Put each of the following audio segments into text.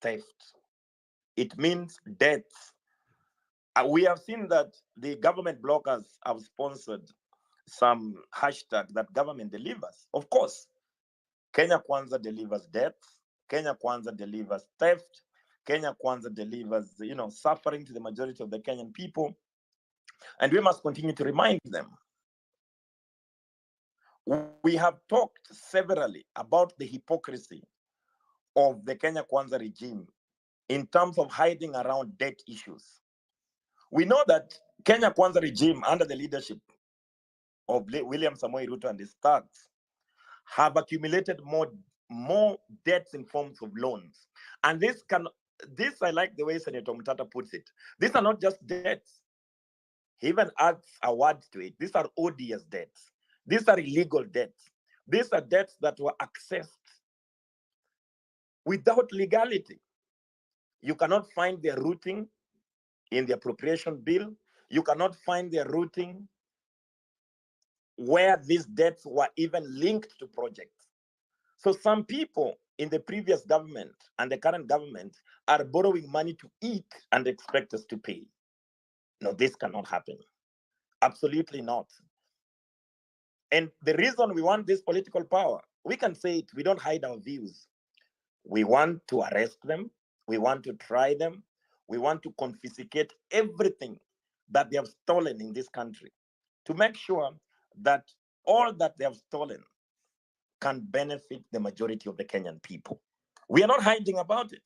theft. It means death. We have seen that the government bloggers have sponsored some hashtag that government delivers. Of course, Kenya Kwanza delivers death. Kenya Kwanza delivers theft. Kenya Kwanza delivers, suffering to the majority of the Kenyan people. And we must continue to remind them. We have talked severally about the hypocrisy of the Kenya Kwanza regime in terms of hiding around debt issues. We know that Kenya Kwanza regime, under the leadership of William Samoei Ruto and his thugs, have accumulated more debts in forms of loans. And this, I like the way Senator Omutata puts it. These are not just debts. He even adds a word to it. These are odious debts. These are illegal debts. These are debts that were accessed without legality. You cannot find their rooting in the appropriation bill. You cannot find their rooting where these debts were even linked to projects. So some people in the previous government and the current government are borrowing money to eat and expect us to pay. No, this cannot happen. Absolutely not. And the reason we want this political power, we can say it, we don't hide our views. We want to arrest them. We want to try them. We want to confiscate everything that they have stolen in this country to make sure that all that they have stolen can benefit the majority of the Kenyan people. We are not hiding about it.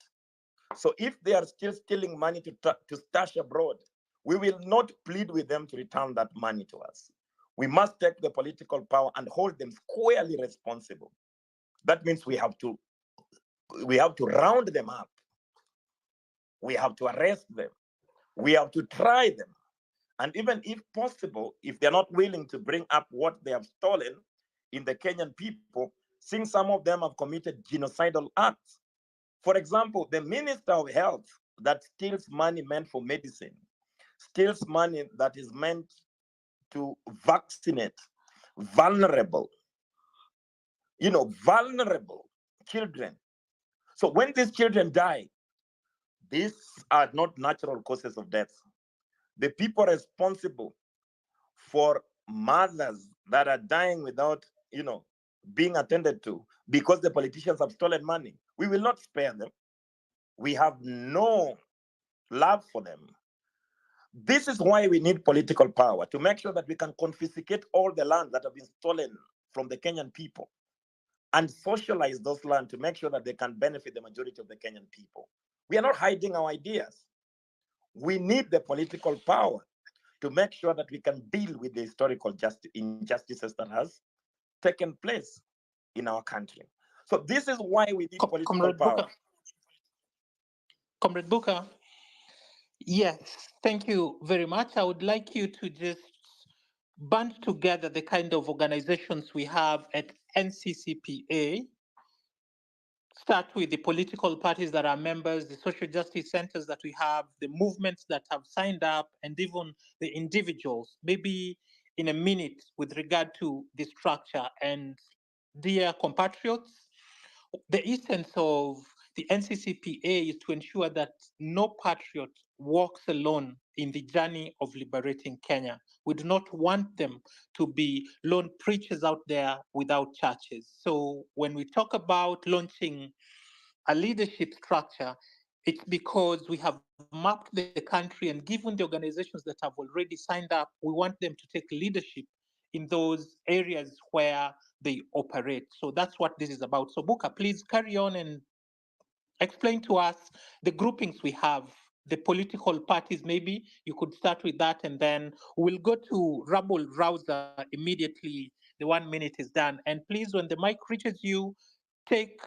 So if they are still stealing money to stash abroad, we will not plead with them to return that money to us. We must take the political power and hold them squarely responsible. That means we have to round them up. We have to arrest them. We have to try them. And even if possible, if they're not willing to bring up what they have stolen in the Kenyan people, since some of them have committed genocidal acts. For example, the Minister of Health that steals money meant for medicine, steals money that is meant to vaccinate vulnerable children. So when these children die, these are not natural causes of death. The people responsible for mothers that are dying without, being attended to because the politicians have stolen money, we will not spare them. We have no love for them. This is why we need political power, to make sure that we can confiscate all the land that have been stolen from the Kenyan people and socialize those lands to make sure that they can benefit the majority of the Kenyan people. We are not hiding our ideas. We need the political power to make sure that we can deal with the historical injustices that has taken place in our country. So this is why we need political power. Comrade Booker, yes, thank you very much. I would like you to just band together the kind of organizations we have at NCCPA. Start with the political parties that are members, the social justice centers that we have, the movements that have signed up, and even the individuals. Maybe in a minute with regard to the structure. And dear compatriots, the essence of the NCCPA is to ensure that no patriot walks alone in the journey of liberating Kenya. We do not want them to be lone preachers out there without churches. So when we talk about launching a leadership structure, it's because we have mapped the country and given the organizations that have already signed up, we want them to take leadership in those areas where they operate. So that's what this is about. So Buka, please carry on and explain to us the groupings we have, the political parties. Maybe you could start with that, and then we'll go to Rabble Rouser immediately. The 1 minute is done. And please, when the mic reaches you, take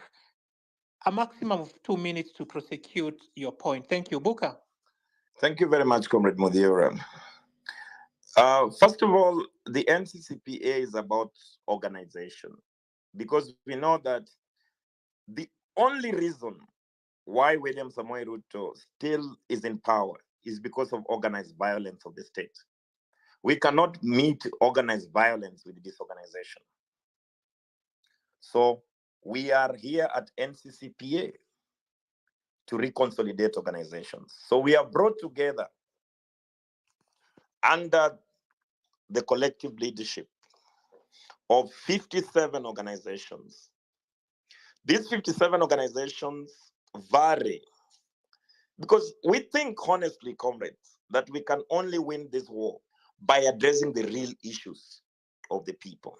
a maximum of 2 minutes to prosecute your point. Thank you, Buka. Thank you very much, Comrade Mudira. First of all, the NCCPA is about organization, because we know that the only reason why William Samoei Ruto still is in power is because of organized violence of the state. We cannot meet organized violence with disorganization. So we are here at NCCPA to reconsolidate organizations. So we have brought together under the collective leadership of 57 organizations. These 57 organizations vary because we think honestly, comrades, that we can only win this war by addressing the real issues of the people.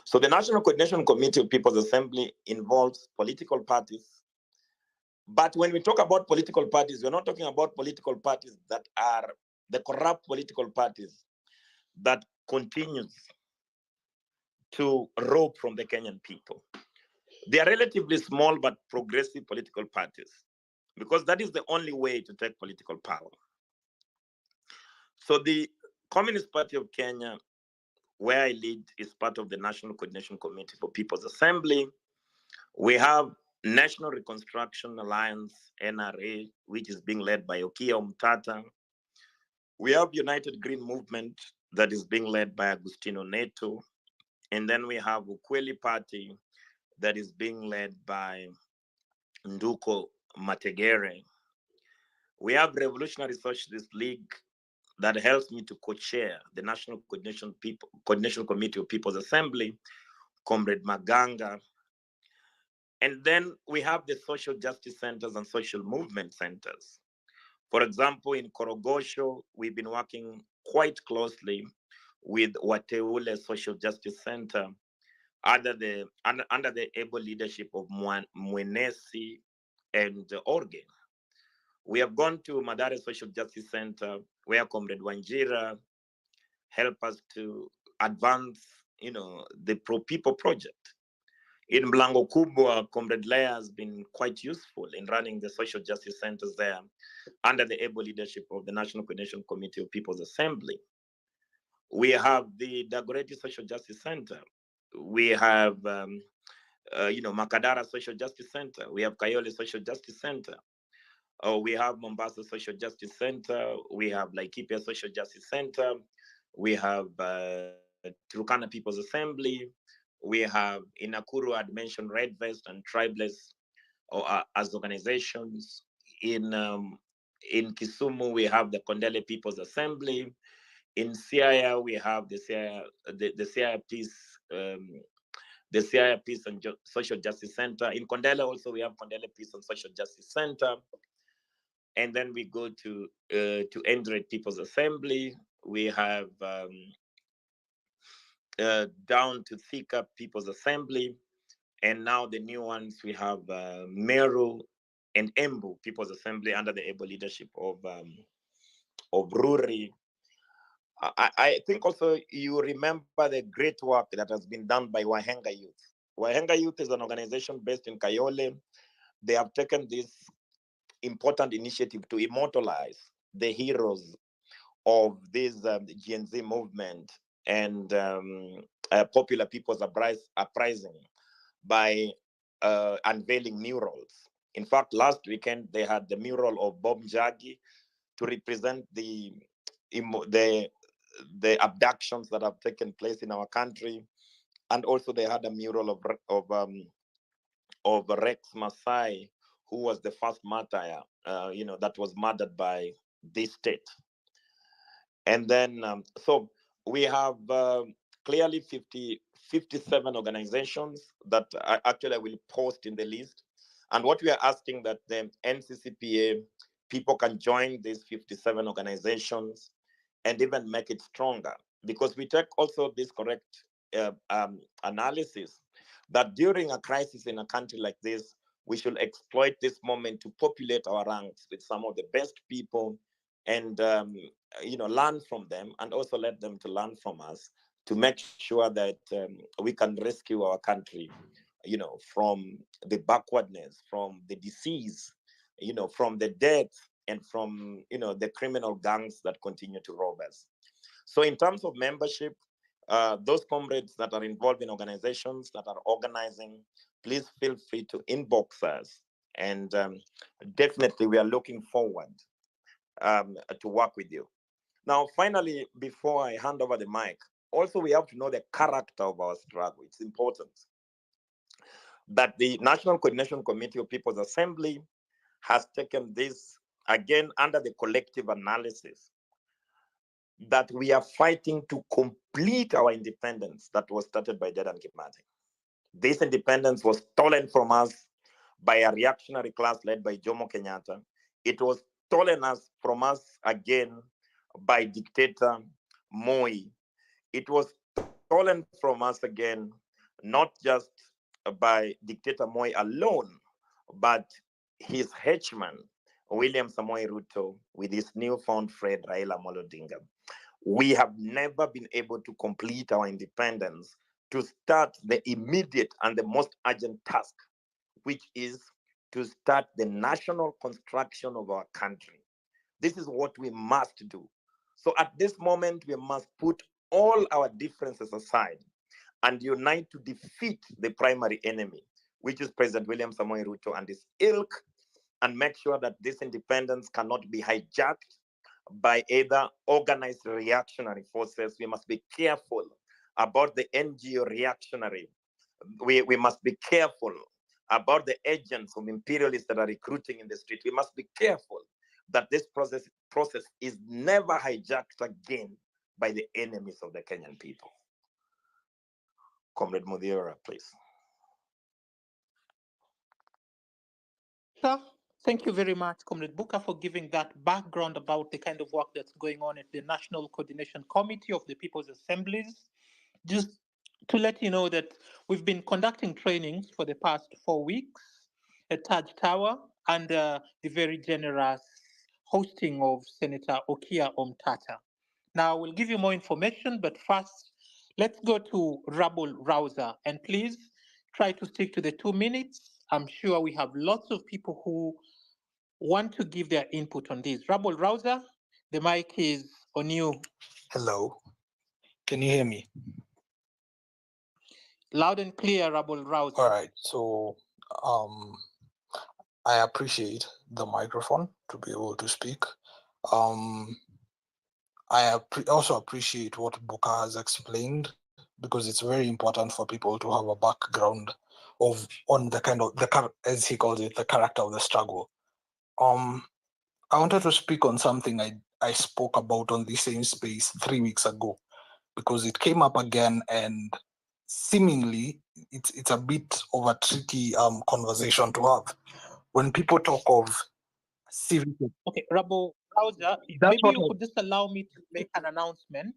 So the National Coordination Committee of People's Assembly involves political parties. But when we talk about political parties, we're not talking about political parties that are the corrupt political parties that continues to rob from the Kenyan people. They are relatively small but progressive political parties because that is the only way to take political power. So the Communist Party of Kenya, where I lead, is part of the National Coordination Committee for People's Assembly. We have National Reconstruction Alliance, NRA, which is being led by Okiya Omutata. We have United Green Movement that is being led by Agustino Neto. And then we have Ukweli Party that is being led by Nduko Mategere. We have Revolutionary Socialist League that helps me to co-chair the National Coordination Committee of People's Assembly, Comrade Maganga. And then we have the social justice centers and social movement centers. For example, in Korogosho, we've been working quite closely with Wateule Social Justice Center under the able leadership of Mwenesi and Orge. We have gone to Madare Social Justice Center, where Comrade Wanjira helped us to advance, the Pro People project. In Mlango Kubwa, Comrade Lea has been quite useful in running the social justice centers there under the able leadership of the National Coordination Committee of People's Assembly. We have the Dagoretti Social Justice Center. We have, Makadara Social Justice Center. We have Kayole Social Justice Center. We have Mombasa Social Justice Center. We have Laikipia Social Justice Center. We have Turkana People's Assembly. We have in Nakuru, I'd mentioned Red Vest and Tribeless as organizations. In Kisumu, we have the Kondele People's Assembly. In Siaya, we have the Siaya Peace, the Siaya Peace and Social Justice Center. In Kondele also, we have Kondele Peace and Social Justice Center. And then we go to Endred People's Assembly. We have down to Thika People's Assembly. And now the new ones, we have Meru and Embu People's Assembly under the able leadership of Ruri. I think also you remember the great work that has been done by Wahenga Youth. Wahenga Youth is an organization based in Kayole. They have taken this important initiative to immortalize the heroes of this Gen Z movement and popular people's uprising by unveiling murals. In fact, last weekend they had the mural of Bob Njagi to represent the abductions that have taken place in our country, and also they had a mural of Rex Masai, who was the first martyr, that was murdered by this state. And then, so we have clearly 57 organizations that actually I will post in the list. And what we are asking that the NCCPA people can join these 57 organizations and even make it stronger, because we take also this correct analysis that during a crisis in a country like this, we should exploit this moment to populate our ranks with some of the best people and learn from them, and also let them to learn from us to make sure that we can rescue our country, from the backwardness, from the disease, from the death, and from the criminal gangs that continue to rob us. So in terms of membership, those comrades that are involved in organizations that are organizing, please feel free to inbox us. And definitely we are looking forward to work with you. Now, finally, before I hand over the mic, also we have to know the character of our struggle. It's important. that the National Coordination Committee of People's Assembly has taken this again under the collective analysis that we are fighting to complete our independence that was started by Dedan Kimathi. This independence was stolen from us by a reactionary class led by Jomo Kenyatta. It was stolen from us again by dictator Moi. It was stolen from us again, not just by dictator Moi alone, but his henchman, William Samoei Ruto, with his newfound friend Raila Amolo Odinga. We have never been able to complete our independence to start the immediate and the most urgent task, which is to start the national construction of our country. This is what we must do. So at this moment, we must put all our differences aside and unite to defeat the primary enemy, which is President William Samoei Ruto and his ilk, and make sure that this independence cannot be hijacked by either organized reactionary forces. We must be careful about the NGO reactionary. We must be careful about the agents of imperialists that are recruiting in the street. We must be careful that this process is never hijacked again by the enemies of the Kenyan people. Comrade Mudira, please. Sure. Thank you very much, Comrade Booker, for giving that background about the kind of work that's going on at the National Coordination Committee of the People's Assemblies. Just to let you know that we've been conducting trainings for the past 4 weeks at Taj Tower under the very generous hosting of Senator Okiya Omutata. Now, we'll give you more information, but first, let's go to Rabul Rouser. And please try to stick to the 2 minutes. I'm sure we have lots of people who want to give their input on this. Rabul Rouser, the mic is on you. Hello. Can you hear me? Loud and clear, Rabul Rouser. All right. So I appreciate the microphone to be able to speak. I also appreciate what Buka has explained, because it's very important for people to have a background on the kind of as he calls it, the character of the struggle. I wanted to speak on something I spoke about on the same space 3 weeks ago, because it came up again, and seemingly it's a bit of a tricky conversation to have when people talk of civic. Okay, Rabul Rouser, maybe you could just allow me to make an announcement,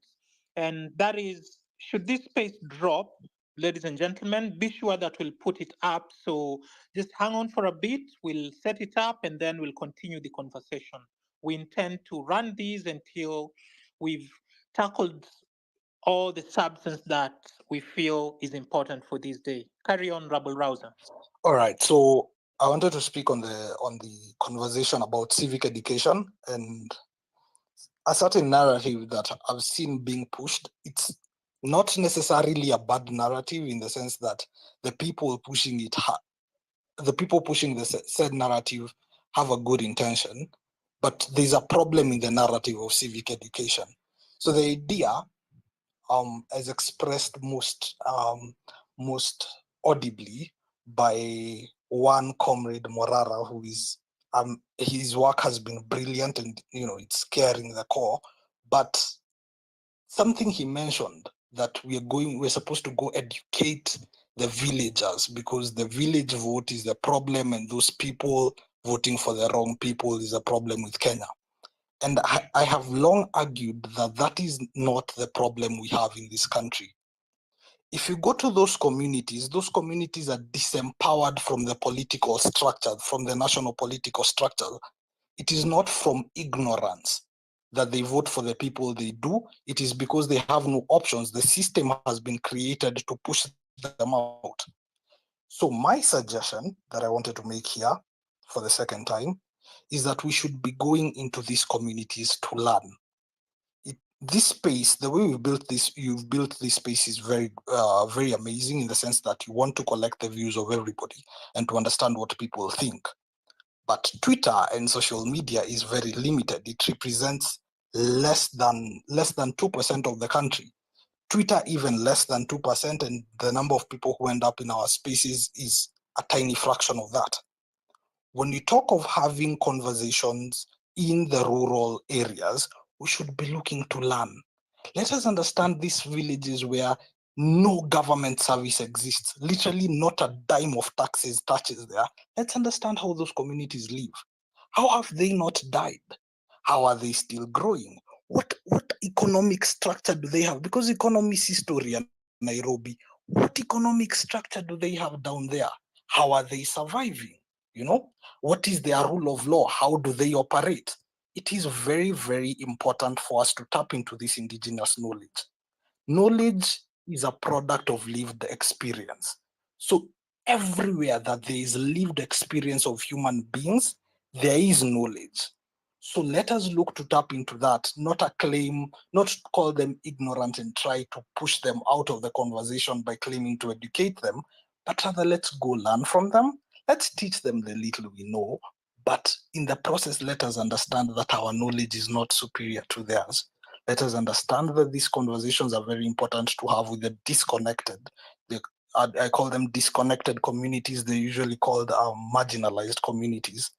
and that is, should this space drop, ladies and gentlemen, be sure that we'll put it up. So just hang on for a bit, we'll set it up, and then we'll continue the conversation. We intend to run these until we've tackled all the substance that we feel is important for this day. Carry on, Rabul Rouser. All right, so I wanted to speak on the conversation about civic education and a certain narrative that I've seen being pushed. It's not necessarily a bad narrative in the sense that the people pushing the said narrative have a good intention, but there's a problem in the narrative of civic education. So the idea, as expressed most audibly by one comrade Morara, who is his work has been brilliant, and it's carrying the core. But something he mentioned, that we're supposed to go educate the villagers, because the village vote is the problem, and those people voting for the wrong people is a problem with Kenya. And I have long argued that that is not the problem we have in this country. If you go to those communities are disempowered from the political structure, from the national political structure. It is not from ignorance that they vote for the people they do. It is because they have no options. The system has been created to push them out. So my suggestion that I wanted to make here for the second time is that we should be going into these communities to learn. This space, the way you've built this space is very, very amazing, in the sense that you want to collect the views of everybody and to understand what people think. But Twitter and social media is very limited. It represents less than 2% of the country. Twitter even less than 2%, and the number of people who end up in our spaces is a tiny fraction of that. When you talk of having conversations in the rural areas, we should be looking to learn. Let us understand these villages where no government service exists, literally not a dime of taxes touches there. Let's understand how those communities live. How have they not died? How are they still growing? What economic structure do they have? Because economics history in Nairobi, what economic structure do they have down there? How are they surviving? You know, what is their rule of law? How do they operate? It is very, very important for us to tap into this indigenous knowledge. Knowledge is a product of lived experience. So everywhere that there is lived experience of human beings, there is knowledge. So let us look to tap into that, not acclaim, not call them ignorant and try to push them out of the conversation by claiming to educate them, but rather let's go learn from them. Let's teach them the little we know, but in the process, let us understand that our knowledge is not superior to theirs. Let us understand that these conversations are very important to have with the disconnected. I call them disconnected communities. They're usually called marginalized communities.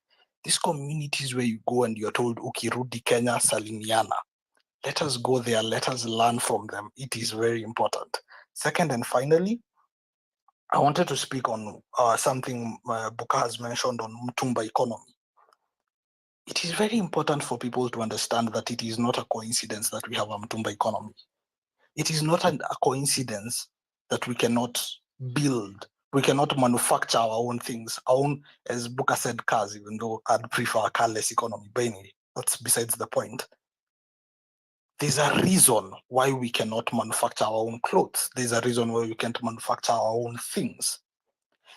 These communities where you go and you're told, Ukirudi Kenya, Salimiana. Let us go there. Let us learn from them. It is very important. Second and finally, I wanted to speak on something Buka has mentioned on Mtumba economy. It is very important for people to understand that it is not a coincidence that we have a Mtumba economy. It is not a coincidence that we cannot build, we cannot manufacture our own things, our own, as Buka said, cars, even though I'd prefer a carless economy. But anyway, that's besides the point. There's a reason why we cannot manufacture our own clothes. There's a reason why we can't manufacture our own things.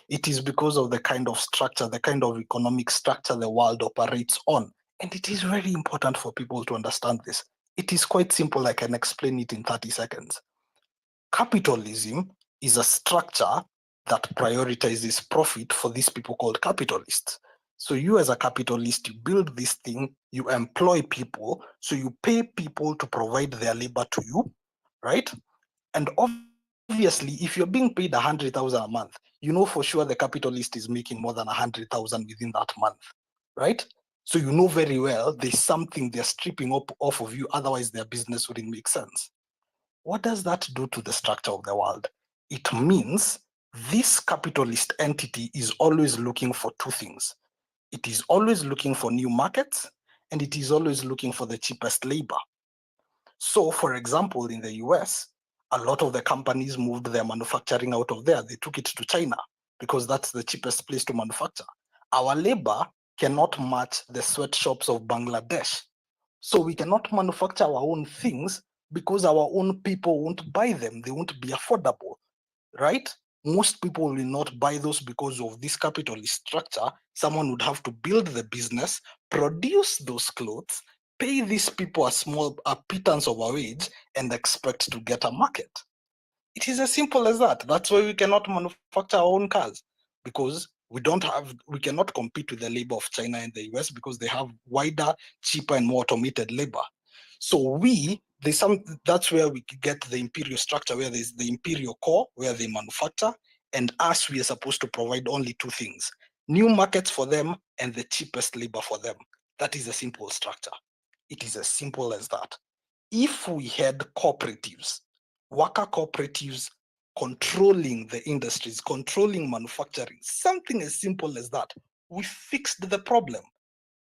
It is because of the kind of structure, the kind of economic structure the world operates on. And it is very important for people to understand this. It is quite simple. I can explain it in 30 seconds. Capitalism is a structure that prioritizes profit for these people called capitalists. So you as a capitalist, you build this thing, you employ people, so you pay people to provide their labor to you, right? And obviously, if you're being paid 100,000 a month, you know for sure the capitalist is making more than 100,000 within that month, right? So you know very well there's something they're stripping up off of you, otherwise their business wouldn't make sense. What does that do to the structure of the world? It means this capitalist entity is always looking for two things. It is always looking for new markets, and it is always looking for the cheapest labor. So, for example, in the US, a lot of the companies moved their manufacturing out of there. They took it to China because that's the cheapest place to manufacture. Our labor cannot match the sweatshops of Bangladesh. So we cannot manufacture our own things because our own people won't buy them. They won't be affordable, right? Most people will not buy those because of this capitalist structure. Someone would have to build the business, produce those clothes, pay these people a pittance of a wage, and expect to get a market. It is as simple as that. That's why we cannot manufacture our own cars, because we cannot compete with the labor of China and the US because they have wider, cheaper, and more automated labor. So that's where we get the imperial structure, where there's the imperial core, where they manufacture, and us, we are supposed to provide only two things: new markets for them and the cheapest labor for them. That is a simple structure. It is as simple as that. If we had cooperatives, worker cooperatives controlling the industries, controlling manufacturing, something as simple as that, we fixed the problem,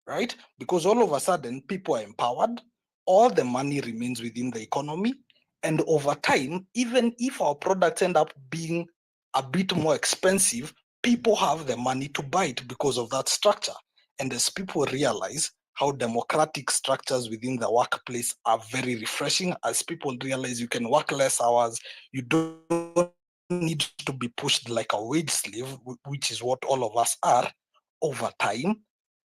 right? Because all of a sudden, people are empowered, all the money remains within the economy, and over time, even if our products end up being a bit more expensive, people have the money to buy it because of that structure. And as people realize how democratic structures within the workplace are very refreshing, as people realize you can work less hours, you don't need to be pushed like a wage slave, which is what all of us are, over time,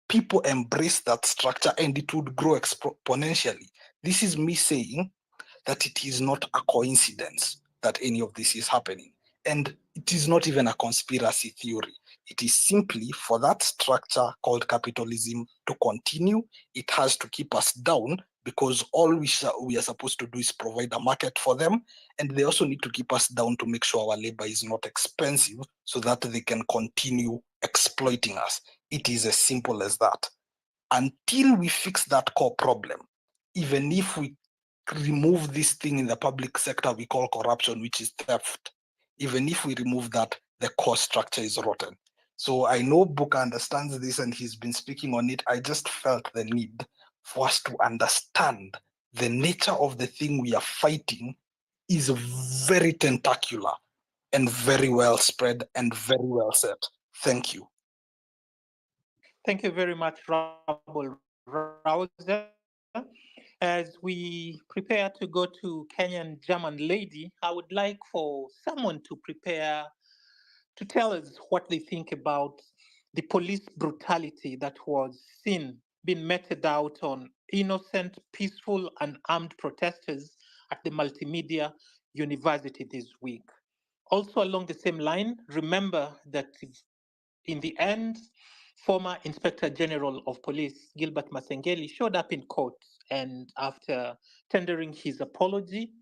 people embrace that structure and it would grow exponentially. This is me saying that it is not a coincidence that any of this is happening. And it is not even a conspiracy theory. It is simply for that structure called capitalism to continue. It has to keep us down because all we are supposed to do is provide a market for them, and they also need to keep us down to make sure our labor is not expensive so that they can continue exploiting us. It is as simple as that. Until we fix that core problem, even if we remove this thing in the public sector we call corruption, which is theft, even if we remove that, the core structure is rotten. So I know Buka understands this and he's been speaking on it. I just felt the need for us to understand the nature of the thing we are fighting is very tentacular and very well spread and very well set. Thank you. Thank you very much, Rabble Rouser. As we prepare to go to Kenyan German lady, I would like for someone to prepare to tell us what they think about the police brutality that was seen being meted out on innocent, peaceful, and armed protesters at the Multimedia University this week. Also, along the same line, remember that in the end, former Inspector General of Police Gilbert Masengeli showed up in court, and after tendering his apology,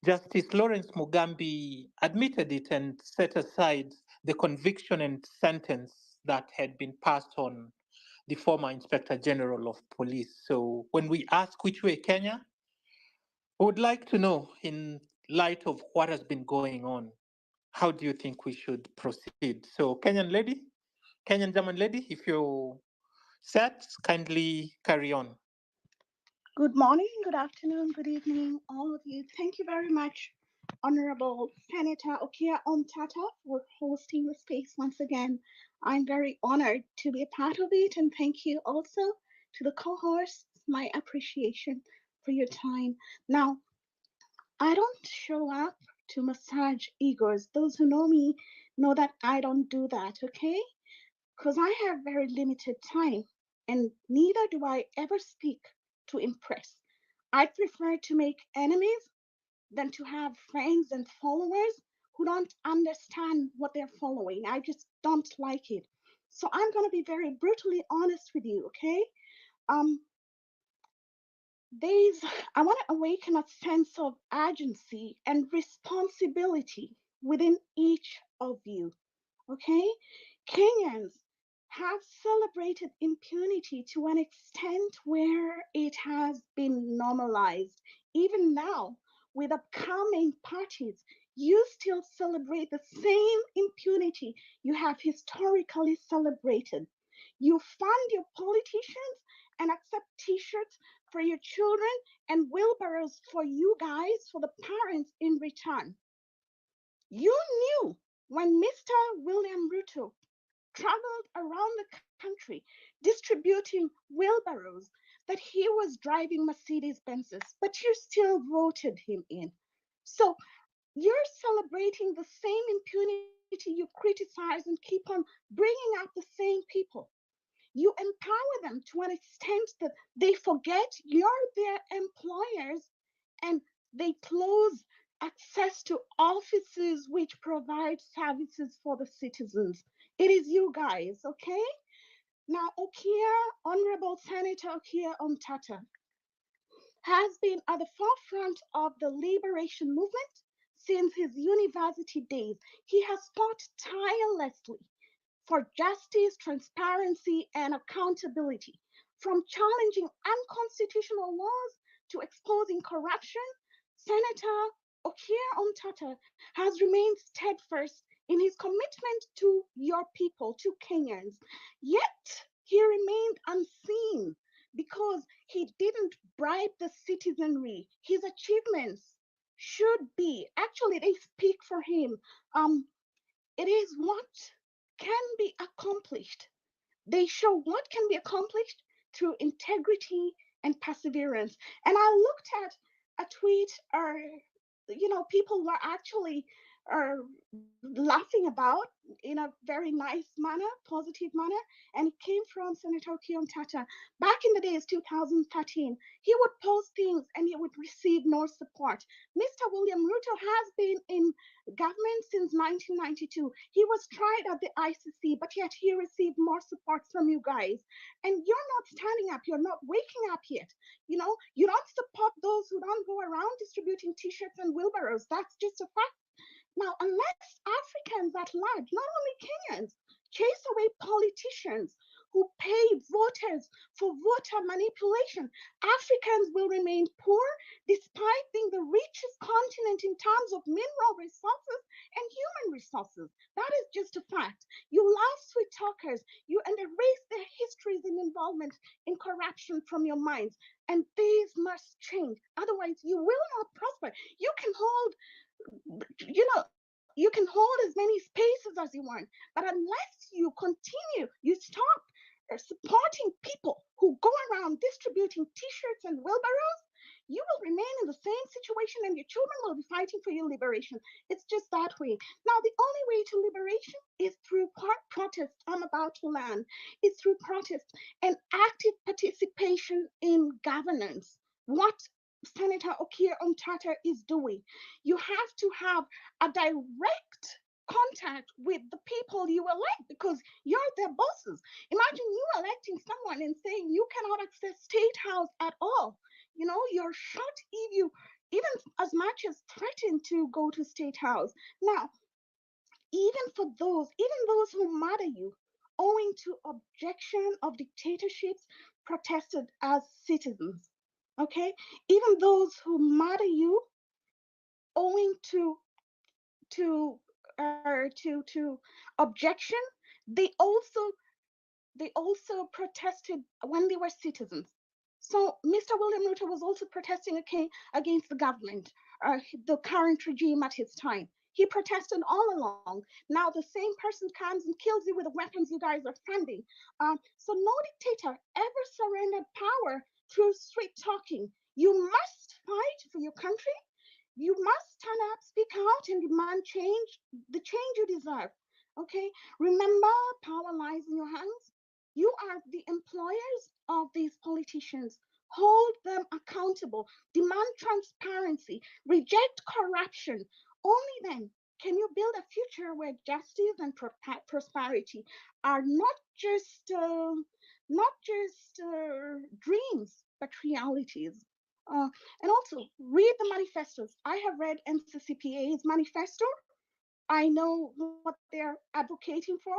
Justice Lawrence Mugambi admitted it and set aside the conviction and sentence that had been passed on the former Inspector General of Police. So when we ask which way Kenya, we would like to know, in light of what has been going on, how do you think we should proceed? So Kenyan German lady, if you're set, kindly carry on. Good morning, good afternoon, good evening, all of you. Thank you very much, Honorable Senator Okiya Omutata, for hosting the space once again. I'm very honored to be a part of it, and thank you also to the co-hosts, my appreciation for your time. Now, I don't show up to massage egos. Those who know me know that I don't do that, okay? Because I have very limited time, and neither do I ever speak to impress. I prefer to make enemies than to have friends and followers who don't understand what they're following. I just don't like it. So I'm going to be very brutally honest with you, okay? Um, there's, I want to awaken a sense of agency and responsibility within each of you, okay? Kenyans have celebrated impunity to an extent where it has been normalized. Even now, with upcoming parties, you still celebrate the same impunity you have historically celebrated. You fund your politicians and accept t shirts for your children and wheelbarrows for you guys, for the parents in return. You knew when Mr. William Ruto traveled around the country distributing wheelbarrows that he was driving Mercedes Benzes, but you still voted him in. So you're celebrating the same impunity you criticize and keep on bringing out the same people. You empower them to an extent that they forget you're their employers, and they close access to offices which provide services for the citizens. It is you guys, okay? Now, Honorable Senator Okiya Omutata has been at the forefront of the liberation movement since his university days. He has fought tirelessly for justice, transparency, and accountability. From challenging unconstitutional laws to exposing corruption, Senator Okiya Omutata has remained steadfast in his commitment to your people, to Kenyans. Yet he remained unseen because he didn't bribe the citizenry. His achievements should be, actually, they speak for him. It is what can be accomplished. They show what can be accomplished through integrity and perseverance. And I looked at a tweet, or people were actually laughing about in a very nice manner, positive manner, and it came from Senator Okiya Omutata. Back in the days, 2013, he would post things and he would receive no support. Mr. William Ruto has been in government since 1992. He was tried at the ICC, but yet he received more support from you guys. And you're not standing up, you're not waking up yet. You know, you don't support those who don't go around distributing t-shirts and wheelbarrows. That's just a fact. Now, unless Africans at large, not only Kenyans, chase away politicians who pay voters for voter manipulation, Africans will remain poor despite being the richest continent in terms of mineral resources and human resources. That is just a fact. You love sweet talkers, and erase their histories and involvement in corruption from your minds. And these must change. Otherwise, you will not prosper. You can hold you can hold as many spaces as you want, but unless you continue, you stop supporting people who go around distributing t-shirts and wheelbarrows, you will remain in the same situation and your children will be fighting for your liberation. It's just that way. Now, the only way to liberation is through protest. I'm about to land. It's through protest and active participation in governance. What Senator Okiya Omutata is doing. You have to have a direct contact with the people you elect because you're their bosses. Imagine you electing someone and saying you cannot access State House at all. You know, you're shut if you even as much as threaten to go to State House. Now, even those who murder you, owing to objection of dictatorships, protested as citizens. Okay, even those who murder you, owing to objection, they also protested when they were citizens. So Mr. William Ruto was also protesting against the government, the current regime at his time. He protested all along. Now the same person comes and kills you with the weapons you guys are funding. So no dictator ever surrendered power through street talking. You must fight for your country. You must stand up, speak out, and demand change, the change you deserve. Okay? Remember, power lies in your hands. You are the employers of these politicians. Hold them accountable. Demand transparency. Reject corruption. Only then can you build a future where justice and prosperity are not just dreams, but realities. And also read the manifestos. I have read NCCPA's manifesto. I know what they're advocating for,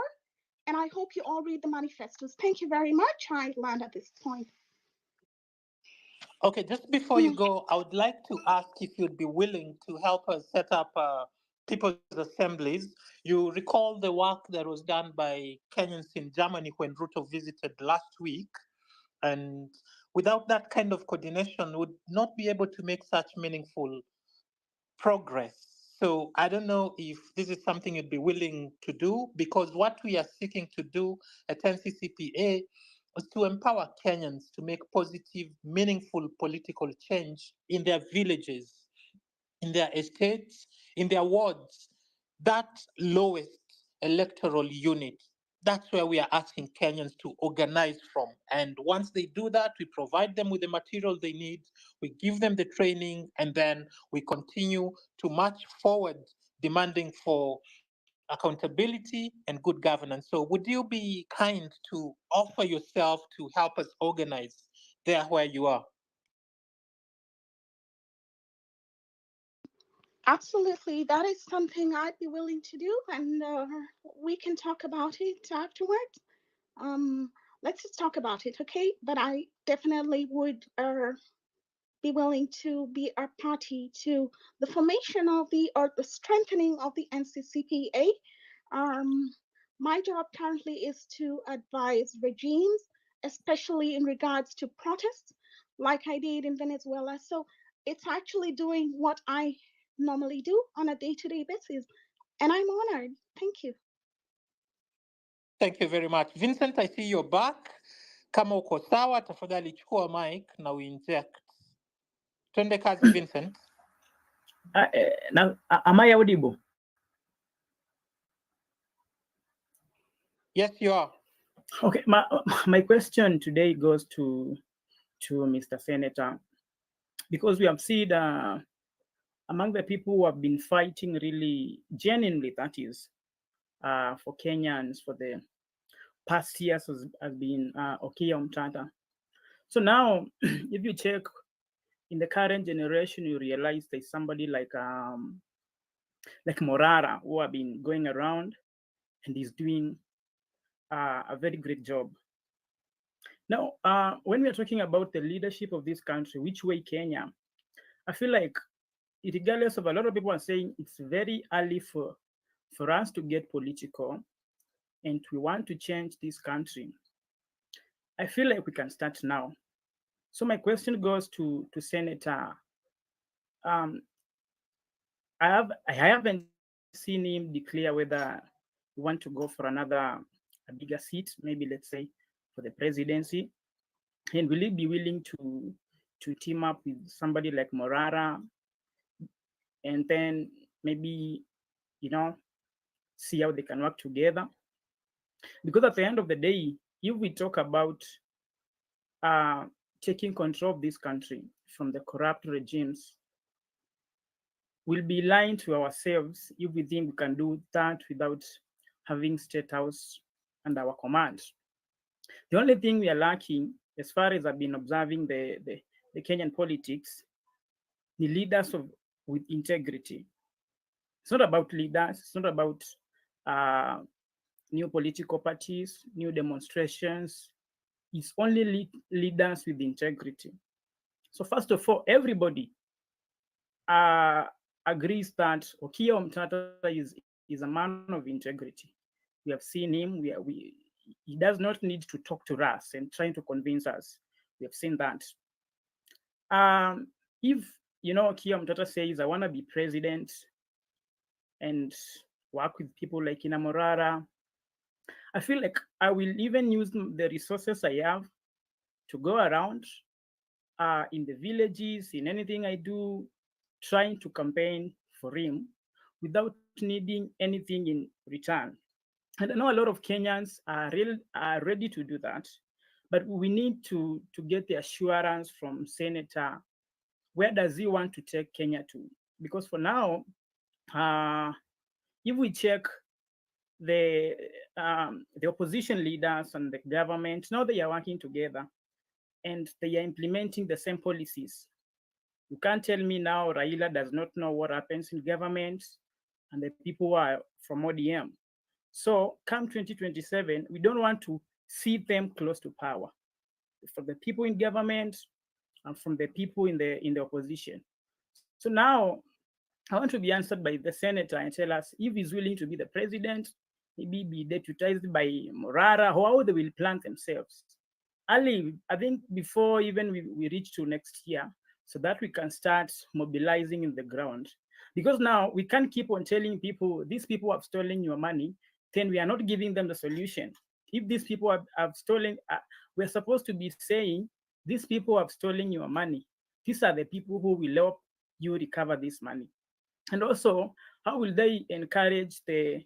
and I hope you all read the manifestos. Thank you very much. I land at this point. Okay, just before you go, I would like to ask if you'd be willing to help us set up people's assemblies. You recall the work that was done by Kenyans in Germany when Ruto visited last week, and without that kind of coordination, would not be able to make such meaningful progress. So I don't know if this is something you'd be willing to do, because what we are seeking to do at NCCPA is to empower Kenyans to make positive, meaningful political change in their villages, in their estates, in their wards, that lowest electoral unit. That's where we are asking Kenyans to organize from. And once they do that, we provide them with the material they need, we give them the training, and then we continue to march forward, demanding for accountability and good governance. So, would you be kind to offer yourself to help us organize there where you are? Absolutely, that is something I'd be willing to do, and we can talk about it afterwards. Um, let's just talk about it, okay? But I definitely would be willing to be a party to the formation of the strengthening of the NCCPA. Um, my job currently is to advise regimes, especially in regards to protests, like I did in Venezuela. So it's actually doing what I normally do on a day-to-day basis, and I'm honored. Thank you. Thank you very much. Vincent, I see you're back. Kama uko sawa, tafadhali chukua mic na uinject. Twende kazi, Vincent. Am I audible? Yes, you are. Okay, my question today goes to Mr. Senator, because we have seen among the people who have been fighting really genuinely, that is, for Kenyans for the past years has been Okiya Omutata. So now, if you check in the current generation, you realize there's somebody like Morara who have been going around and is doing a very great job. Now, when we are talking about the leadership of this country, which way Kenya, I feel like, regardless of a lot of people are saying it's very early for us to get political and we want to change this country, I feel like we can start now. So my question goes to Senator. Um, I haven't seen him declare whether he want to go for a bigger seat, maybe let's say for the presidency, and will he be willing to team up with somebody like Morara, and then maybe, you know, see how they can work together? Because at the end of the day, if we talk about uh, taking control of this country from the corrupt regimes, we'll be lying to ourselves if we think we can do that without having state house under our command. The only thing we are lacking, as far as I've been observing the Kenyan politics, the leaders with integrity. It's not about leaders. It's not about uh, new political parties, new demonstrations. It's only leaders with integrity. So first of all, everybody uh, agrees that Okiya Omutata is a man of integrity. We have seen him. He does not need to talk to us and trying to convince us. We have seen that. If Okiya Omutata says, "I want to be president and work with people like Inamorara," I feel like I will even use the resources I have to go around in the villages, in anything I do, trying to campaign for him without needing anything in return. And I know a lot of Kenyans are ready to do that, but we need to get the assurance from Senator, where does he want to take Kenya to? Because for now, uh, if we check the the opposition leaders and the government, now they are working together and they are implementing the same policies. You can't tell me now Raila does not know what happens in government and the people who are from ODM. So come 2027, we don't want to see them close to power. From the people in government and from the people in the opposition. So now I want to be answered by the senator and tell us if he's willing to be the president, maybe be deputized by Morara, how they will plan themselves. Early, I think before even we reach to next year, so that we can start mobilizing in the ground. Because now we can't keep on telling people, these people have stolen your money, then we are not giving them the solution. If these people have stolen, we're supposed to be saying, these people have stolen your money. These are the people who will help you recover this money. And also, how will they encourage the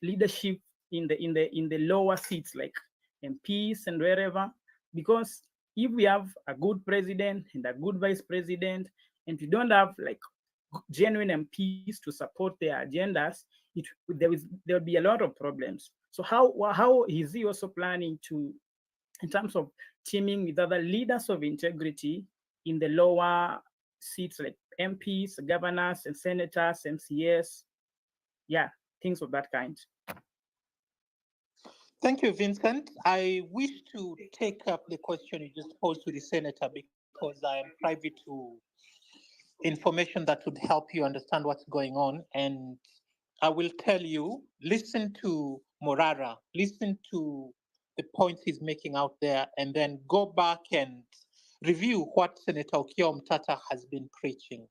leadership in the lower seats like MPs and wherever? Because if we have a good president and a good vice president, and we don't have like genuine MPs to support their agendas, there will be a lot of problems. So how is he also planning to, in terms of teaming with other leaders of integrity in the lower seats like MPs, governors, and senators, MCS, yeah, things of that kind. Thank you, Vincent. I wish to take up the question you just posed to the senator because I am privy to information that would help you understand what's going on. And I will tell you, listen to Morara, listen to the points he's making out there, and then go back and review what Senator Okiya Omutata has been preaching.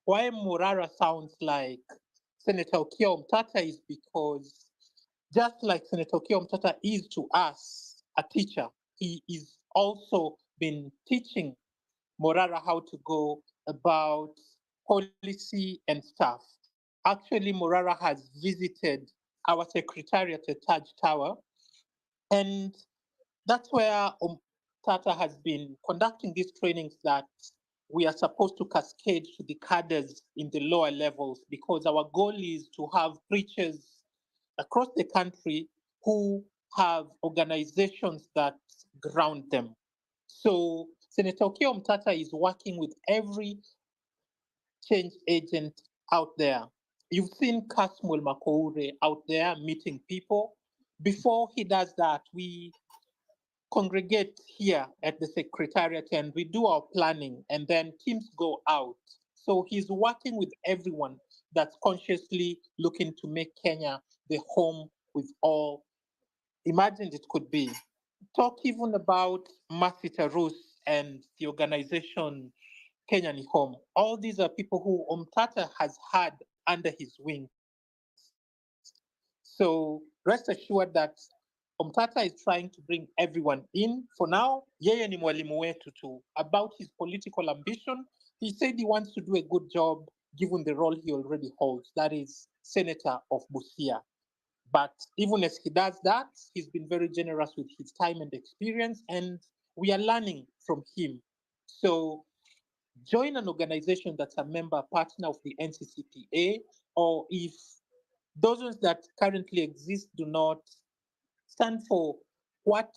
Why Morara sounds like Senator Okiya Omutata is because just like Senator Okiya Omutata is to us a teacher, he is also been teaching Morara how to go about policy and stuff. Actually, Morara has visited our secretariat at Taj Tower. And that's where Tata has been conducting these trainings that we are supposed to cascade to the cadres in the lower levels, because our goal is to have preachers across the country who have organizations that ground them. So Senator Okiya Omutata is working with every change agent out there. You've seen Kasmul Makoure out there meeting people. Before he does that, we congregate here at the secretariat and we do our planning, and then teams go out. So he's working with everyone that's consciously looking to make Kenya the home with all imagined it could be. Talk even about Masita Rus and the organization Kenya ni Home. All these are people who Omtata has had under his wings. So rest assured that Omtata is trying to bring everyone in. For now, yeye ni mwalimu wetu tu. About his political ambition, he said he wants to do a good job given the role he already holds, that is Senator of Busia. But even as he does that, he's been very generous with his time and experience, and we are learning from him. So join an organization that's a member partner of the NCCPA, or if those ones that currently exist do not stand for what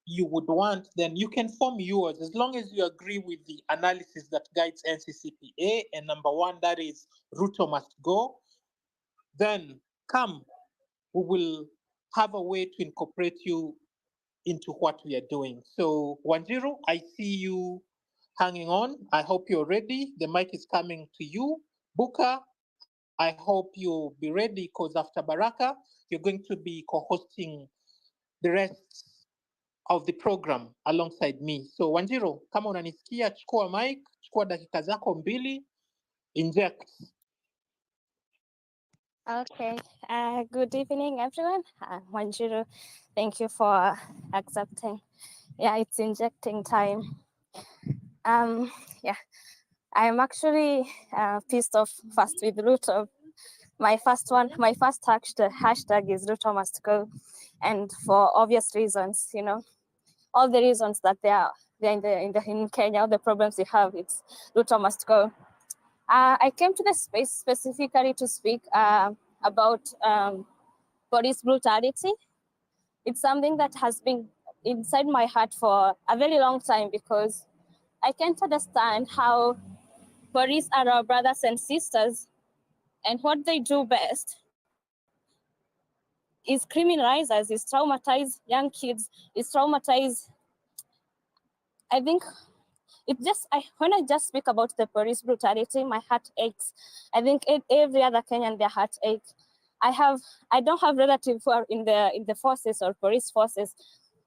you would want, then you can form yours as long as you agree with the analysis that guides NCCPA. And number one, that is Ruto must go. Then come, we will have a way to incorporate you into what we are doing. So Wanjiru, I see you hanging on. I hope you're ready. The mic is coming to you. Buka, I hope you'll be ready, because after Baraka, you're going to be co-hosting the rest of the program alongside me. So Wanjiru, kama unanisikia, chukua mic, chukua dakika zako mbili, inject. Okay. Good evening, everyone. Wanjiru, thank you for accepting. Yeah, it's injecting time. Yeah, I'm actually pissed off first with Ruto. My first hashtag is Ruto must go, and for obvious reasons, you know, all the reasons that they're in Kenya, all the problems we have, it's Ruto must go. I came to the space specifically to speak about police brutality. It's something that has been inside my heart for a very long time, because I can't understand how police are our brothers and sisters, and what they do best is criminalize us, is traumatize young kids, is traumatize. I think when I just speak about the police brutality, my heart aches. I think every other Kenyan, their heart aches. I don't have relatives who are in the forces or police forces,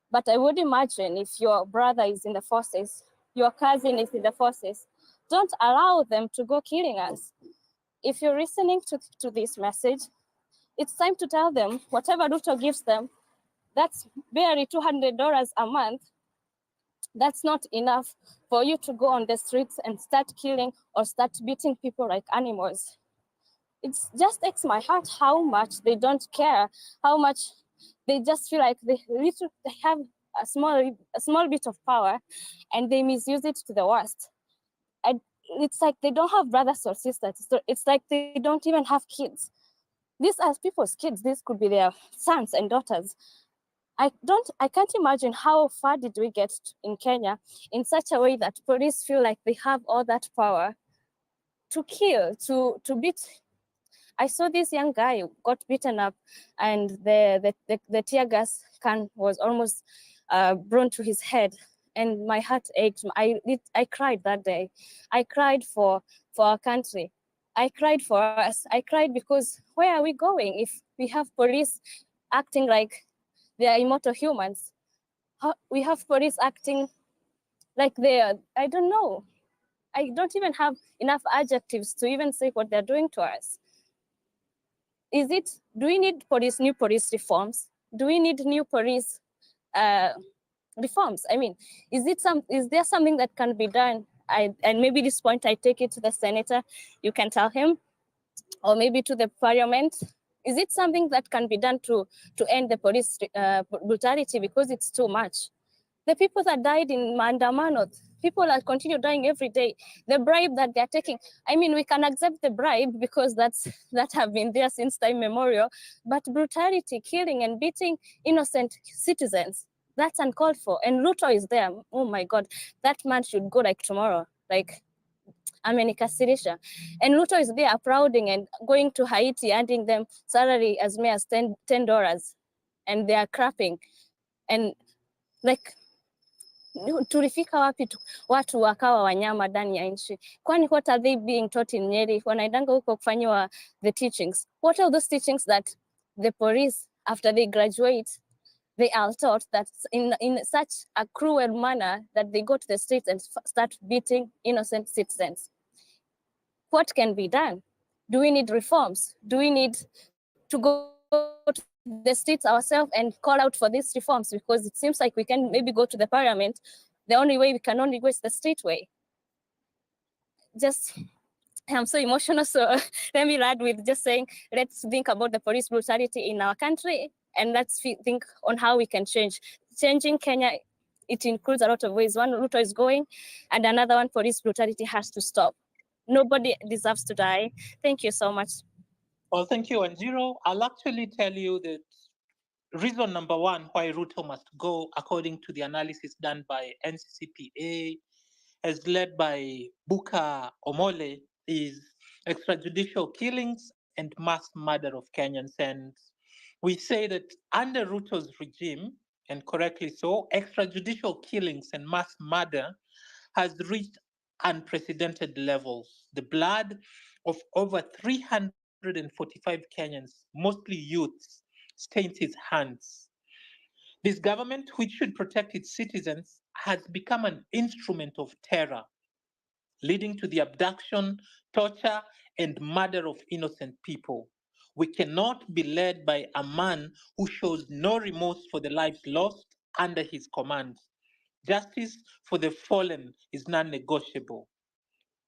but I would imagine if your brother is in the forces, your cousin is in the forces, don't allow them to go killing us. If you're listening to this message, it's time to tell them whatever Ruto gives them, that's barely $200 a month. That's not enough for you to go on the streets and start killing or start beating people like animals. It just aches my heart how much they don't care, how much they just feel like they have a small bit of power and they misuse it to the worst. And it's like they don't have brothers or sisters. It's like they don't even have kids. These are people's kids. These could be their sons and daughters. I can't imagine how far did we get in Kenya in such a way that police feel like they have all that power to kill, to beat. I saw this young guy got beaten up, and the tear gas can was almost blown to his head, and my heart ached. I cried that day. I cried for our country. I cried for us. I cried because where are we going if we have police acting like they are immortal humans? We have police acting like they are, I don't know. I don't even have enough adjectives to even say what they're doing to us. Do we need new police reforms? Do we need new police reforms? I mean, is there something that can be done? And maybe this point I take it to the senator, you can tell him, or maybe to the parliament. Is it something that can be done to end the police brutality? Because it's too much. The people that died in Mandamano, people that continue dying every day, the bribe that they're taking. I mean, we can accept the bribe because that have been there since time memorial, but brutality, killing and beating innocent citizens, that's uncalled for. And Ruto is there. Oh my God, that man should go like tomorrow. Like, amenikasirisha. And Ruto is there applauding and going to Haiti, handing them salary as mere as $10, and they are crapping. And like, tulifika wapi watu wakawa wanyama ndani ya nchi? Kwani what are they being taught in Nyeri? Wanaendanga huko kufanyiwa the teachings. What are those teachings that the police, after they graduate, they are taught that in such a cruel manner that they go to the streets and start beating innocent citizens? What can be done? Do we need reforms? Do we need to go to the streets ourselves and call out for these reforms? Because it seems like we can maybe go to the parliament. The only way we can only go is the street way. Just, I'm so emotional, so let me add with just saying, let's think about the police brutality in our country, and let's think on how we can change. Changing Kenya, it includes a lot of ways. One, Ruto is going, and another one, police brutality has to stop. Nobody deserves to die. Thank you so much. Well, thank you, Anjiro. I'll actually tell you that reason number one why Ruto must go, according to the analysis done by NCCPA, as led by Buka Omole, is extrajudicial killings and mass murder of Kenyans. And we say that under Ruto's regime, and correctly so, extrajudicial killings and mass murder has reached unprecedented levels. The blood of over 345 Kenyans, mostly youths, stains his hands. This government, which should protect its citizens, has become an instrument of terror, leading to the abduction, torture, and murder of innocent people. We cannot be led by a man who shows no remorse for the lives lost under his command. Justice for the fallen is non-negotiable.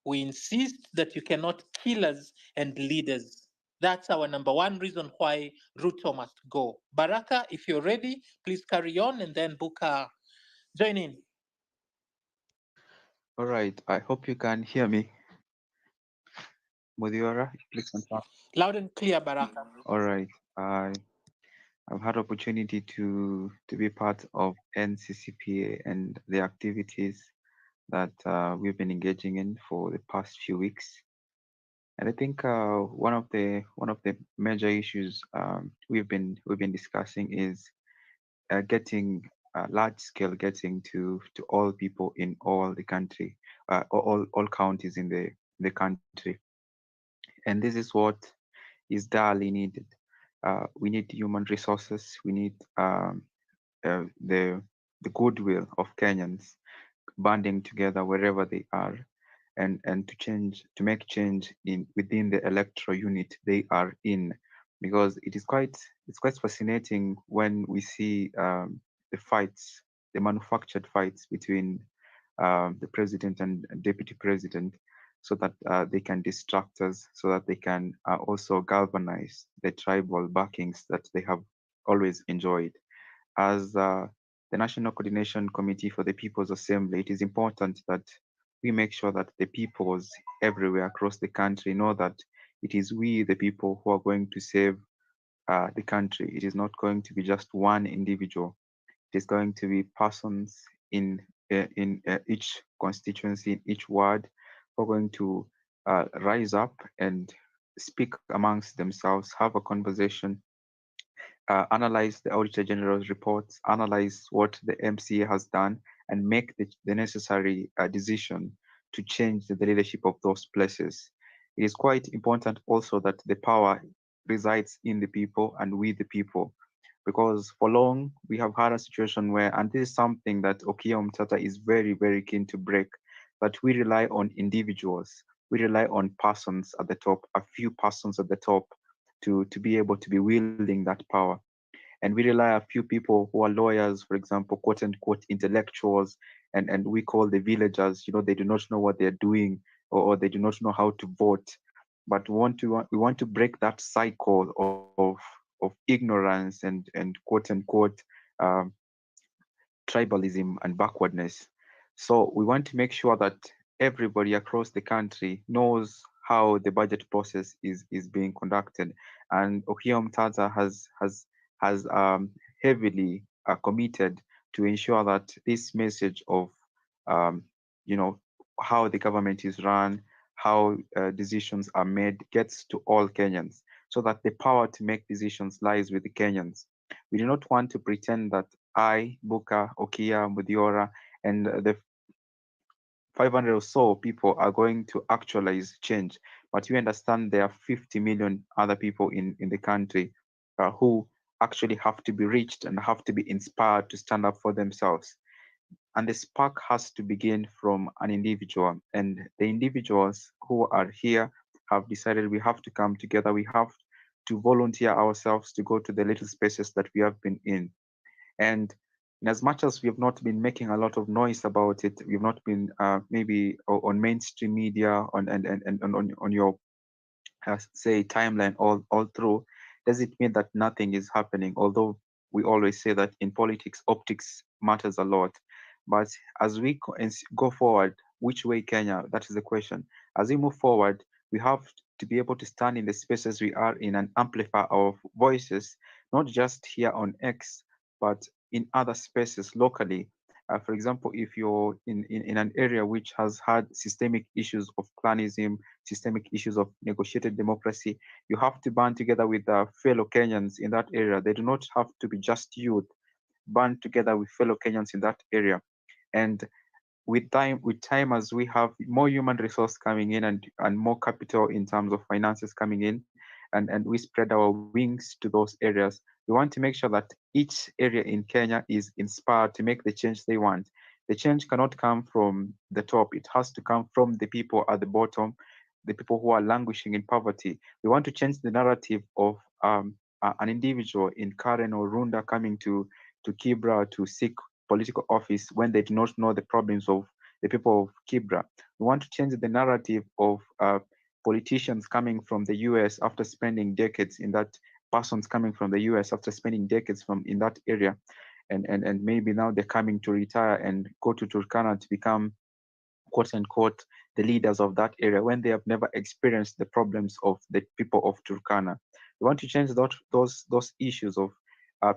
We insist that you cannot kill us and lead us. That's our number one reason why Ruto must go. Baraka, if you're ready, please carry on, and then Buka, join in. All right. I hope you can hear me. Mudiora, please confirm. Loud and clear, Baraka. All right. I've had opportunity to be part of NCCPA and the activities that we've been engaging in for the past few weeks. And I think one of the major issues we've been discussing is getting large scale, getting to all people in all the country, all counties in the country. And this is what is direly needed. We need human resources. We need the goodwill of Kenyans banding together wherever they are, and to make change within the electoral unit they are in, because it's quite fascinating when we see the fights, the manufactured fights between the president and deputy president, so that they can distract us, so that they can also galvanize the tribal backings that they have always enjoyed. As the National Coordination Committee for the People's Assembly, it is important that we make sure that the peoples everywhere across the country know that it is we, the people, who are going to save the country. It is not going to be just one individual. It is going to be persons in each constituency, in each ward, who are going to rise up and speak amongst themselves, have a conversation, analyze the Auditor General's reports, analyze what the MCA has done, and make the necessary decision to change the leadership of those places. It is quite important also that the power resides in the people and with the people, because for long we have had a situation where, and this is something that Okiya Omutata is very, very keen to break, that we rely on individuals, we rely on persons at the top, a few persons at the top, to be able to be wielding that power. And we rely on a few people who are lawyers, for example, quote unquote intellectuals, and we call the villagers, they do not know what they're doing, or they do not know how to vote. but we want to break that cycle of ignorance and quote unquote um, tribalism and backwardness. So we want to make sure that everybody across the country knows how the budget process is being conducted. And Okiya Omutata has heavily committed to ensure that this message of um, you know how the government is run, how decisions are made, gets to all Kenyans, so that the power to make decisions lies with the Kenyans. We do not want to pretend that I, Buka, Okiya, Mudiora, and the 500 or so people are going to actualize change. But you understand there are 50 million other people in the country who actually have to be reached and have to be inspired to stand up for themselves. And the spark has to begin from an individual. And the individuals who are here have decided we have to come together. We have to volunteer ourselves to go to the little spaces that we have been in. And in as much as we have not been making a lot of noise about it, we've not been maybe on mainstream media and on your say timeline all through, does it mean that nothing is happening? Although we always say that in politics, optics matters a lot. But as we go forward, which way Kenya? That is the question. As we move forward, we have to be able to stand in the spaces we are in and amplify our voices, not just here on X, but in other spaces locally. For example, if you're in an area which has had systemic issues of clanism, systemic issues of negotiated democracy, you have to band together with fellow Kenyans in that area. They do not have to be just youth. Band together with fellow Kenyans in that area. And with time as we have more human resource coming in and more capital in terms of finances coming in, and we spread our wings to those areas, we want to make sure that each area in Kenya is inspired to make the change they want. The change cannot come from the top. It has to come from the people at the bottom, the people who are languishing in poverty. We want to change the narrative of an individual in Karen or Runda coming to Kibra to seek political office when they do not know the problems of the people of Kibra. We want to change the narrative of politicians coming from the US after spending decades in that, persons coming from the US after spending decades from in that area. And maybe now they're coming to retire and go to Turkana to become quote unquote the leaders of that area when they have never experienced the problems of the people of Turkana. We want to change those issues of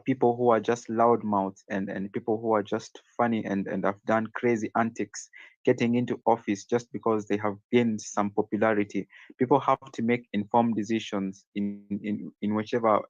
people who are just loudmouths and people who are just funny and have done crazy antics getting into office just because they have gained some popularity. People have to make informed decisions in whichever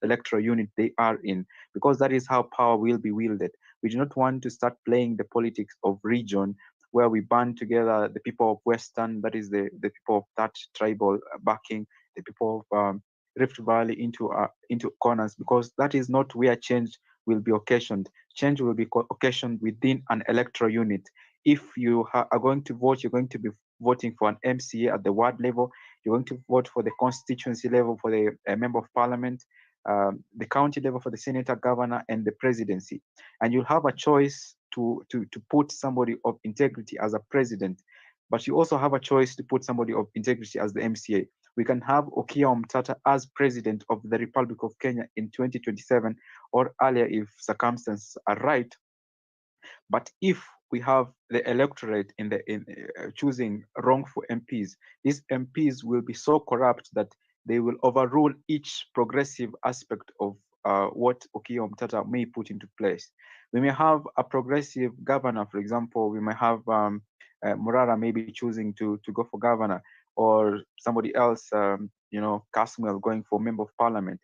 electoral unit they are in, because that is how power will be wielded. We do not want to start playing the politics of region where we band together the people of Western, that is the people of that tribal backing, the people of Rift Valley into corners, because that is not where change will be occasioned. Change will be occasioned within an electoral unit. If you are going to vote, you're going to be voting for an MCA at the ward level. You're going to vote for the constituency level for the member of parliament, the county level for the senator, governor, and the presidency. And you'll have a choice to put somebody of integrity as a president, but you also have a choice to put somebody of integrity as the MCA. We can have Okiya Omutata as president of the Republic of Kenya in 2027 or earlier if circumstances are right. But if we have the electorate in choosing wrongful MPs, these MPs will be so corrupt that they will overrule each progressive aspect of what Okiya Omutata may put into place. We may have a progressive governor, for example. We may have Murara maybe choosing to go for governor, or somebody else, Caswell going for member of parliament.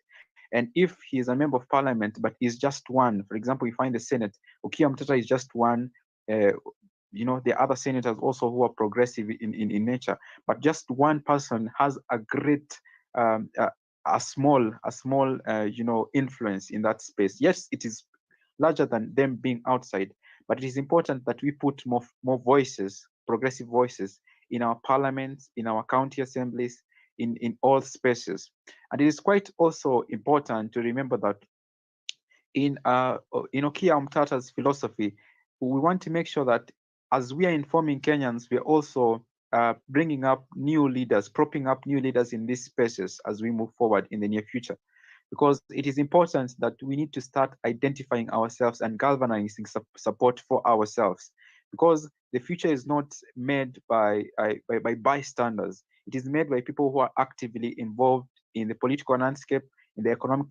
And if he is a member of parliament, but is just one, for example, you find the Senate, Okiya Omutata is just one. The other senators also who are progressive in nature, but just one person has a great, a small, influence in that space. Yes, it is larger than them being outside, but it is important that we put more voices, progressive voices, in our parliaments, in our county assemblies, in all spaces. And it is quite also important to remember that in Okiya Omutata's philosophy, we want to make sure that as we are informing Kenyans, we are also bringing up new leaders, propping up new leaders in these spaces as we move forward in the near future. Because it is important that we need to start identifying ourselves and galvanizing support for ourselves. Because the future is not made by bystanders. It is made by people who are actively involved in the political landscape, in the economic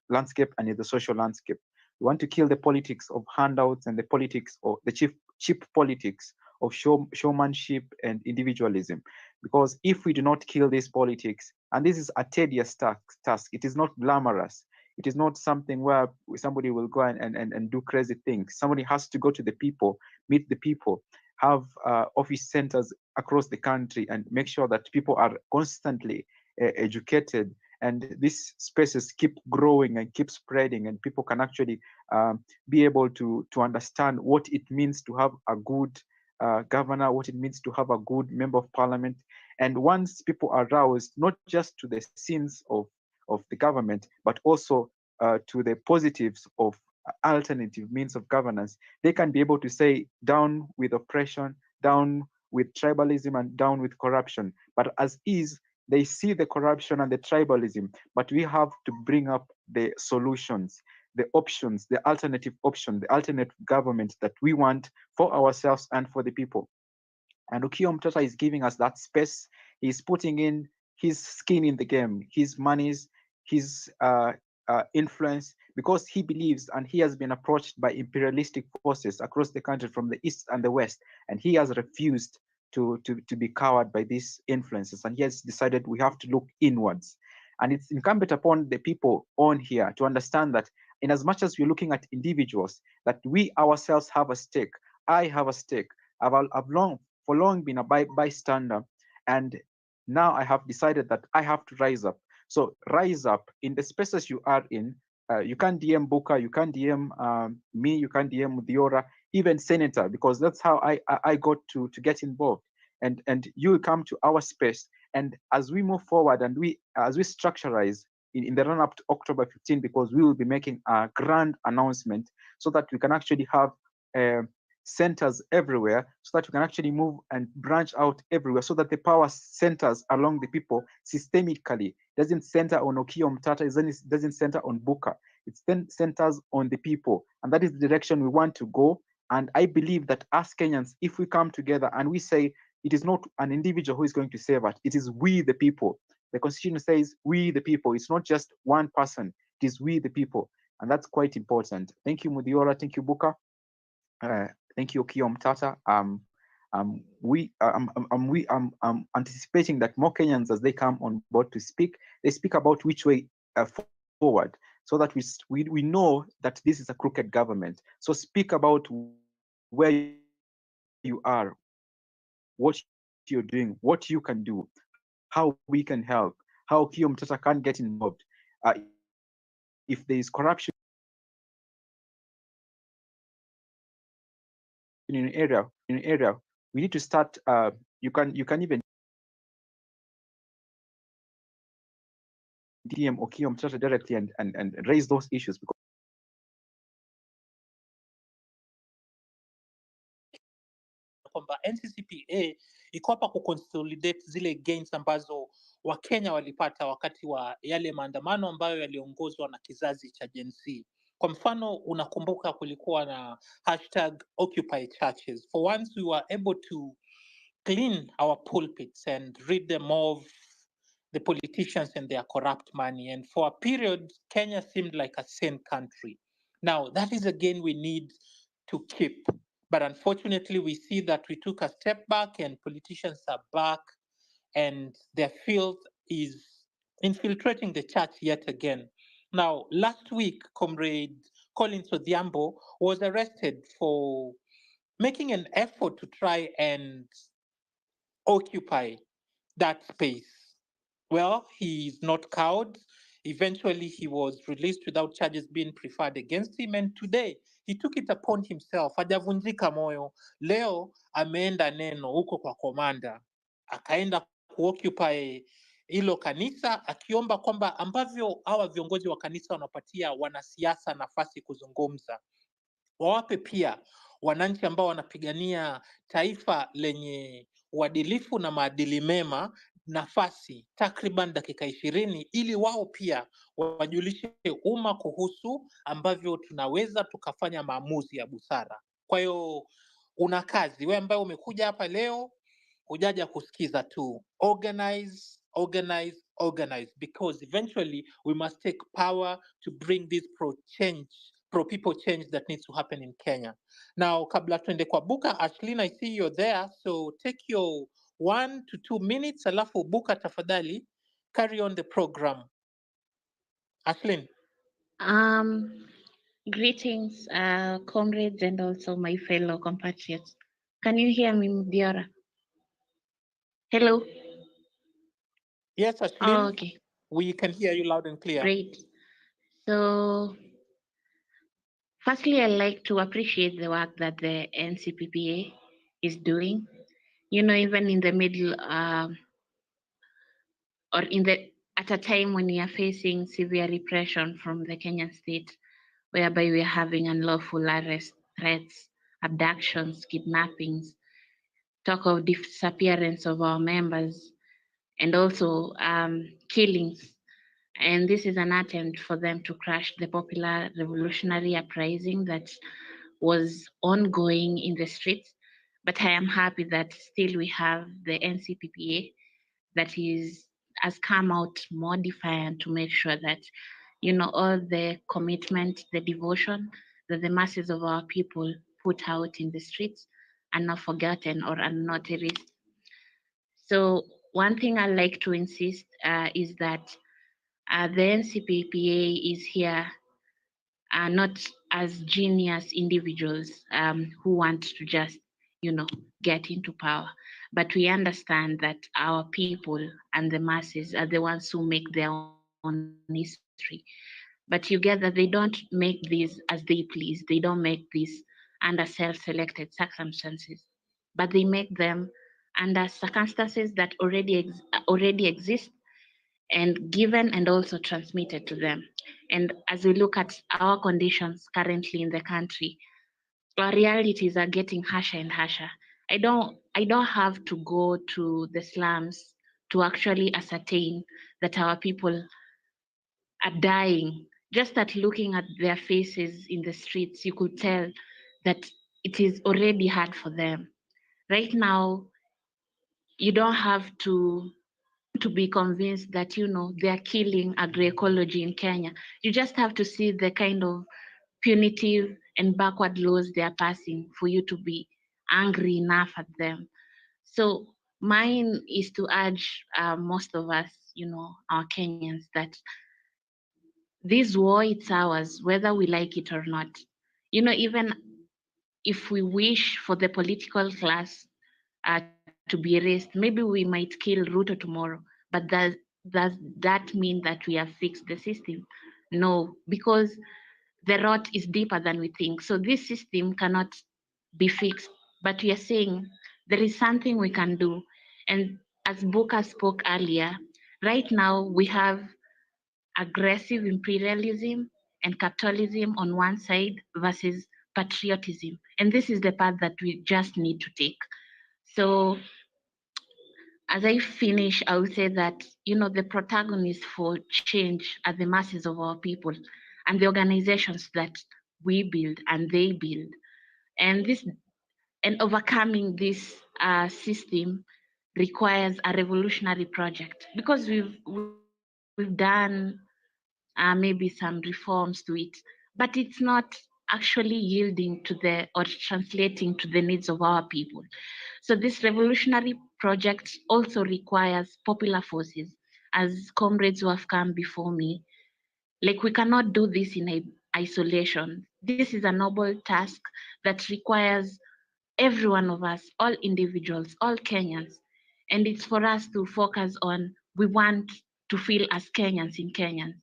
landscape, and in the social landscape. We want to kill the politics of handouts and the politics or the cheap politics of showmanship and individualism. Because if we do not kill these politics, and this is a tedious task, it is not glamorous. It is not something where somebody will go and do crazy things. Somebody has to go to the people, meet the people, have office centers across the country, and make sure that people are constantly educated, and these spaces keep growing and keep spreading, and people can actually be able to understand what it means to have a good governor, what it means to have a good member of parliament. And once people are roused, not just to the sins of the government, but also to the positives of alternative means of governance, they can be able to say, down with oppression, down with tribalism, and down with corruption. But as is, they see the corruption and the tribalism, but we have to bring up the solutions, the options, the alternative option, the alternate government that we want for ourselves and for the people. And Okiya Omutata is giving us that space. He's putting in his skin in the game, his monies, his influence, because he believes, and he has been approached by imperialistic forces across the country from the east and the west, and he has refused to be cowed by these influences, and he has decided we have to look inwards. And it's incumbent upon the people on here to understand that in as much as we're looking at individuals, that we ourselves have a stake. I have a stake. I've for long been a bystander, and now I have decided that I have to rise up. So rise up in the spaces you are in. You can DM Booker, you can DM me, you can DM Diora, even Senator, because that's how I got to get involved. And you come to our space, and as we move forward and as we structurize in the run-up to October 15, because we will be making a grand announcement so that we can actually have centers everywhere, so that we can actually move and branch out everywhere, so that the power centers along the people systemically. Doesn't center on Okiya Omutata, it doesn't center on Booker. It then centers on the people, and that is the direction we want to go. And I believe that as Kenyans, if we come together and we say it is not an individual who is going to save us, it is we the people. The Constitution says we the people. It's not just one person, it is we the people. And that's quite important. Thank you, Mudiora. Thank you, Booker. Thank you, Okiya Omutata. I'm anticipating that more Kenyans, as they come on board to speak, they speak about which way forward, so that we know that this is a crooked government. So speak about where you are, what you're doing, what you can do, how we can help, how Okiya Omutata can get involved. If there is corruption in an area, we need to start. You can even DM Okiya Omutata directly and raise those issues, because kwamba NCCPA iko hapa kuconsolidate zile gains ambazo Wakenya walipata wakati wa yale maandamano ambayo yaliongozwa na kizazi cha Gen Z. Kwa mfano, unakumbuka kulikuwa na #Occupy Churches. For once we were able to clean our pulpits and rid them of the politicians and their corrupt money. And for a period, Kenya seemed like a sane country. Now, that is again we need to keep. But unfortunately, we see that we took a step back and politicians are back, and their filth is infiltrating the church yet again. Now, last week, Comrade Collins Odhiambo was arrested for making an effort to try and occupy that space. Well, he's not cowed. Eventually, he was released without charges being preferred against him. And today, he took it upon himself. Hajavunjika moyo. Leo ameenda neno huko kwa komanda, akaenda kuoccupy hilo kanisa, akiomba kwamba ambavyo hawa viongozi wa kanisa wanapatia wanasiasa nafasi kuzungumza, wawape pia wananchi ambao wanapigania taifa lenye uadilifu na maadili mema nafasi takriban dakika 20 ili wao pia wajulishe umma kuhusu ambavyo tunaweza tukafanya maamuzi ya busara. Kwa hiyo una kazi wewe ambaye umekuja hapa leo, hujaja kusikiza tu. Organize, organize, organize, because eventually we must take power to bring this pro people change that needs to happen in Kenya. Now, kabla tuende kwa Buka, Ashlyn, I see you're there, so take your 1 to 2 minutes, alafu Buka tafadhali, carry on the program. Ashlyn. Greetings, comrades, and also my fellow compatriots. Can you hear me, Diora? Hello? Yes, Ashlyn. Oh, okay. We can hear you loud and clear. Great. So, firstly, I'd like to appreciate the work that the NCPPA is doing. You know, even in the middle, or at a time when we are facing severe repression from the Kenyan state, whereby we are having unlawful arrests, threats, abductions, kidnappings, talk of disappearance of our members, and also killings. And this is an attempt for them to crush the popular revolutionary uprising that was ongoing in the streets. But I am happy that still we have the NCPPA that has come out more defiant to make sure that, you know, all the commitment, the devotion that the masses of our people put out in the streets are not forgotten or are not erased. So one thing I like to insist is that the NCPPA is here not as genius individuals who want to just, you know, get into power, but we understand that our people and the masses are the ones who make their own history. But together, they don't make these as they please. They don't make these under self-selected circumstances, but they make them under circumstances that already exist and given and also transmitted to them. And as we look at our conditions currently in the country, our realities are getting harsher and harsher. I don't have to go to the slums to actually ascertain that our people are dying. Just at looking at their faces in the streets, you could tell that it is already hard for them. Right now, you don't have to be convinced that, you know, they are killing agroecology in Kenya. You just have to see the kind of punitive and backward laws they are passing for you to be angry enough at them. So mine is to urge most of us, you know, our Kenyans, that this war, it's ours, whether we like it or not. You know, even if we wish for the political class to be erased, maybe we might kill Ruto tomorrow, but does that mean that we have fixed the system? No, because the rot is deeper than we think. So this system cannot be fixed, but we are saying there is something we can do. And as Buka spoke earlier, right now we have aggressive imperialism and capitalism on one side versus patriotism. And this is the path that we just need to take. So as I finish, I will say that, you know, the protagonists for change are the masses of our people and the organizations that we build and they build. And overcoming this system requires a revolutionary project, because we've done maybe some reforms to it, but it's not actually yielding to the or translating to the needs of our people. So this revolutionary project also requires popular forces, as comrades who have come before me. Like, we cannot do this in isolation. This is a noble task that requires every one of us, all individuals, all Kenyans. And it's for us to focus on, we want to feel as Kenyans in Kenyans.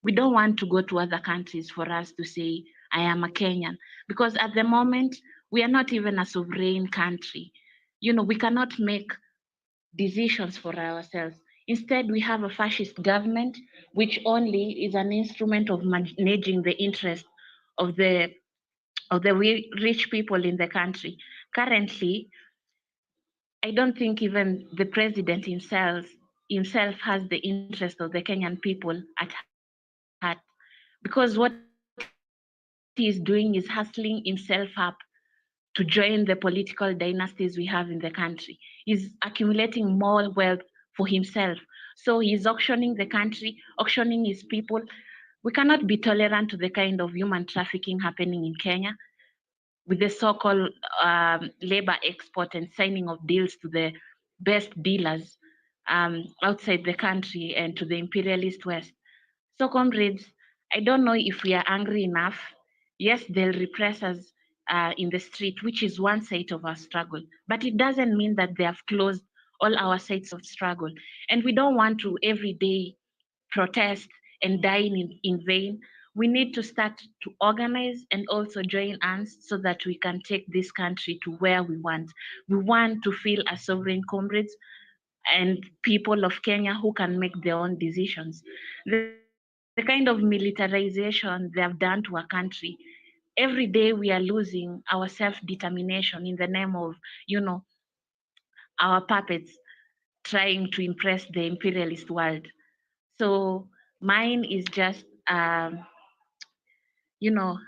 We don't want to go to other countries for us to say, I am a Kenyan, because at the moment, we are not even a sovereign country. You know, we cannot make decisions for ourselves. Instead, we have a fascist government, which only is an instrument of managing the interest of the rich people in the country. Currently, I don't think even the president himself has the interest of the Kenyan people at heart, because what he is doing is hustling himself up to join the political dynasties we have in the country. He's accumulating more wealth for himself. So he's auctioning the country, auctioning his people. We cannot be tolerant to the kind of human trafficking happening in Kenya with the so-called labor export and signing of deals to the best dealers outside the country and to the imperialist West. So, comrades, I don't know if we are angry enough. Yes, they'll repress us in the street, which is one side of our struggle, but it doesn't mean that they have closed all our sides of struggle. And we don't want to every day protest and die in vain. We need to start to organize and also join hands so that we can take this country to where we want. We want to feel as sovereign comrades and people of Kenya who can make their own decisions. The kind of militarization they have done to our country, every day we are losing our self-determination in the name of, our puppets trying to impress the imperialist world. So mine is just, you know,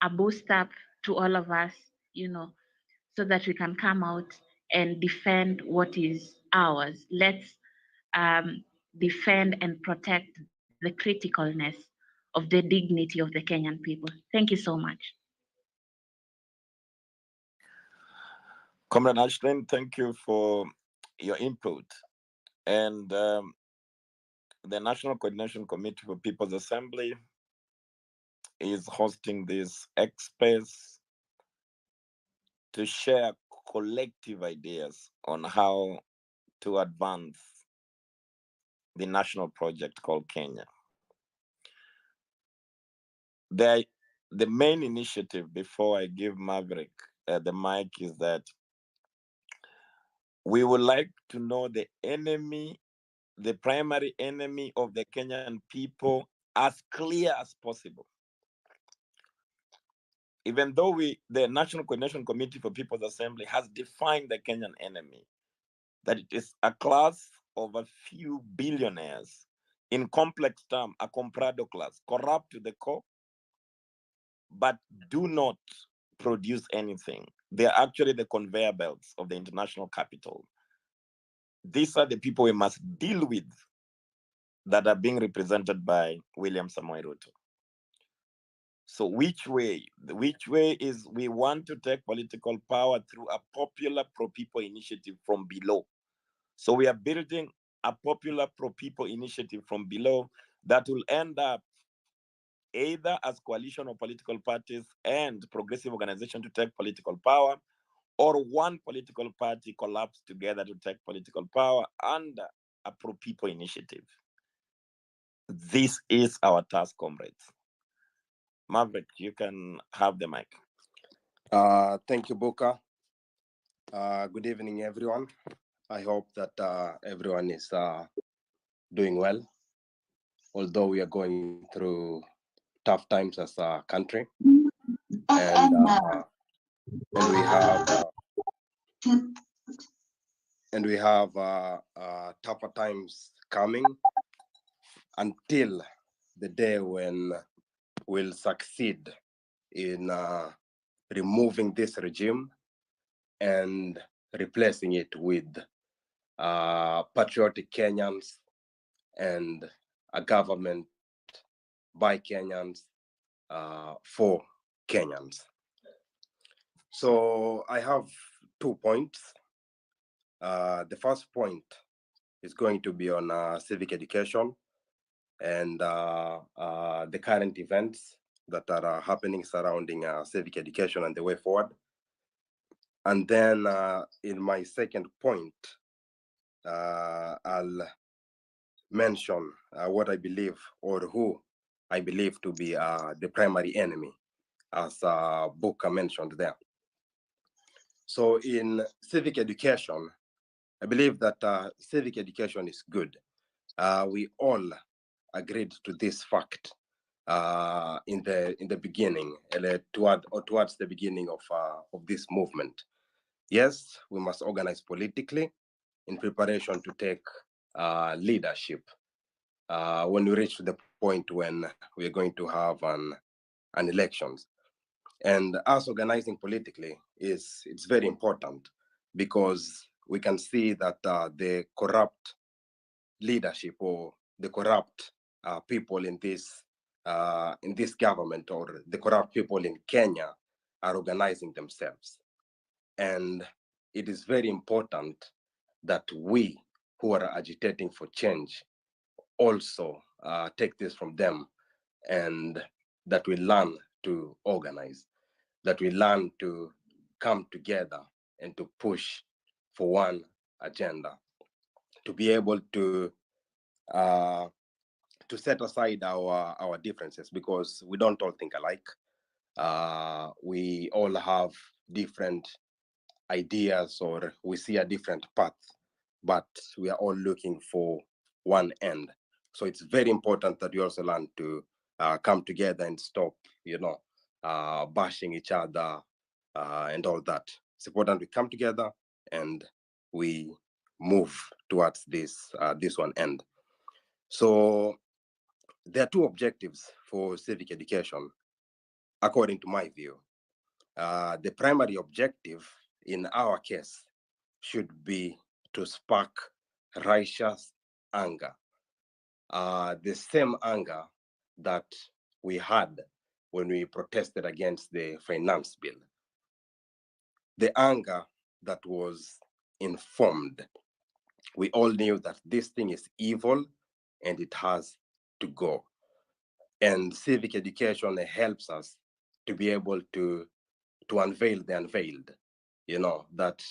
a boost up to all of us, so that we can come out and defend what is ours. Let's defend and protect the criticalness of the dignity of the Kenyan people. Thank you so much. Comrade Ashton, thank you for your input. And the National Coordination Committee for People's Assembly is hosting this X-Space to share collective ideas on how to advance the national project called Kenya. The main initiative, before I give Maverick the mic, is that we would like to know the enemy, the primary enemy of the Kenyan people, as clear as possible. Even though the National Coordination Committee for People's Assembly has defined the Kenyan enemy, that it is a class of a few billionaires, in complex term, a comprado class, corrupt to the core, but do not produce anything. They are actually the conveyor belts of the international capital. These are the people we must deal with that are being represented by William Samoei Ruto. So which way? Which way is we want to take political power through a popular pro-people initiative from below. So we are building a popular pro-people initiative from below that will end up either as coalition of political parties and progressive organization to take political power, or one political party collapse together to take political power under a pro-people initiative. This is our task, comrades. Maverick, you can have the mic. Thank you, Boka. Good evening, everyone. I hope that everyone is doing well, although we are going through tough times as a country, and we have tougher times coming until the day when we'll succeed in removing this regime and replacing it with patriotic Kenyans and a government by Kenyans for Kenyans. So I have 2 points. The first point is going to be on civic education and the current events that are happening surrounding civic education and the way forward. And then in my second point, I'll mention what I believe, or who I believe to be the primary enemy, as Buka mentioned there. So in civic education, I believe that civic education is good. We all agreed to this fact in the beginning, towards the beginning of this movement. Yes, we must organize politically in preparation to take leadership when we reach to the point when we are going to have an elections. And us organizing politically it's very important because we can see that the corrupt leadership or the corrupt people in this government or the corrupt people in Kenya are organizing themselves. And it is very important that we who are agitating for change also take this from them, and that we learn to organize, that we learn to come together and to push for one agenda, to be able to set aside our differences, because we don't all think alike. We all have different ideas, or we see a different path, but we are all looking for one end. So it's very important that we also learn to come together and stop, bashing each other and all that. It's important we come together and we move towards this one end. So there are two objectives for civic education, according to my view. The primary objective in our case should be to spark righteous anger, the same anger that we had when we protested against the finance bill, the anger that was informed. We all knew that this thing is evil and it has to go. And civic education helps us to be able to unveil the unveiled, that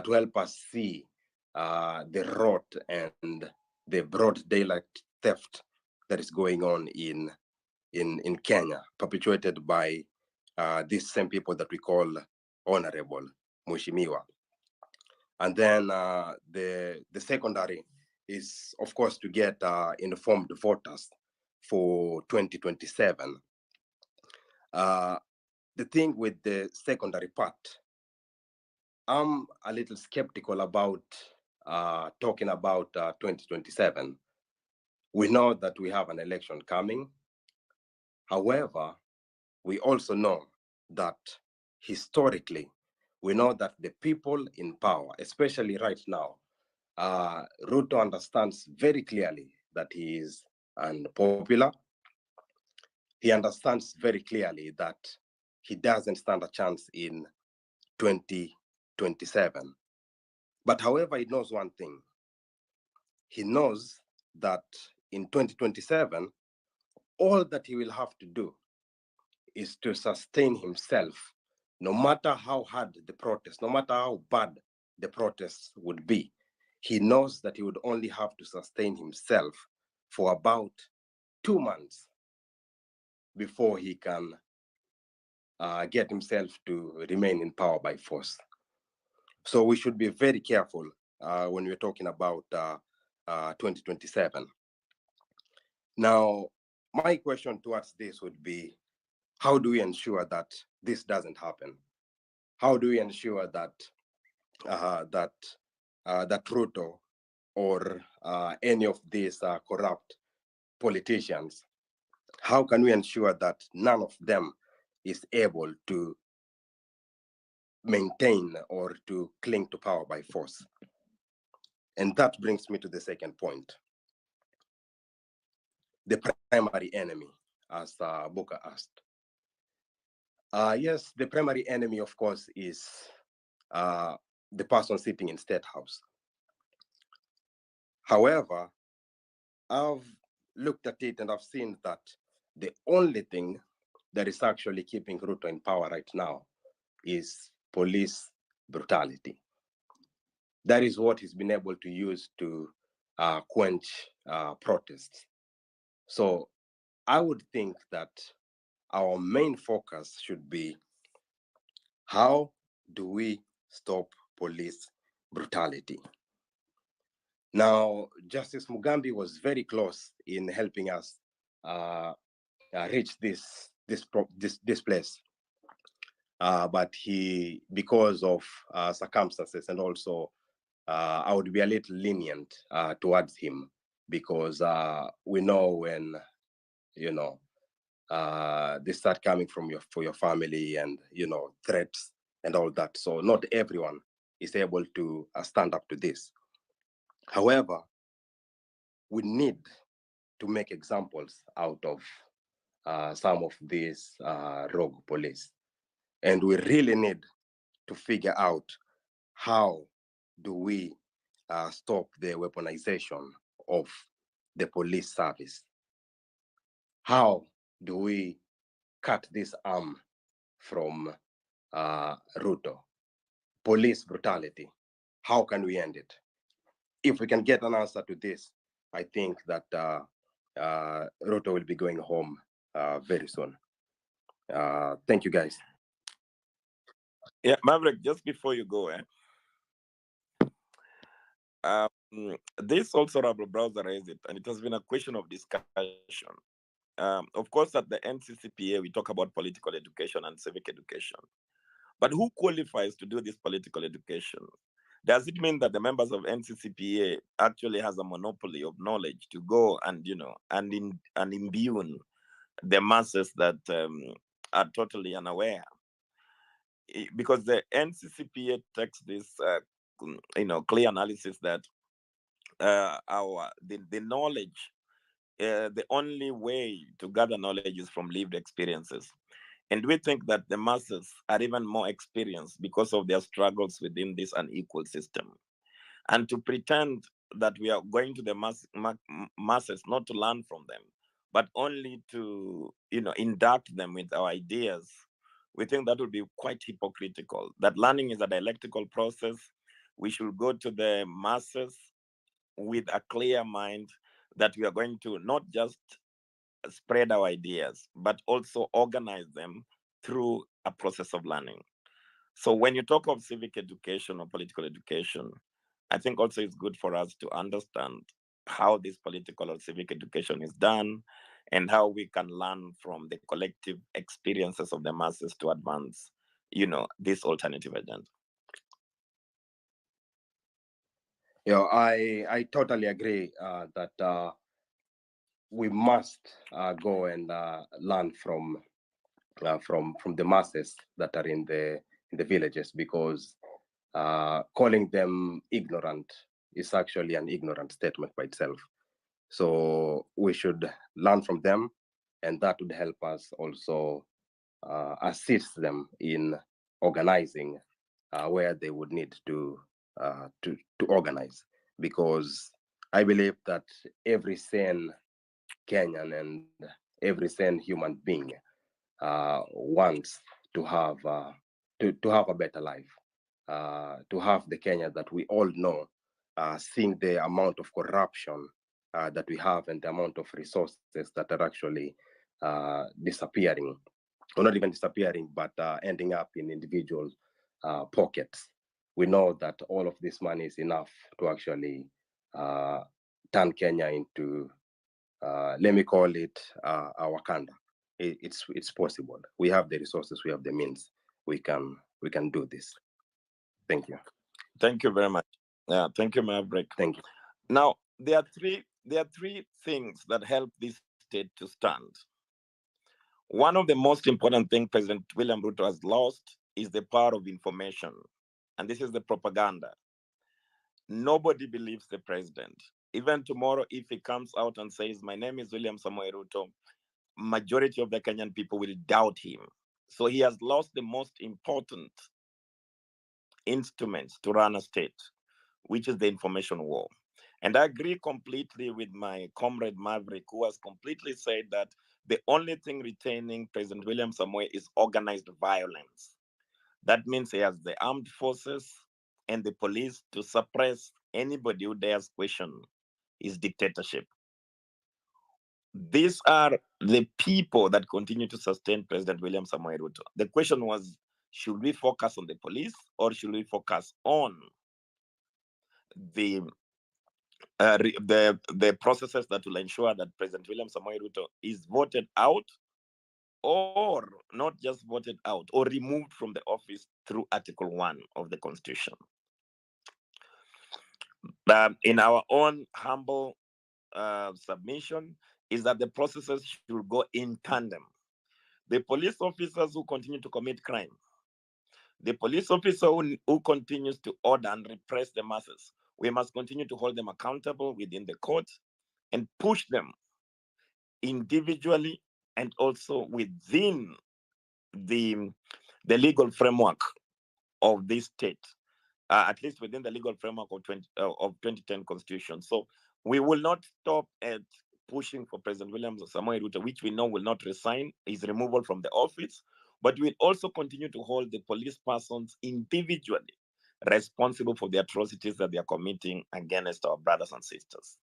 to help us see the rot and the broad daylight theft that is going on in Kenya, perpetuated by these same people that we call honorable, Mheshimiwa. And then the secondary is, of course, to get informed voters for 2027. The thing with the secondary part, I'm a little skeptical about talking about 2027. We know that we have an election coming. However, we also know that historically, we know that the people in power, especially right now, Ruto understands very clearly that he is unpopular. He understands very clearly that he doesn't stand a chance in 2027. But however, he knows one thing. He knows that in 2027, all that he will have to do is to sustain himself, no matter how hard the protest, no matter how bad the protests would be. He knows that he would only have to sustain himself for about 2 months before he can get himself to remain in power by force. So we should be very careful when we're talking about 2027. Now, my question towards this would be, how do we ensure that this doesn't happen? How do we ensure that that Ruto or any of these corrupt politicians, how can we ensure that none of them is able to maintain or to cling to power by force? And that brings me to the second point, the primary enemy, as Buka asked. Yes, the primary enemy, of course, is the person sitting in State House. However, I've looked at it and I've seen that the only thing that is actually keeping Ruto in power right now is police brutality. That is what he's been able to use to quench protests. So I would think that our main focus should be, how do we stop police brutality? Now, Justice Mugambi was very close in helping us reach this place. but because of circumstances, and also I would be a little lenient towards him, because we know when, they start coming from for your family, and threats and all that. So not everyone is able to stand up to this. However, we need to make examples out of some of these rogue police, and we really need to figure out how do we stop the weaponization of the police service. How do we cut this arm from Ruto? Police brutality, how can we end it? If we can get an answer to this, I think that Ruto will be going home very soon. Thank you, guys. Yeah, Maverick, just before you go, this also Rabble Browser raised it, and it has been a question of discussion. Of course, at the NCCPA, we talk about political education and civic education. But who qualifies to do this political education? Does it mean that the members of NCCPA actually has a monopoly of knowledge to go and, and imbue the masses that are totally unaware? Because the NCCPA takes this, clear analysis that the knowledge, the only way to gather knowledge is from lived experiences. And we think that the masses are even more experienced because of their struggles within this unequal system. And to pretend that we are going to the masses not to learn from them, but only to, induct them with our ideas, we think that would be quite hypocritical. That learning is a dialectical process. We should go to the masses with a clear mind that we are going to not just spread our ideas, but also organize them through a process of learning. So when you talk of civic education or political education, I think also it's good for us to understand how this political or civic education is done and how we can learn from the collective experiences of the masses to advance, this alternative agenda. I totally agree that we must go and learn from the masses that are in the villages, because calling them ignorant is actually an ignorant statement by itself. So we should learn from them, and that would help us also assist them in organizing where they would need to organize. Because I believe that every sane Kenyan and every sane human being wants to have a better life, to have the Kenya that we all know, seeing the amount of corruption that we have and the amount of resources that are actually disappearing, or not even disappearing, but ending up in individual pockets. We know that all of this money is enough to actually turn Kenya into, let me call it, our Wakanda. It's possible. We have the resources, we have the means. We can do this. Thank you. Thank you very much. Yeah, thank you, Maverick. Thank you. Now, there are three things that help this state to stand. One of the most important things President William Ruto has lost is the power of information. And this is the propaganda. Nobody believes the president. Even tomorrow, if he comes out and says, my name is William Samoei Ruto, majority of the Kenyan people will doubt him. So he has lost the most important instruments to run a state, which is the information war. And I agree completely with my comrade Maverick, who has completely said that the only thing retaining President William Samoei is organized violence. That means he has the armed forces and the police to suppress anybody who dares question his dictatorship. These are the people that continue to sustain President William Samoei Ruto. The question was, should we focus on the police or should we focus on the processes that will ensure that President William Samoei Ruto is voted out or not just voted out or removed from the office through Article 1 of the Constitution. In our own humble submission is that the processes should go in tandem. The police officers who continue to commit crime, the police officer who continues to order and repress the masses, we must continue to hold them accountable within the court and push them individually and also within the legal framework of this state, at least within the legal framework of 2010 Constitution. So we will not stop at pushing for President William Samoei Ruto, which we know will not resign his removal from the office, but we'll also continue to hold the police persons individually responsible for the atrocities that they are committing against our brothers and sisters.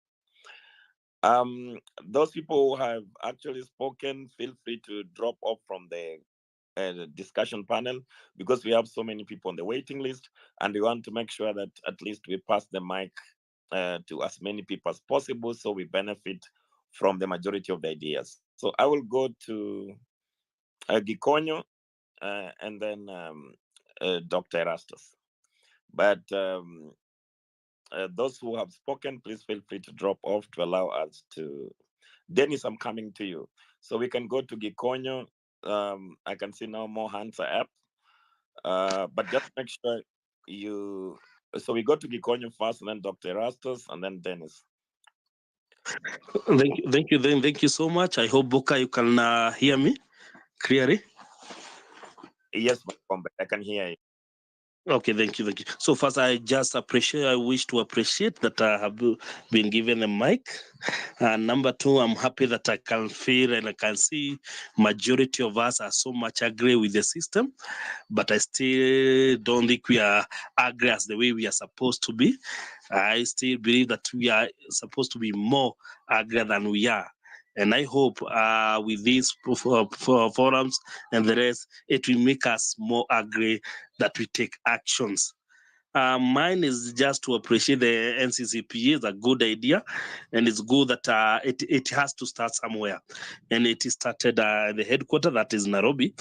Those people who have actually spoken, feel free to drop off from the discussion panel because we have so many people on the waiting list, and we want to make sure that at least we pass the mic to as many people as possible so we benefit from the majority of the ideas. So I will go to Gikonyo and then Dr. Erastus. But those who have spoken, please feel free to drop off to allow us to. Dennis, I'm coming to you. So we can go to Gikonyo. I can see now more hands are up. But just make sure you. So we go to Gikonyo first, and then Dr. Erastus, and then Dennis. Thank you so much. I hope, Boka, you can hear me clearly. Yes, I can hear you. Okay, thank you. So first, I wish to appreciate that I have been given a mic. And number two, I'm happy that I can feel and I can see majority of us are so much agree with the system, but I still don't think we are agree as the way we are supposed to be. I still believe that we are supposed to be more agree than we are. And I hope with these forums and the rest, it will make us more agree that we take actions. Mine is just to appreciate the NCCPA. It's a good idea, and it's good that it has to start somewhere. And it started at the headquarters, that is Nairobi.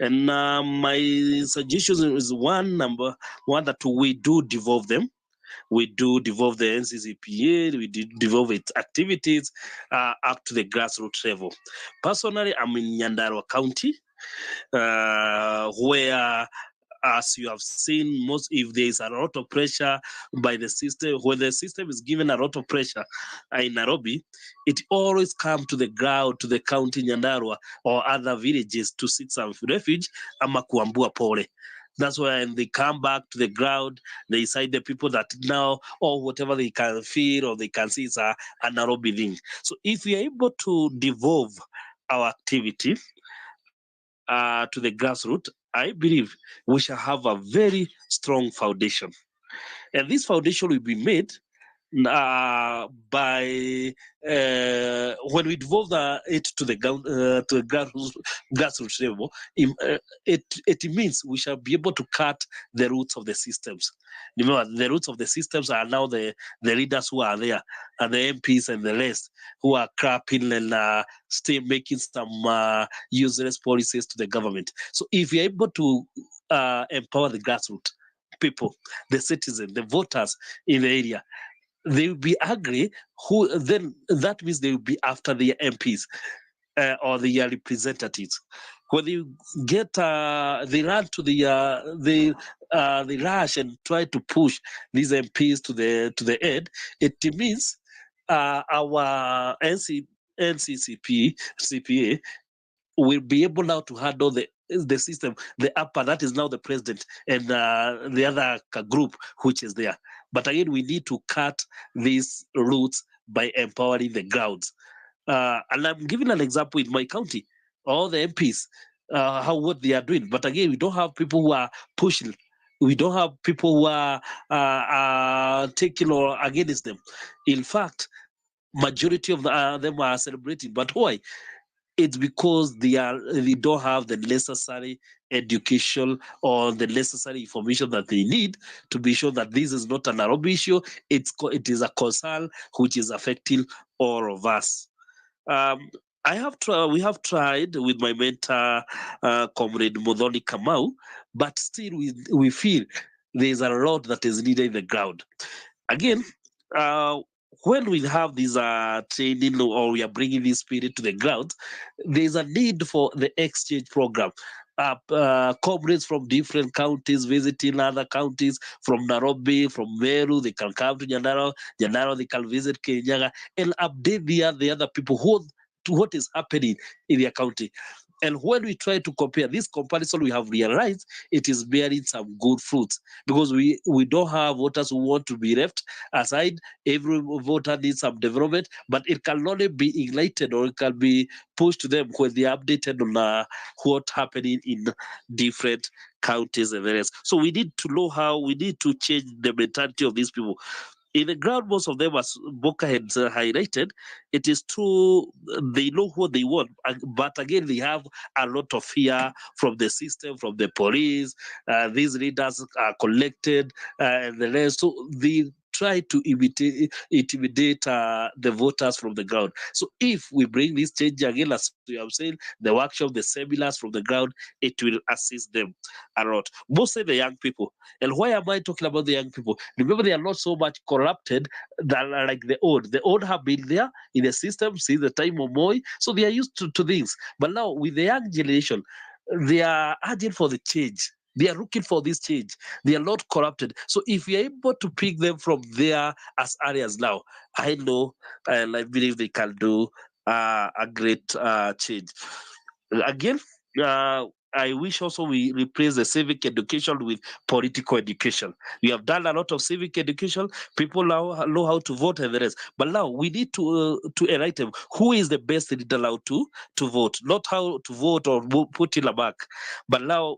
And my suggestion is one that we do devolve them. We do devolve the NCCPA, we devolve its activities up to the grassroots level. Personally, I'm in Nyandarua County, where, as you have seen, if there is a lot of pressure by the system, when the system is given a lot of pressure in Nairobi, it always comes to the ground, to the county Nyandarua or other villages to seek some refuge, ama kuambua pole. That's when they come back to the ground, they decide the people that now, or whatever they can feel or they can see is a Nairobi thing. So if we are able to devolve our activity to the grassroots, I believe we shall have a very strong foundation. And this foundation will be made by when we devolve it to the grassroots level, it means we shall be able to cut the roots of the systems. Remember, the roots of the systems are now the leaders who are there, and the MPs and the rest who are crapping and still making some useless policies to the government. So if you're able to empower the grassroots people, the citizens, the voters in the area, they will be angry. Then that means they will be after their MPs or their representatives. When they get, they run to they rush and try to push these MPs to the end. It means our CPA will be able now to handle the system, the upper, that is now the president, and the other group which is there. But again, we need to cut these roots by empowering the grounds. And I'm giving an example in my county, all the MPs, what they are doing. But again, we don't have people who are pushing. We don't have people who are taking or against them. In fact, majority of them are celebrating. But why? It's because they don't have the necessary education or the necessary information that they need to be sure that this is not an Nairobi issue. It is a concern which is affecting all of us. We have tried with my mentor, Comrade Modoni Kamau, but still we feel there's a lot that is needed in the ground. Again, uh, when we have this training or we are bringing this spirit to the ground, there's a need for the exchange program. Comrades from different counties visiting other counties, from Nairobi, from Meru, they can come to Nyandarua, they can visit Kirinyaga and update the other people to what is happening in their county. And when we try to compare this comparison, we have realized it is bearing some good fruits because we don't have voters who want to be left aside. Every voter needs some development, but it can only be ignited or it can be pushed to them when they are updated on what's happening in different counties and areas. So we need to know how we need to change the mentality of these people. In the ground, most of them, as Boka had highlighted, it is true, they know what they want, but again, they have a lot of fear from the system, from the police. These leaders are collected, and the rest. So they try to intimidate the voters from the ground. So if we bring this change again, as we have said, the workshop, the seminars from the ground, it will assist them a lot. Mostly the young people. And why am I talking about the young people? Remember, they are not so much corrupted than like the old. The old have been there in the system since the time of Moi, so they are used to things. But now with the young generation, they are urging for the change. They are looking for this change. They are not corrupted. So if we are able to pick them from there as areas now, I know and I believe they can do a great change. Again, uh, I wish also we replace the civic education with political education. We have done a lot of civic education. People now know how to vote and the rest. But now we need to enlighten them. Who is the best leader now to vote? Not how to vote or put in a mark. But now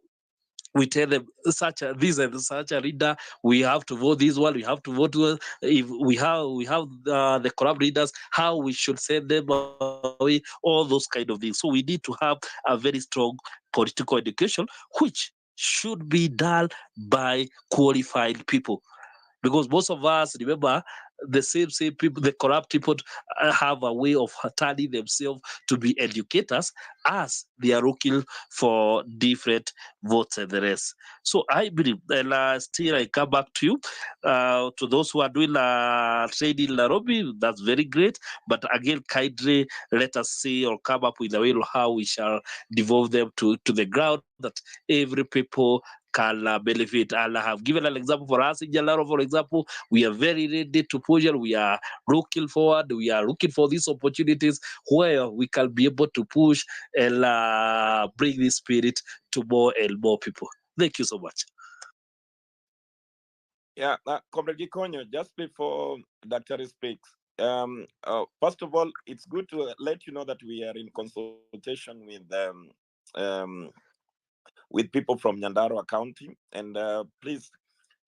we tell them this and such a leader, we have to vote this one, we have to vote if we have the corrupt leaders, how we should send them away, all those kind of things. So we need to have a very strong political education, which should be done by qualified people, because most of us remember the same people, the corrupt people have a way of turning themselves to be educators as they are looking for different votes and the rest. So I believe, and still I come back to you, to those who are doing trade in Nairobi, that's very great. But again, kindly let us see or come up with a way of how we shall devolve them to the ground that every people can benefit. And I have given an example for us in Jalaro, for example. We are very ready to push and we are looking forward. We are looking for these opportunities where we can be able to push and bring this spirit to more and more people. Thank you so much. Yeah, Comrade Gikonyo, just before Dr. speaks, first of all, it's good to let you know that we are in consultation with people from Nyandarua County, and please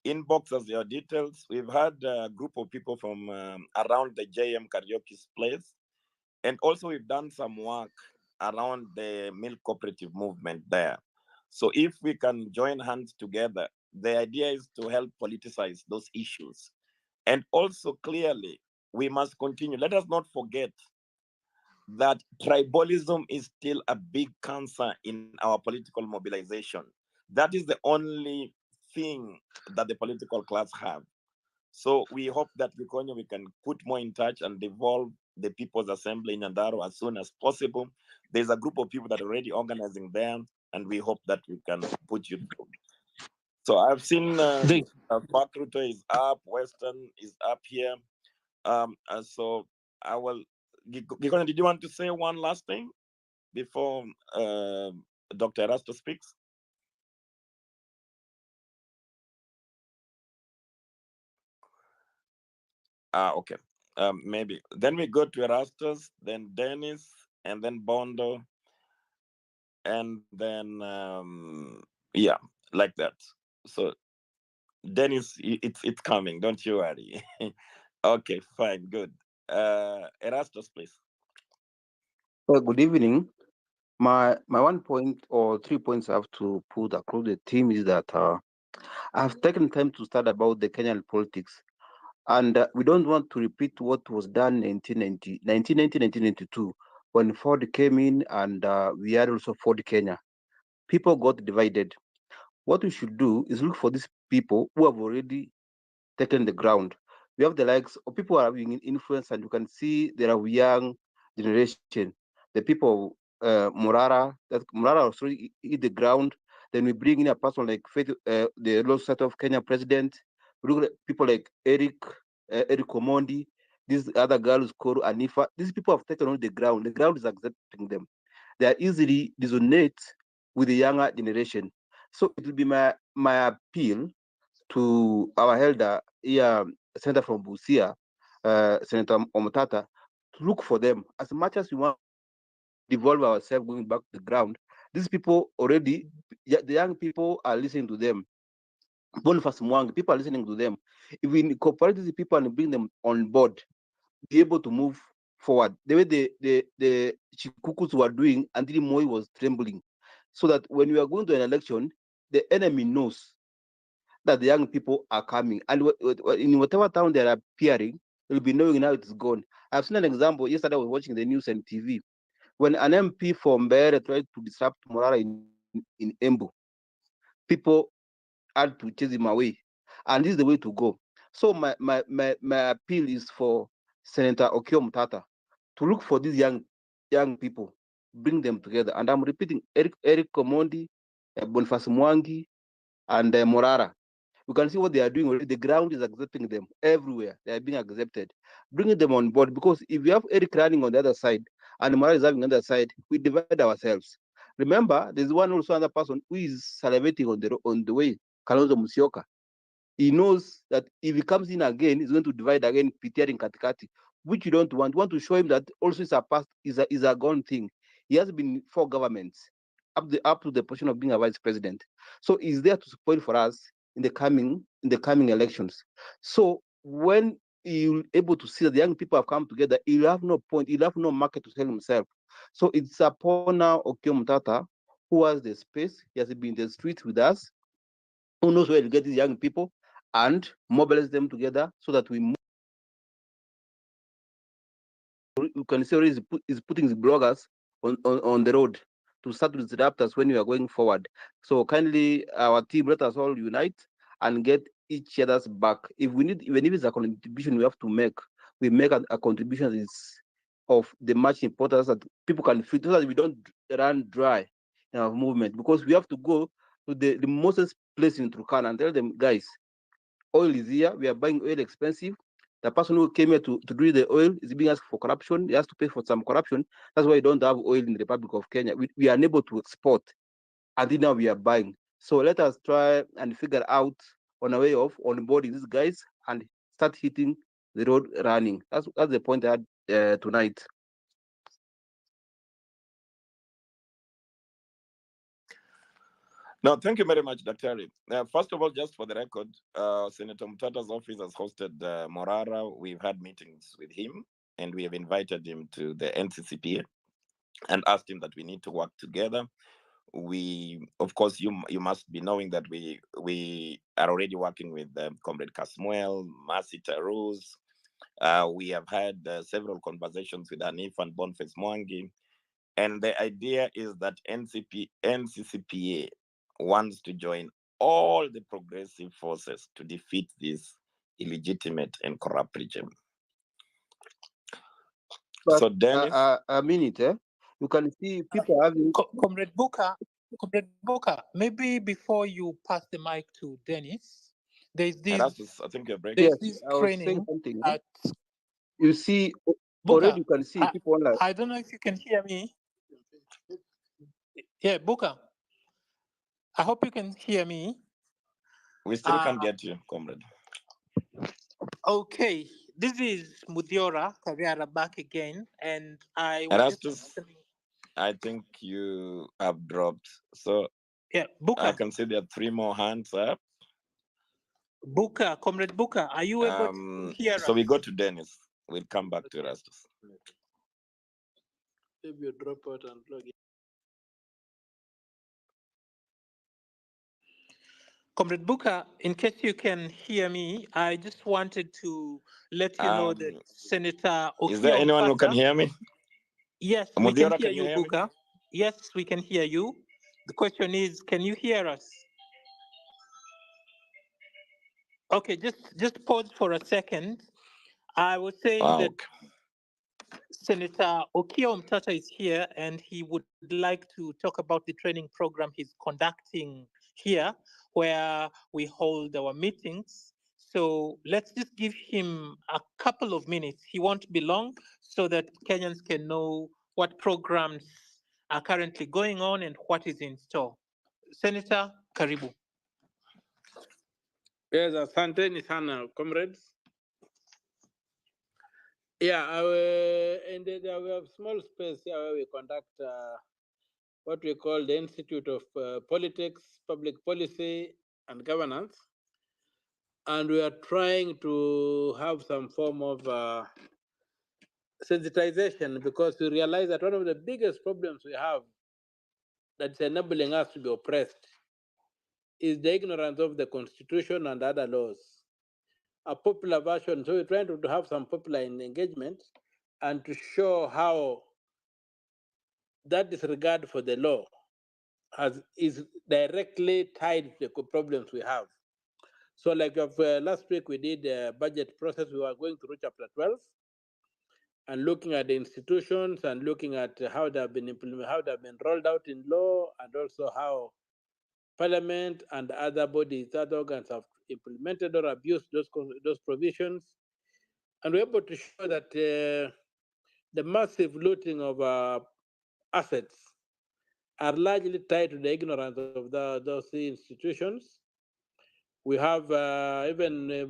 inbox us your details. We've had a group of people from around the JM Karaoke's place, and also we've done some work around the milk cooperative movement there. So if we can join hands together, the idea is to help politicize those issues. And also clearly, we must continue. Let us not forget that tribalism is still a big cancer in our political mobilization. That is the only thing that the political class have. So we hope that we can put more in touch and devolve the People's Assembly in Nyandarua as soon as possible. There's a group of people that are already organizing there, and we hope that we can put you through. So I've seen Park Ruto is up, Western is up here. So I will. Gikona, did you want to say one last thing before Dr. Erasto speaks? Okay. Maybe. Then we go to Erastus, then Dennis, and then Bondo, and then yeah, like that. So Dennis, it's coming. Don't you worry. Okay, fine, good. Erastus, please. Good evening. My 1 point or 3 points I have to put across the team is that I've taken time to study about the Kenyan politics, and we don't want to repeat what was done in 1990, 1992, when Ford came in and we had also Ford Kenya, people got divided. What we should do is look for these people who have already taken the ground. We have the likes of people who are having influence, and you can see there are young generation. The people Morara, that Morara also hit the ground. Then we bring in a person like Faith, the low set of Kenya president. We look at people like Eric Omondi, these other girls called Anifa. These people have taken on the ground. The ground is accepting them. They are easily resonate with the younger generation. So it will be my appeal to our elder here, Senator from Busia, Senator Omutata, to look for them as much as we want to devolve ourselves going back to the ground. These people already, the young people are listening to them. Boniface Mwangi, people are listening to them. If we incorporate these people and bring them on board, be able to move forward the way the Chikukus were doing until Moi was trembling, so that when we are going to an election, the enemy knows that the young people are coming, and in whatever town they are appearing, they'll be knowing now it's gone. I've seen an example yesterday. I was watching the news and TV when an MP from Mbere tried to disrupt Morara in Embu. People had to chase him away, and this is the way to go. So my appeal is for Senator Okiya Omutata to look for these young people, bring them together. And I'm repeating, Eric Omondi, Boniface Mwangi, and Morara. You can see what they are doing already. The ground is accepting them everywhere. They are being accepted. Bringing them on board, because if we have Eric running on the other side and Morara is having on the other side, we divide ourselves. Remember, there's one also other person who is salivating on the way, Kalonzo Musyoka. He knows that if he comes in again, he's going to divide again, Pitiari Katikati, which you don't want. You want to show him that also is a past, is a gone thing. He has been for governments up to the position of being a vice president. So he's there to support for us in the coming elections. So when you're able to see that the young people have come together, he'll have no point, he'll have no market to sell himself. So it's upon now Okiya Omutata, who has the space, he has been in the streets with us, who knows where to get these young people and mobilize them together so that we move. You can see already is putting the bloggers on the road to start to disrupt us when we are going forward. So kindly, our team, let us all unite and get each other's back. If we need, even if it's a contribution we have to make, we make a contribution that is of the much importance that people can feel, so that we don't run dry in our movement, because we have to go to the most place in Turkana and tell them, guys, oil is here, we are buying oil expensive. The person who came here to drill the oil is being asked for corruption. He has to pay for some corruption. That's why we don't have oil in the Republic of Kenya. We are unable to export, and now we are buying. So let us try and figure out on a way of onboarding these guys and start hitting the road running. That's the point I had tonight. No, thank you very much, Dr. First of all, just for the record, Senator Omutata's office has hosted Morara. We've had meetings with him, and we have invited him to the NCCPA and asked him that we need to work together. We, of course, you must be knowing that we are already working with Comrade Kasmuel, Mercy Tarus. We have had several conversations with Anif and Boniface Mwangi. And the idea is that NCCPA wants to join all the progressive forces to defeat this illegitimate and corrupt regime. But, so, Dennis, a minute, you can see people having. Comrade Booker, maybe before you pass the mic to Dennis, there's this. I think you're breaking. Yes, this I was saying training something. at You see, Booker. already you can see people like. I don't know if you can hear me. Yeah, Booker. I hope you can hear me. We still can't get you, comrade. Okay, this is Mudiora Kariara back again, and I was Erastus, I think you have dropped. So yeah, Booker. I can see there are 3 more hands up. Comrade Booker, are you able to hear us? So we go to Dennis. We'll come back to Erastus. Maybe you drop out and plug in. Comrade Booker, in case you can hear me, I just wanted to let you know that Senator Okiya Is there anyone who can hear me? Yes, we can Mudhira, hear can you you, hear me? Buga. Yes, we can hear you. The question is, can you hear us? Okay, just pause for a second. I was saying that Okay. Senator Okiya Omutata is here and he would like to talk about the training program he's conducting here, where we hold our meetings. So let's just give him a couple of minutes. He won't be long so that Kenyans can know what programs are currently going on and what is in store. Senator, karibu. Yes, asanteni sana, comrades. Yeah, indeed, we have small space here where we conduct what we call the Institute of Politics, Public Policy, and Governance. And we are trying to have some form of sensitization because we realize that one of the biggest problems we have that's enabling us to be oppressed is the ignorance of the Constitution and other laws. A popular version, so we're trying to have some popular engagement and to show how that disregard for the law is directly tied to the problems we have. So like last week we did a budget process, we were going through chapter 12 and looking at the institutions and looking at how they have been implemented, how they have been rolled out in law, and also how Parliament and other bodies, other organs have implemented or abused those provisions. And we're able to show that the massive looting of assets are largely tied to the ignorance of those institutions. We have even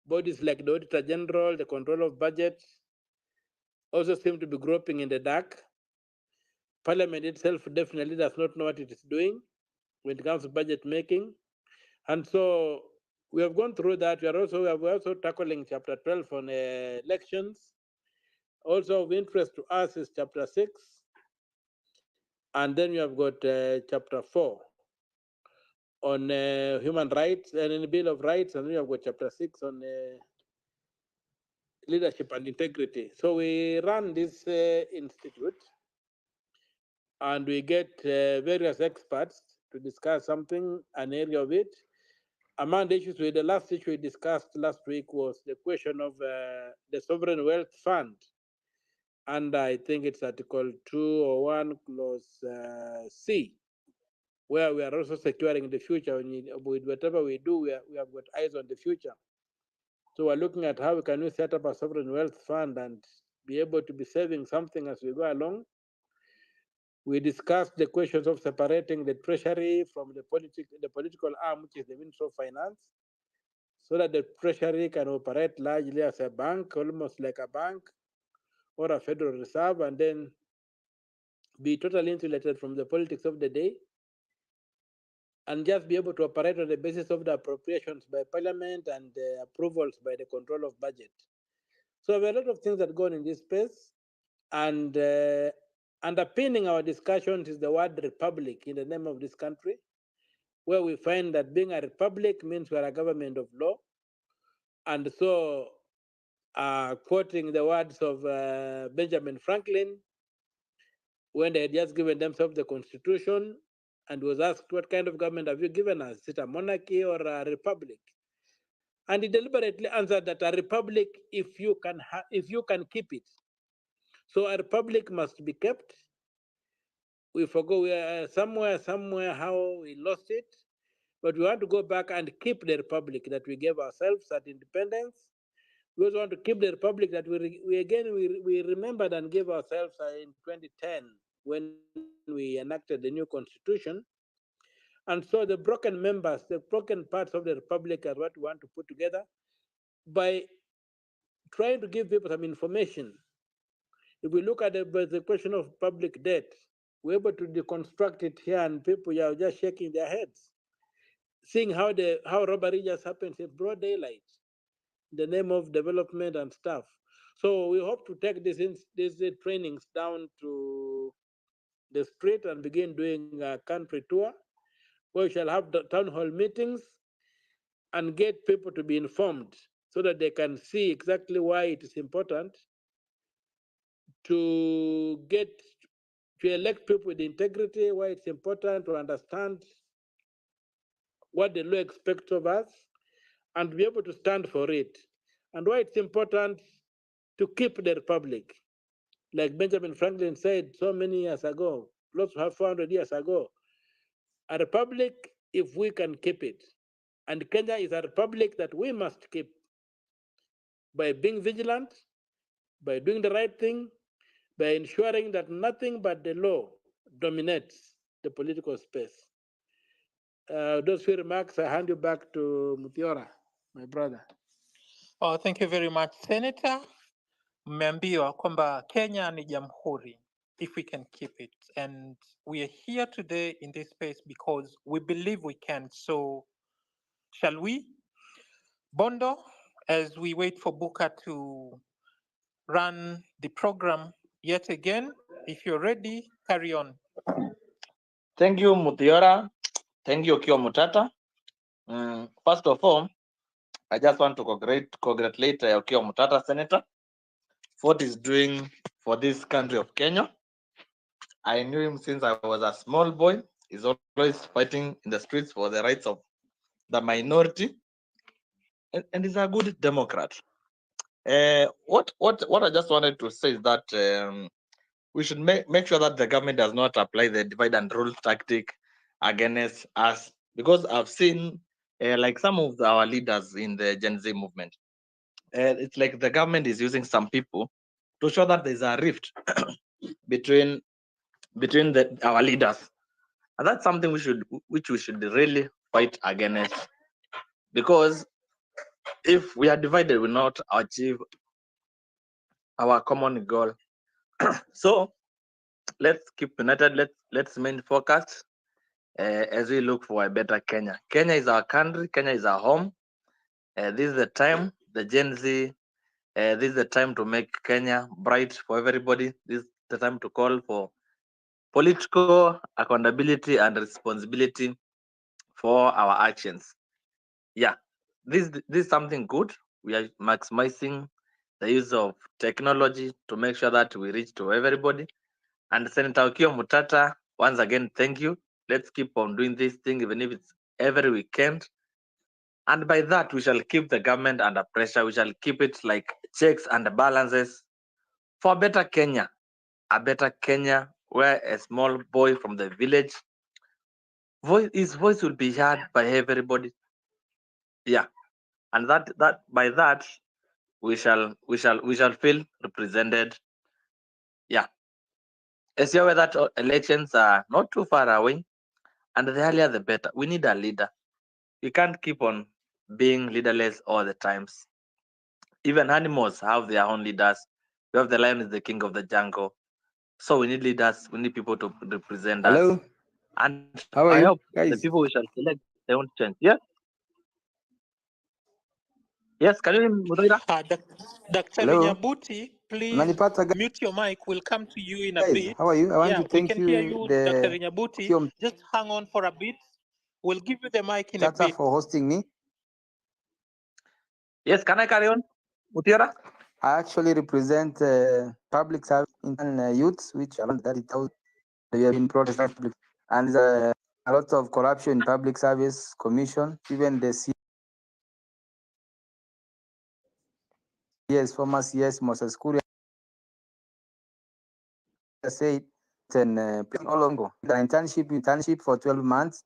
bodies like the Auditor General, the control of budget, also seem to be groping in the dark. Parliament itself definitely does not know what it is doing when it comes to budget making. And so we have gone through that. We're also tackling chapter 12 on elections. Also of interest to us is chapter 6. And then we have got chapter 4 on human rights and in the Bill of Rights. And we have got chapter 6 on leadership and integrity. So we run this institute and we get various experts to discuss something, an area of it. Among the issues, the last issue we discussed last week was the question of the Sovereign Wealth Fund. And I think it's Article 201, Clause C, where we are also securing the future. With whatever we do, we have got eyes on the future. So we're looking at how we can set up a sovereign wealth fund and be able to be saving something as we go along. We discussed the questions of separating the treasury from the political arm, which is the Ministry of Finance, so that the treasury can operate largely as a bank, almost like a bank or a Federal Reserve, and then be totally insulated from the politics of the day and just be able to operate on the basis of the appropriations by Parliament and the approvals by the control of budget. So there are a lot of things that go on in this space, and underpinning our discussions is the word republic in the name of this country, where we find that being a republic means we are a government of law. And so, quoting the words of Benjamin Franklin, when they had just given themselves the Constitution and was asked, what kind of government have you given us? Is it a monarchy or a republic? And he deliberately answered that a republic, if you can keep it. So a republic must be kept. We forgo somewhere how we lost it, but we want to go back and keep the republic that we gave ourselves at independence. We also want to keep the republic that we remembered and gave ourselves in 2010 when we enacted the new constitution. And so the broken members, the broken parts of the republic are what we want to put together by trying to give people some information. If we look at the question of public debt, we're able to deconstruct it here, and people are just shaking their heads, seeing how robbery just happens in broad daylight, in the name of development and stuff. So we hope to take these trainings down to the street and begin doing a country tour, where we shall have the town hall meetings and get people to be informed so that they can see exactly why it is important to elect people with integrity, why it's important to understand what the law expects of us and be able to stand for it, and why it's important to keep the republic. Like Benjamin Franklin said so many years ago, close to 400 years ago, a republic if we can keep it. And Kenya is a republic that we must keep by being vigilant, by doing the right thing, by ensuring that nothing but the law dominates the political space. Those few remarks, I hand you back to Mutiora, my brother. Oh, thank you very much, Senator. Mmeambiwa kwamba Kenya ni jamhuri, if we can keep it. And we are here today in this space because we believe we can. So shall we? Bondo, as we wait for Buka to run the program yet again, if you're ready, carry on. Thank you, Mutiora. Thank you, Okiya Omutata. First of all, I just want to congratulate Okiya Omutata, Senator, for what he's doing for this country of Kenya. I knew him since I was a small boy. He's always fighting in the streets for the rights of the minority, and he's a good Democrat. What I just wanted to say is that we should make sure that the government does not apply the divide and rule tactic against us, because I've seen like some of our leaders in the Gen Z movement. It's like the government is using some people to show that there's a rift between our leaders, and that's something which we should really fight against, because if we are divided, we will not achieve our common goal. So let's keep united. Let's remain focused as we look for a better Kenya. Kenya is our country. Kenya is our home. This is the time, the Gen Z. This is the time to make Kenya bright for everybody. This is the time to call for political accountability and responsibility for our actions. Yeah, this is something good. We are maximizing the use of technology to make sure that we reach to everybody. And Senator Okiya Omutata, once again, thank you. Let's keep on doing this thing, even if it's every weekend. And by that, we shall keep the government under pressure. We shall keep it like checks and balances for a better Kenya where a small boy from the village, his voice will be heard by everybody. Yeah, and that by that we shall feel represented. Yeah, as you're aware that elections are not too far away, and the earlier the better. We need a leader. We can't keep on being leaderless all the times. Even animals have their own leaders. We have the lion is the king of the jungle. So we need leaders. We need people to represent us. And How are I you, hope guys? the people we shall select, they won't change. Yeah. Yes, can you hear me, Mudaira? Dr. Hello? Nyabuti, please Manipata, mute your mic. We'll come to you in a guys. bit. How are you? I want Yeah, to we thank can hear you, you, Dr. the Nyabuti. Okiya Just hang on for a bit. We'll give you the mic in a Omutata bit. for hosting me. Yes, can I carry on, Mutiara? I actually represent public service in youths, which around 30,000. We have been protesting, and there's a lot of corruption in public service commission. Even the CS, former CS Moses Kuria said, and no longer the internship for 12 months.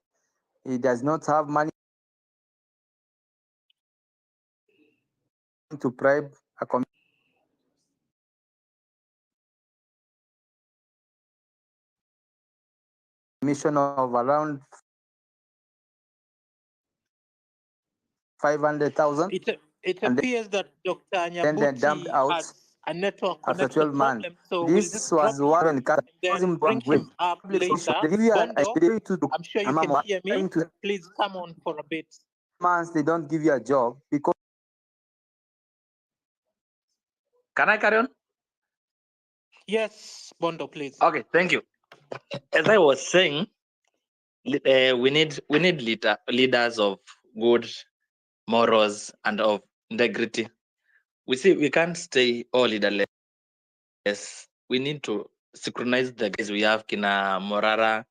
He does not have money to bribe a commission of around 500,000. It appears that Dr. Then they dumped Nyabuti out has a network after connection 12 months. problem, so we'll This just drop was one him and then bring him up later. Bondo, I'm sure you can hear me. Please come on for a bit. Months they don't give you a job because. Can I carry on? Yes, Bondo, please. Okay, thank you. As I was saying, we need leaders of good morals and of integrity. We can't stay all leaderless we need to synchronize the guys we have, Kina Morara,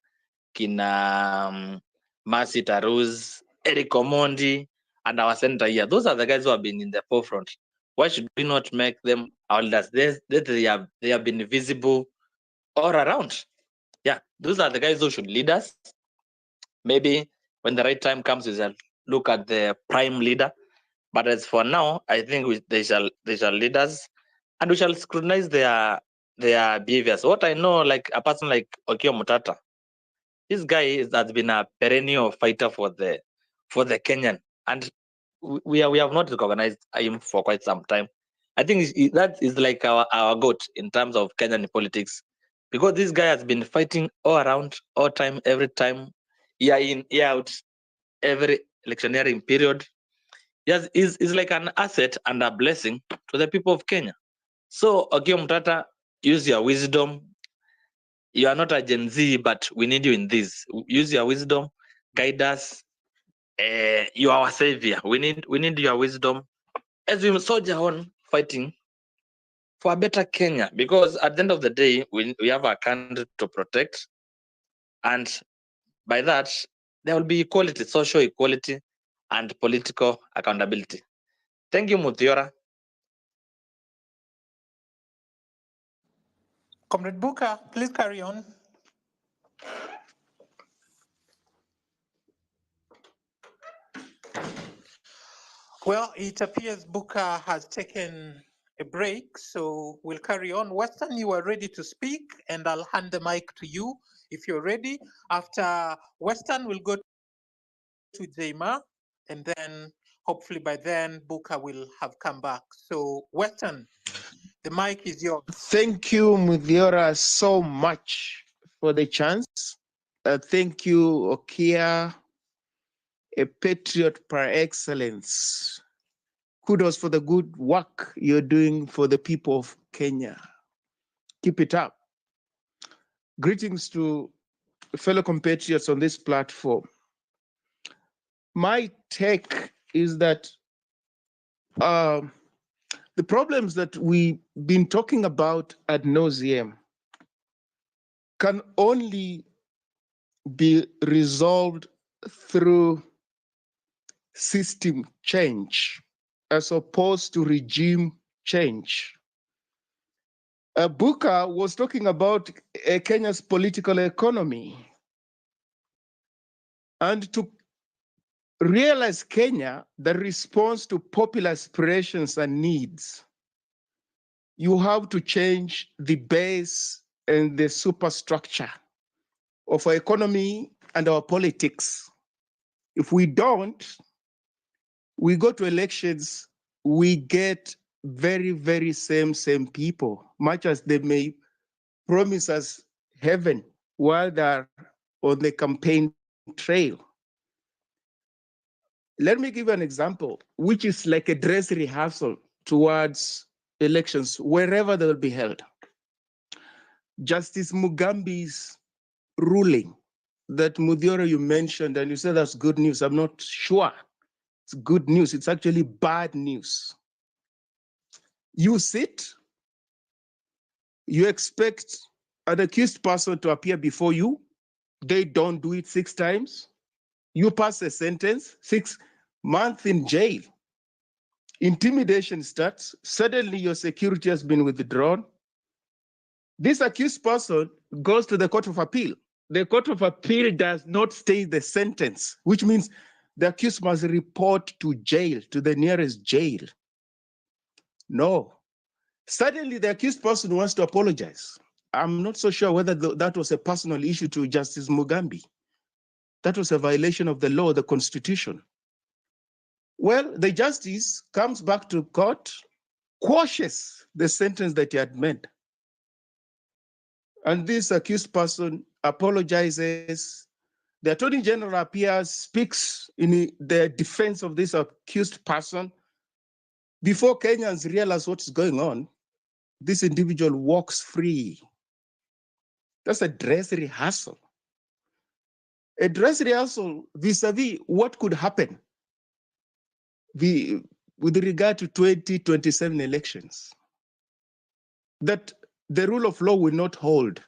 Kina Mercy Tarus, Eric Omondi, and our center here. Those are the guys who have been in the forefront. Why should we not make them our leaders? They have been visible all around. Yeah, those are the guys who should lead us. Maybe when the right time comes, we shall look at the prime leader. But as for now, I think they shall lead us, and we shall scrutinize their behaviors. What I know, like a person like Okiya Omutata, this guy has been a perennial fighter for the Kenyan, and we have not recognized him for quite some time. I think that is like our goat in terms of Kenyan politics, because this guy has been fighting all around, all time, every time, year in, year out, every electioneering period. Yes, is like an asset and a blessing to the people of Kenya. So, Okiya Omutata, use your wisdom. You are not a Gen Z, but we need you in this. Use your wisdom, guide us. You are our savior. We need your wisdom as we soldier on fighting for a better Kenya. Because at the end of the day, we have a country to protect, and by that there will be equality, social equality, and political accountability. Thank you, Muthiora. Comrade Booker, please carry on. Well, it appears Booker has taken a break, so we'll carry on. Western, you are ready to speak, and I'll hand the mic to you if you're ready. After Western, we'll go to Jema, and then hopefully by then Booker will have come back. So Western, the mic is yours. Thank you, Muthiora, so much for the chance. Thank you, Okiya, a patriot par excellence. Kudos for the good work you're doing for the people of Kenya. Keep it up. Greetings to fellow compatriots on this platform. My take is that the problems that we've been talking about ad nauseum can only be resolved through system change as opposed to regime change. Booker was talking about Kenya's political economy. And to realize Kenya, the response to popular aspirations and needs, you have to change the base and the superstructure of our economy and our politics. If we don't, we go to elections, we get very, very same people, much as they may promise us heaven while they're on the campaign trail. Let me give you an example, which is like a dress rehearsal towards elections, wherever they will be held. Justice Mugambi's ruling that Muthiora you mentioned, and you said that's good news. I'm not sure it's good news. It's actually bad news. You sit, you expect an accused person to appear before you. They don't do it 6 times. You pass a sentence, 6 months in jail. Intimidation starts. Suddenly your security has been withdrawn. This accused person goes to the Court of Appeal. The Court of Appeal does not stay the sentence, which means the accused must report to jail, to the nearest jail. No. Suddenly the accused person wants to apologize. I'm not so sure whether that was a personal issue to Justice Mugambi. That was a violation of the law, the Constitution. Well, the justice comes back to court, quashes the sentence that he had made. And this accused person apologizes. The Attorney General appears, speaks in the defense of this accused person. Before Kenyans realize what's going on, this individual walks free. That's a dress rehearsal. A dress rehearsal vis-a-vis what could happen with regard to 2027 elections. That the rule of law will not hold.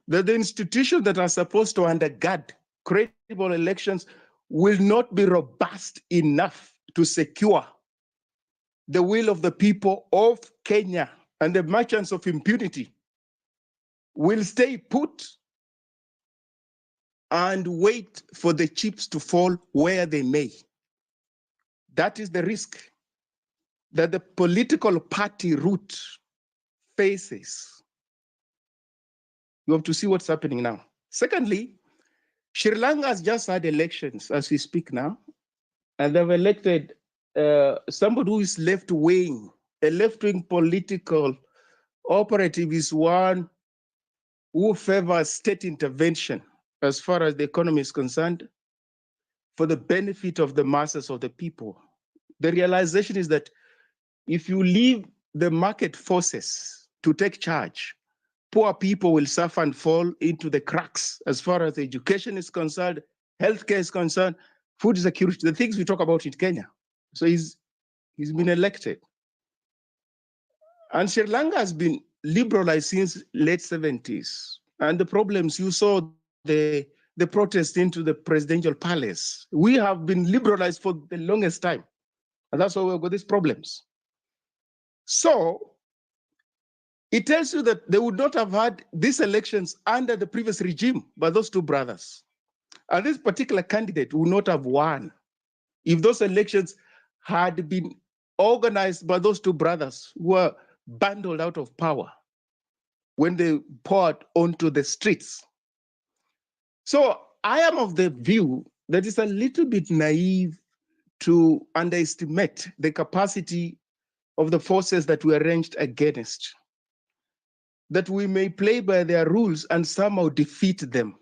That the institutions that are supposed to undergird credible elections will not be robust enough to secure the will of the people of Kenya, and the merchants of impunity will stay put and wait for the chips to fall where they may. That is the risk that the political party route faces. You have to see what's happening now. Secondly, Sri Lanka has just had elections as we speak now, and they've elected somebody who is left-wing. A left-wing political operative is one who favors state intervention as far as the economy is concerned for the benefit of the masses of the people. The realization is that if you leave the market forces to take charge, poor people will suffer and fall into the cracks as far as education is concerned, healthcare is concerned, food security, the things we talk about in Kenya. So he's been elected. And Sri Lanka has been liberalized since late 70s. And the problems you saw, the protest into the presidential palace, we have been liberalized for the longest time. And that's why we've got these problems. So it tells you that they would not have had these elections under the previous regime by those two brothers. And this particular candidate would not have won if those elections had been organized by those two brothers who were bundled out of power when they poured onto the streets. So I am of the view that it's a little bit naive to underestimate the capacity of the forces that we are ranged against, that we may play by their rules and somehow defeat them.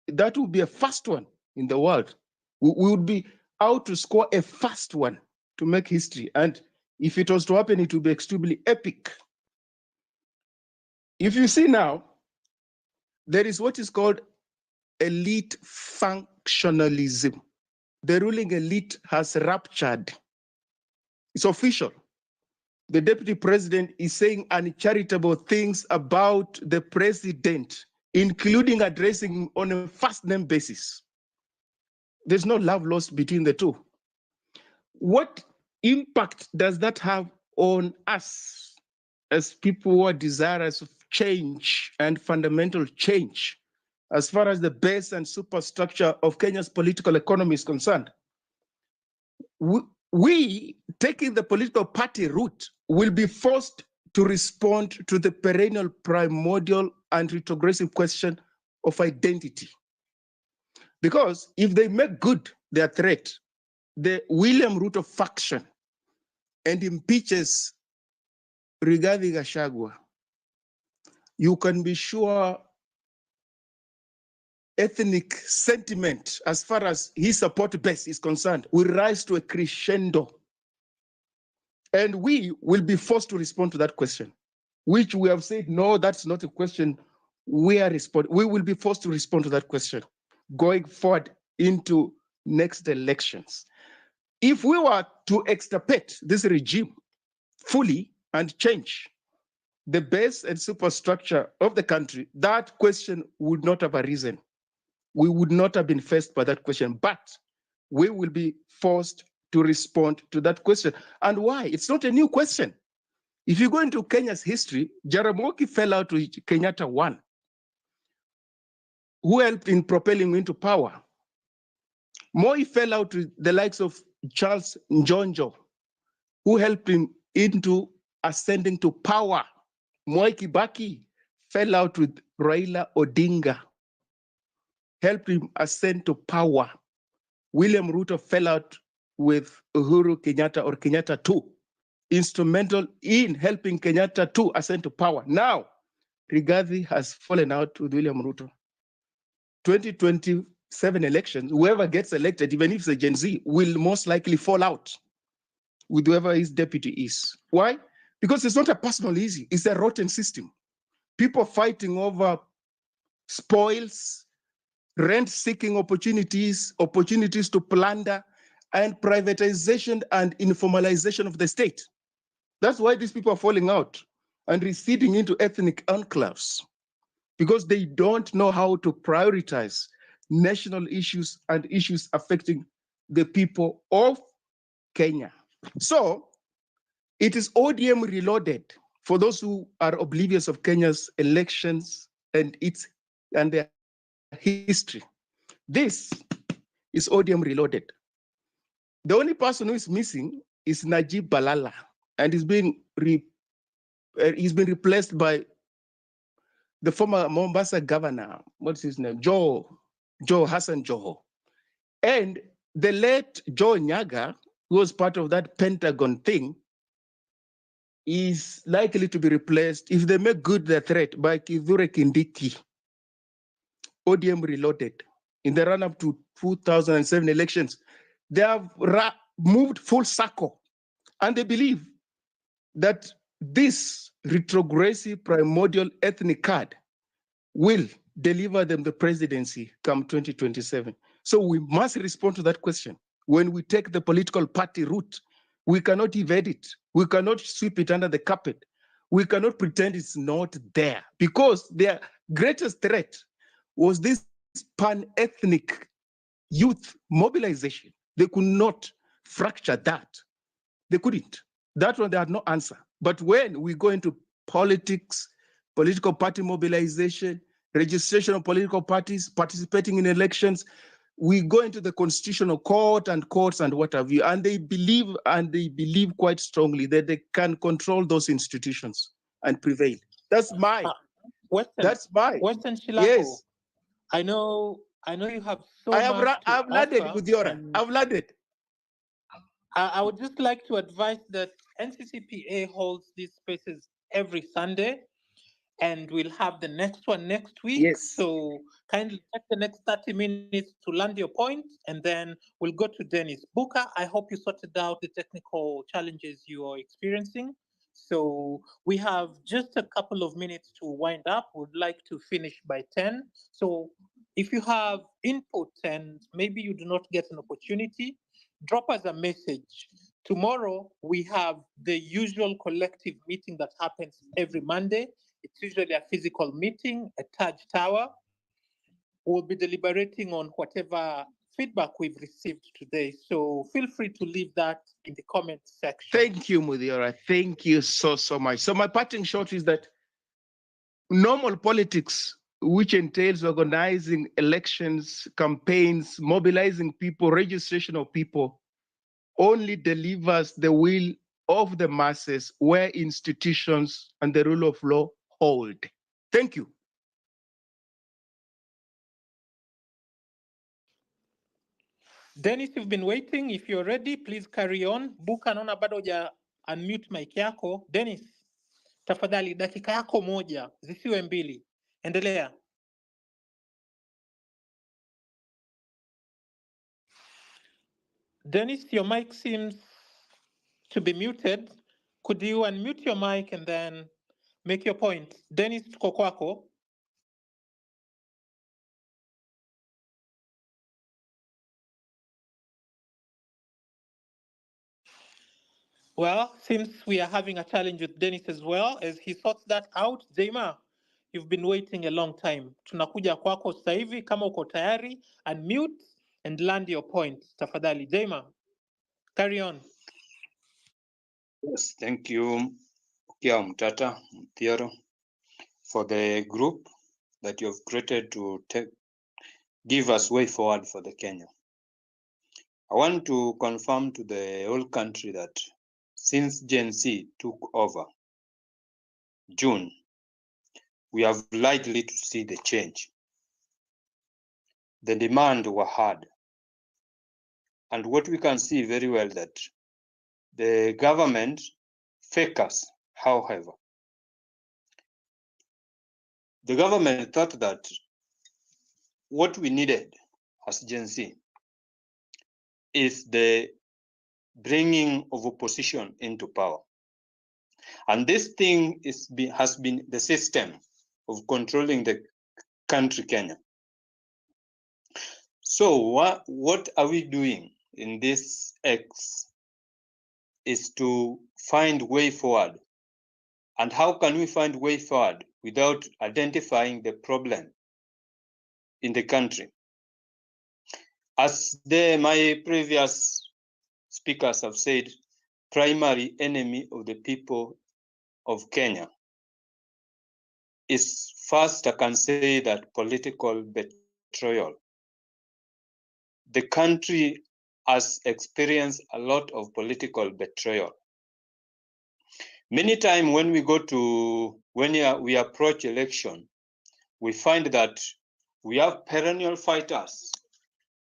That would be a first one in the world. We would be out to score a first one to make history. And if it was to happen, it would be extremely epic. If you see now, there is what is called elite functionalism. The ruling elite has ruptured. It's official. The deputy president is saying uncharitable things about the president, including addressing him on a first name basis. There's no love lost between the two. What impact does that have on us as people who are desirous of change and fundamental change as far as the base and superstructure of Kenya's political economy is concerned? We, taking the political party route, will be forced to respond to the perennial, primordial, and retrogressive question of identity. Because if they make good their threat, the William Ruto faction, and impeaches Rigathi Gachagua, you can be sure ethnic sentiment as far as his support base is concerned will rise to a crescendo. And we will be forced to respond to that question, which we have said, no, that's not a question we will be forced to respond to that question going forward into next elections. If we were to extirpate this regime fully and change the base and superstructure of the country, that question would not have arisen. We would not have been faced by that question, but we will be forced to respond to that question. And why? It's not a new question. If you go into Kenya's history, Jaramogi fell out with Kenyatta I, who helped in propelling him into power. Moi fell out with the likes of Charles Njonjo, who helped him into ascending to power. Mwai Kibaki fell out with Raila Odinga, helped him ascend to power. William Ruto fell out with Uhuru Kenyatta, or Kenyatta II, instrumental in helping Kenyatta II ascend to power. Now, Rigathi has fallen out with William Ruto. 2027 elections, whoever gets elected, even if it's a Gen Z, will most likely fall out with whoever his deputy is. Why? Because it's not a personal issue, it's a rotten system. People fighting over spoils, rent-seeking opportunities, opportunities to plunder, and privatization and informalization of the state. That's why these people are falling out. and receding into ethnic enclaves because they don't know how to prioritize national issues and issues affecting the people of Kenya. So it is ODM reloaded for those who are oblivious of Kenya's elections and their history. This is ODM reloaded. The only person who is missing is Najib Balala, and he's been replaced by the former Mombasa governor. What's his name? Joe Hassan Joho. And the late Joe Nyaga, who was part of that Pentagon thing, is likely to be replaced, if they make good their threat, by Kithure Kindiki. ODM reloaded in the run-up to 2007 elections. They have moved full circle, and they believe that this retrogressive primordial ethnic card will deliver them the presidency come 2027. So we must respond to that question. When we take the political party route, we cannot evade it. We cannot sweep it under the carpet. We cannot pretend it's not there, because their greatest threat was this pan-ethnic youth mobilization. They could not fracture that. They couldn't. That one, they had no answer. But when we go into politics, political party mobilization, registration of political parties, participating in elections, we go into the constitutional court and courts and what have you, and they believe quite strongly that they can control those institutions and prevail. That's my. Western Shilago. Yes. I know you have so I have much to I've landed offer, with your. and I've landed. I would just like to advise that NCCPA holds these spaces every Sunday, and we'll have the next one next week. Yes. So kindly take the next 30 minutes to land your point, and then we'll go to Dennis. Buka, I hope you sorted out the technical challenges you are experiencing. So we have just a couple of minutes to wind up. We'd like to finish by 10. So if you have input and maybe you do not get an opportunity, drop us a message. Tomorrow, we have the usual collective meeting that happens every Monday. It's usually a physical meeting at Taj Tower. We'll be deliberating on whatever feedback we've received today. So feel free to leave that in the comment section. Thank you, Mudiora. Thank you so much. So my parting shot is that normal politics, which entails organizing elections, campaigns, mobilizing people, registration of people, only delivers the will of the masses where institutions and the rule of law hold. Thank you. Dennis, you've been waiting. If you're ready, please carry on. Buka, naona bado huja unmute mic yako. Dennis, tafadhali dakika yako moja, zisiwe mbili. Endelea. Dennis, your mic seems to be muted. Could you unmute your mic and then make your point? Dennis, tuko kwako. Well, since we are having a challenge with Dennis as well, as he sorts that out, Jaima, you've been waiting a long time. Tunakuja kwako sasa hivi, kama uko tayari, unmute and land your point. Tafadhali, Jaima, carry on. Yes, thank you, Okiya Omutata, Thiero, for the group that you have created to give us way forward for the Kenya. I want to confirm to the whole country that since Gen Z took over, June, we are likely to see the change. The demand were hard. And what we can see very well that the government fakers, however, the government thought that what we needed as Gen Z is the bringing of opposition into power. And this thing has been the system of controlling the country, Kenya. So what are we doing in this X is to find way forward And how can we find way forward without identifying the problem in the country? As my previous speakers have said, primary enemy of the people of Kenya is first, I can say that political betrayal. The country has experienced a lot of political betrayal. Many times when we approach election, we find that we have perennial fighters.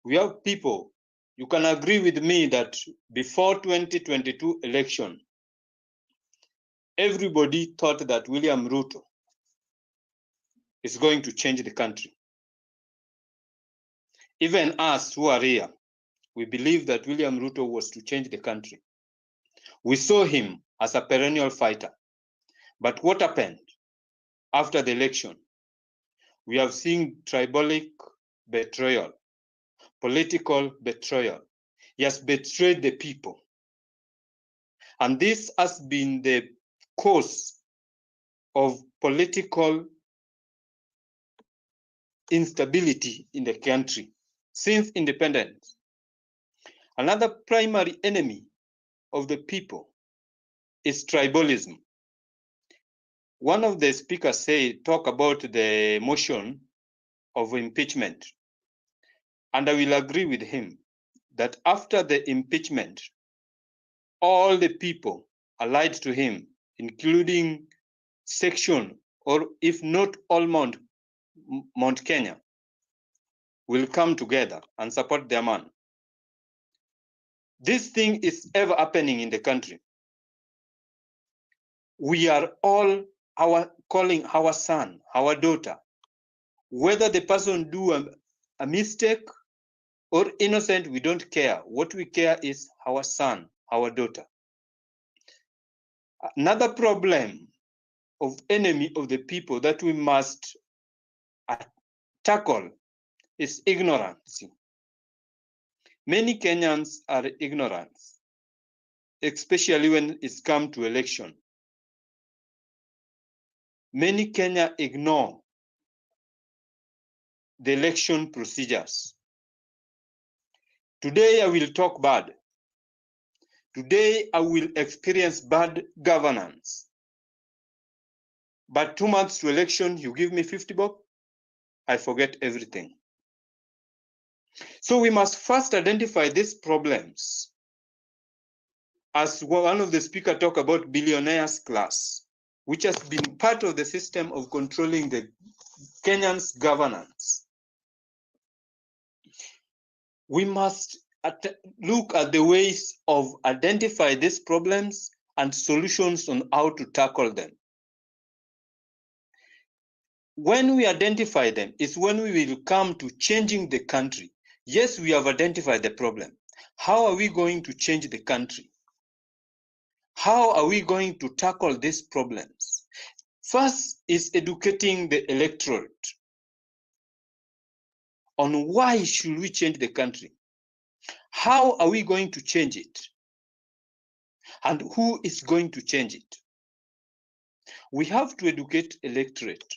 We have people. You can agree with me that before 2022 election, everybody thought that William Ruto is going to change the country. Even us who are here, we believe that William Ruto was to change the country. We saw him as a perennial fighter. But what happened after the election? We have seen tribalic betrayal, political betrayal. He has betrayed the people. And this has been the cause of political instability in the country since independence. Another primary enemy of the people is tribalism. One of the speakers talk about the motion of impeachment. And I will agree with him that after the impeachment, all the people allied to him, including section, or if not all Mount Kenya, will come together and support their man. This thing is ever happening in the country. We are all calling our son, our daughter, whether the person do a mistake or innocent, we don't care. What we care is our son, our daughter. Another problem of enemy of the people that we must tackle is ignorance. Many Kenyans are ignorant, especially when it's come to election. Many Kenya ignore the election procedures. Today I will talk bad. Today I will experience bad governance. But 2 months to election, you give me 50 bob, I forget everything. So we must first identify these problems. As one of the speakers talked about billionaires class, which has been part of the system of controlling the Kenyans' governance. We must look at the ways of identify these problems and solutions on how to tackle them. When we identify them, is when we will come to changing the country. Yes, we have identified the problem. How are we going to change the country? How are we going to tackle these problems? First is educating the electorate on why should we change the country? How are we going to change it? And who is going to change it? We have to educate electorate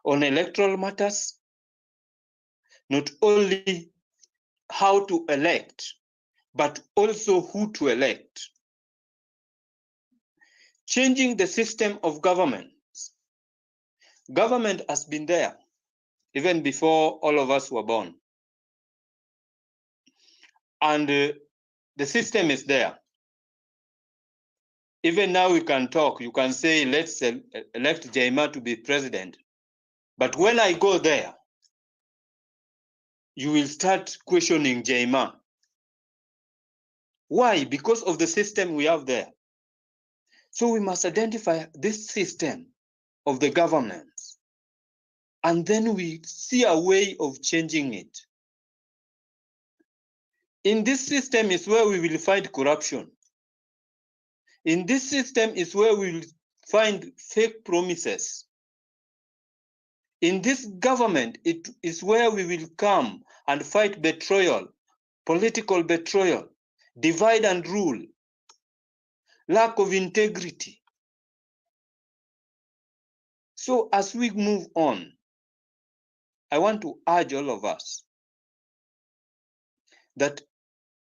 on electoral matters, not only how to elect, but also who to elect. Changing the system of government. Government has been there even before all of us were born. And the system is there. Even now we can talk, you can say, let's elect Jaima to be president. But when I go there, you will start questioning Jaima. Why? Because of the system we have there. So we must identify this system of the governance, and then we see a way of changing it. In this system is where we will find corruption. In this system is where we will find fake promises. In this government, it is where we will come and fight betrayal, political betrayal, divide and rule, lack of integrity. So as we move on, I want to urge all of us that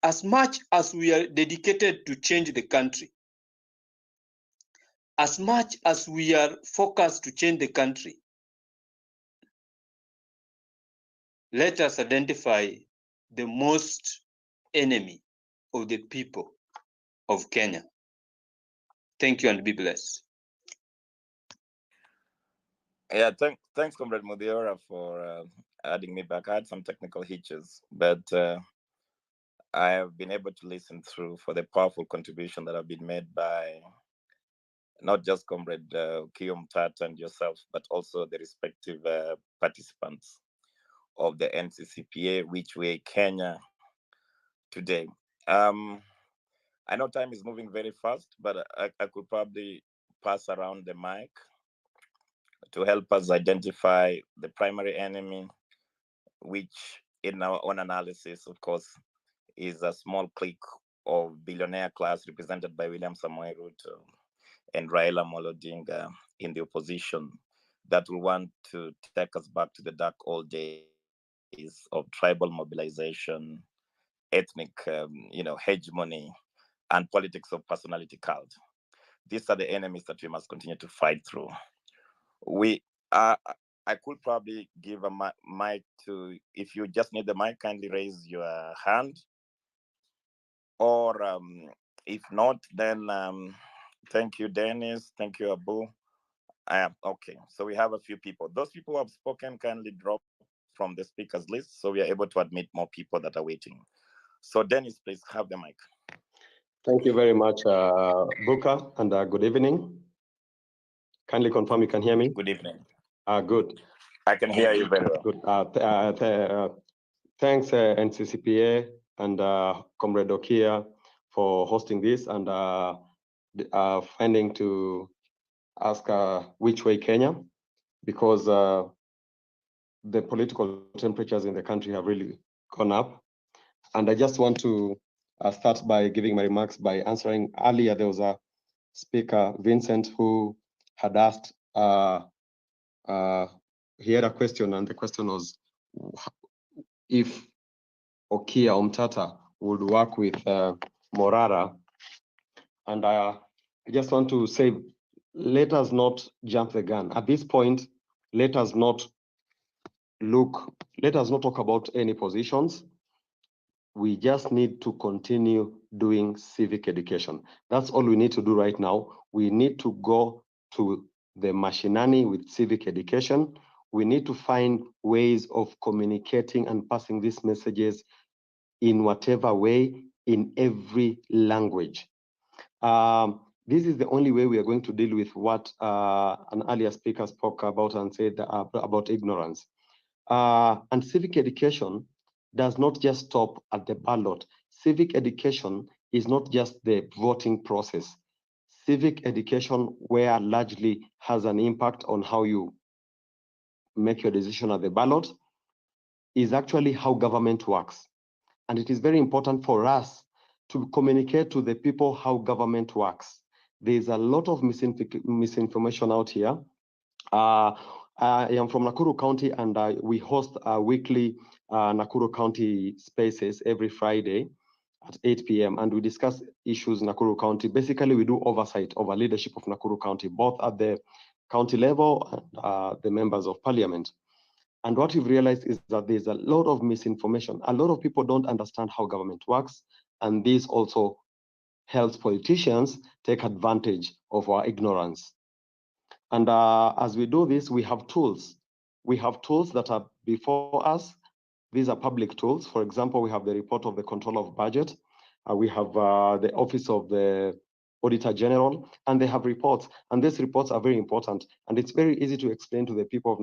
as much as we are dedicated to change the country, as much as we are focused to change the country, let us identify the most enemy of the people of Kenya. Thank you and be blessed. Yeah, thanks, Comrade Mudiora, for adding me back. I had some technical hitches, but I have been able to listen through for the powerful contribution that have been made by not just Comrade Okiya Omutata and yourself, but also the respective participants of the NCCPA, Which Way Kenya today. I know time is moving very fast, but I could probably pass around the mic to help us identify the primary enemy, which in our own analysis, of course, is a small clique of billionaire class represented by William Samoei Ruto and Raila Amolo Odinga in the opposition that will want to take us back to the dark old days of tribal mobilization, ethnic, hegemony, and politics of personality cult. These are the enemies that we must continue to fight through. We I could probably give a mic to, if you just need the mic, kindly raise your hand. Or if not, then thank you, Dennis. Thank you, Abu. Okay, so we have a few people. Those people who have spoken kindly drop from the speakers list so we are able to admit more people that are waiting. So Dennis, please have the mic. Thank you very much, Booker, and good evening. Kindly confirm you can hear me. Good evening. Good. I can hear you very well. Good. Thanks, NCCPA and Comrade Okiya for hosting this and finding to ask Which Way Kenya, because the political temperatures in the country have really gone up. And I just want to start by giving my remarks by answering earlier. There was a speaker, Vincent, who had asked, he had a question, and the question was if Okiya Omutata would work with Morara. And I just want to say, let us not jump the gun. At this point, let us not talk about any positions. We just need to continue doing civic education. That's all we need to do right now. We need to go to the mashinani with civic education. We need to find ways of communicating and passing these messages in whatever way, in every language. This is the only way we are going to deal with what an earlier speaker spoke about and said about ignorance. And civic education does not just stop at the ballot. Civic education is not just the voting process. Civic education, where largely has an impact on how you make your decision at the ballot, is actually how government works. And it is very important for us to communicate to the people how government works. There's a lot of misinformation out here. I am from Nakuru County, and we host weekly Nakuru County spaces every Friday at 8 p.m. and we discuss issues in Nakuru County. Basically, we do oversight of the leadership of Nakuru County, both at the county level and the members of parliament. And what we've realized is that there's a lot of misinformation. A lot of people don't understand how government works, and this also helps politicians take advantage of our ignorance. And as we do this, we have tools. We have tools that are before us. These are public tools. For example, we have the report of the Controller of Budget. We have the Office of the Auditor General, and they have reports. And these reports are very important. And it's very easy to explain to the people of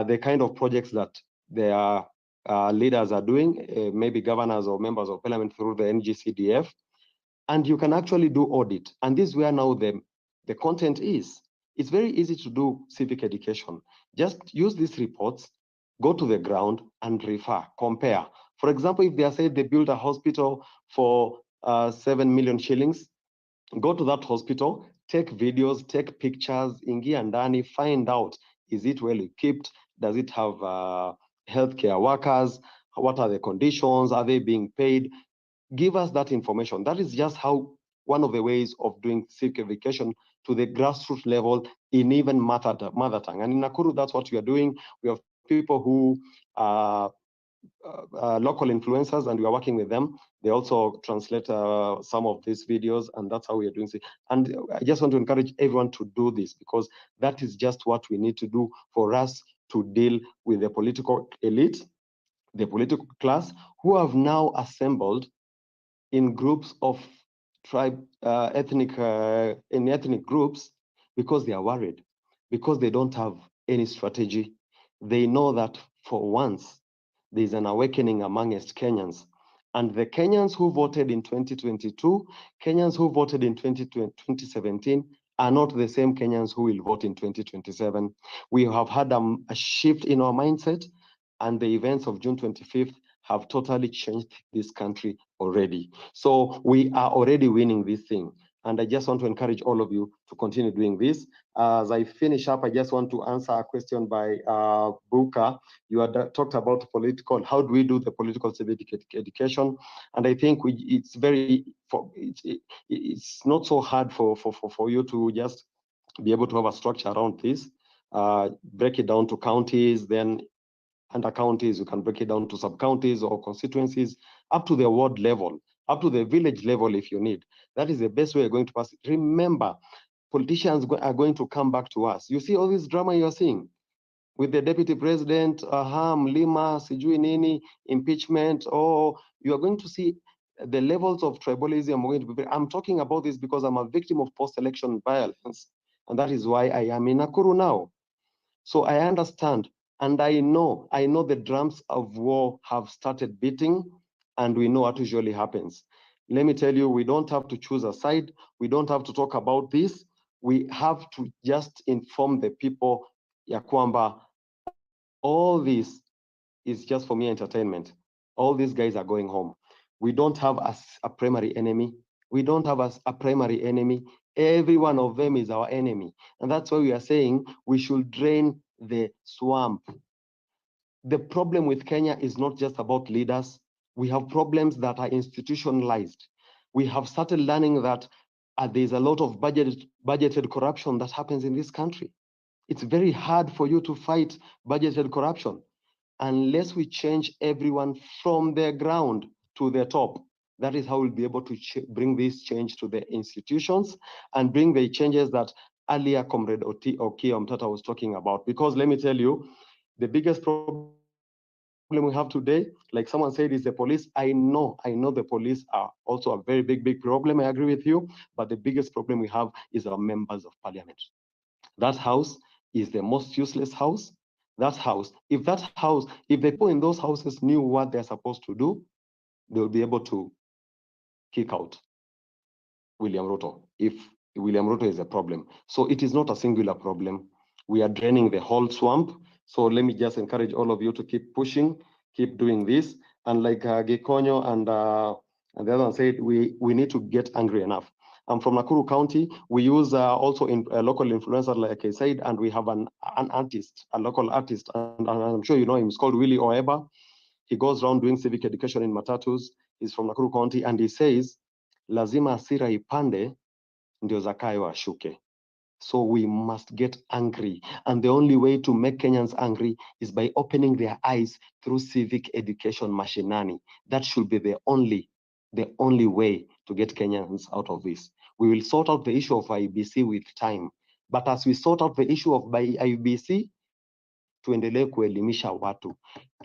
the kind of projects that their leaders are doing, maybe governors or members of parliament through the NGCDF. And you can actually do audit. And this is where now the content is. It's very easy to do civic education. Just use these reports, go to the ground and refer, compare. For example, if they say they build a hospital for 7 million shillings, go to that hospital, take videos, take pictures, ingia ndani, find out, is it well equipped? Does it have healthcare workers? What are the conditions? Are they being paid? Give us that information. That is just how one of the ways of doing civic education to the grassroots level in even mother tongue. And in Nakuru, that's what we are doing. We have people who are local influencers, and we are working with them. They also translate some of these videos, and that's how we are doing it. And I just want to encourage everyone to do this, because that is just what we need to do for us to deal with the political elite, the political class, who have now assembled in groups of ethnic groups, because they are worried, because they don't have any strategy. They know that for once there's an awakening amongst Kenyans. And the Kenyans who voted in 2022, Kenyans who voted in 2017 are not the same Kenyans who will vote in 2027. We have had a shift in our mindset, and the events of June 25th have totally changed this country already. So we are already winning this thing. And I just want to encourage all of you to continue doing this. As I finish up, I just want to answer a question by Buka. You had talked about political, how do we do the political civic education? And I think it's not so hard for you to just be able to have a structure around this. Break it down to counties, then under counties, you can break it down to sub-counties or constituencies, up to the ward level, up to the village level if you need. That is the best way you're going to pass it. Remember, politicians are going to come back to us. You see all this drama you're seeing with the deputy president, Lima, sijui nini, impeachment, or you are going to see the levels of tribalism. I'm talking about this because I'm a victim of post-election violence, and that is why I am in Nakuru now. So I understand, and I know the drums of war have started beating, and we know what usually happens. Let me tell you, we don't have to choose a side. We don't have to talk about this. We have to just inform the people ya kwamba all this is just for me entertainment. All these guys are going home. We don't have a primary enemy. We don't have a primary enemy. Every one of them is our enemy. And that's why we are saying we should drain the swamp. The problem with Kenya is not just about leaders. We have problems that are institutionalized. We have started learning that there's a lot of budgeted corruption that happens in this country. It's very hard for you to fight budgeted corruption unless we change everyone from the ground to the top. That is how we'll be able to bring this change to the institutions and bring the changes that earlier Comrade Okiya Omutata was talking about. Because let me tell you, the biggest problem we have today, like someone said, is the police. I know the police are also a very big problem. I agree with you, but the biggest problem we have is our members of parliament. That house is the most useless house. That house, if the people in those houses knew what they're supposed to do, they'll be able to kick out William Ruto if William Ruto is a problem. So it is not a singular problem. We are draining the whole swamp. So let me just encourage all of you to keep pushing, keep doing this. And like Gekonyo and the other one said, we need to get angry enough. I'm from Nakuru County. We use also in local influencer, like I said, and we have an artist, a local artist, and I'm sure you know him. It's called Willie Oeba. He goes around doing civic education in matatus. He's from Nakuru County, and he says, lazima hasira ipande ndio zakayo washuke. So we must get angry. And the only way to make Kenyans angry is by opening their eyes through civic education mashinani. That should be the only way to get Kenyans out of this. We will sort out the issue of IBC with time. But as we sort out the issue of IBC, tuendelee kuelimisha watu.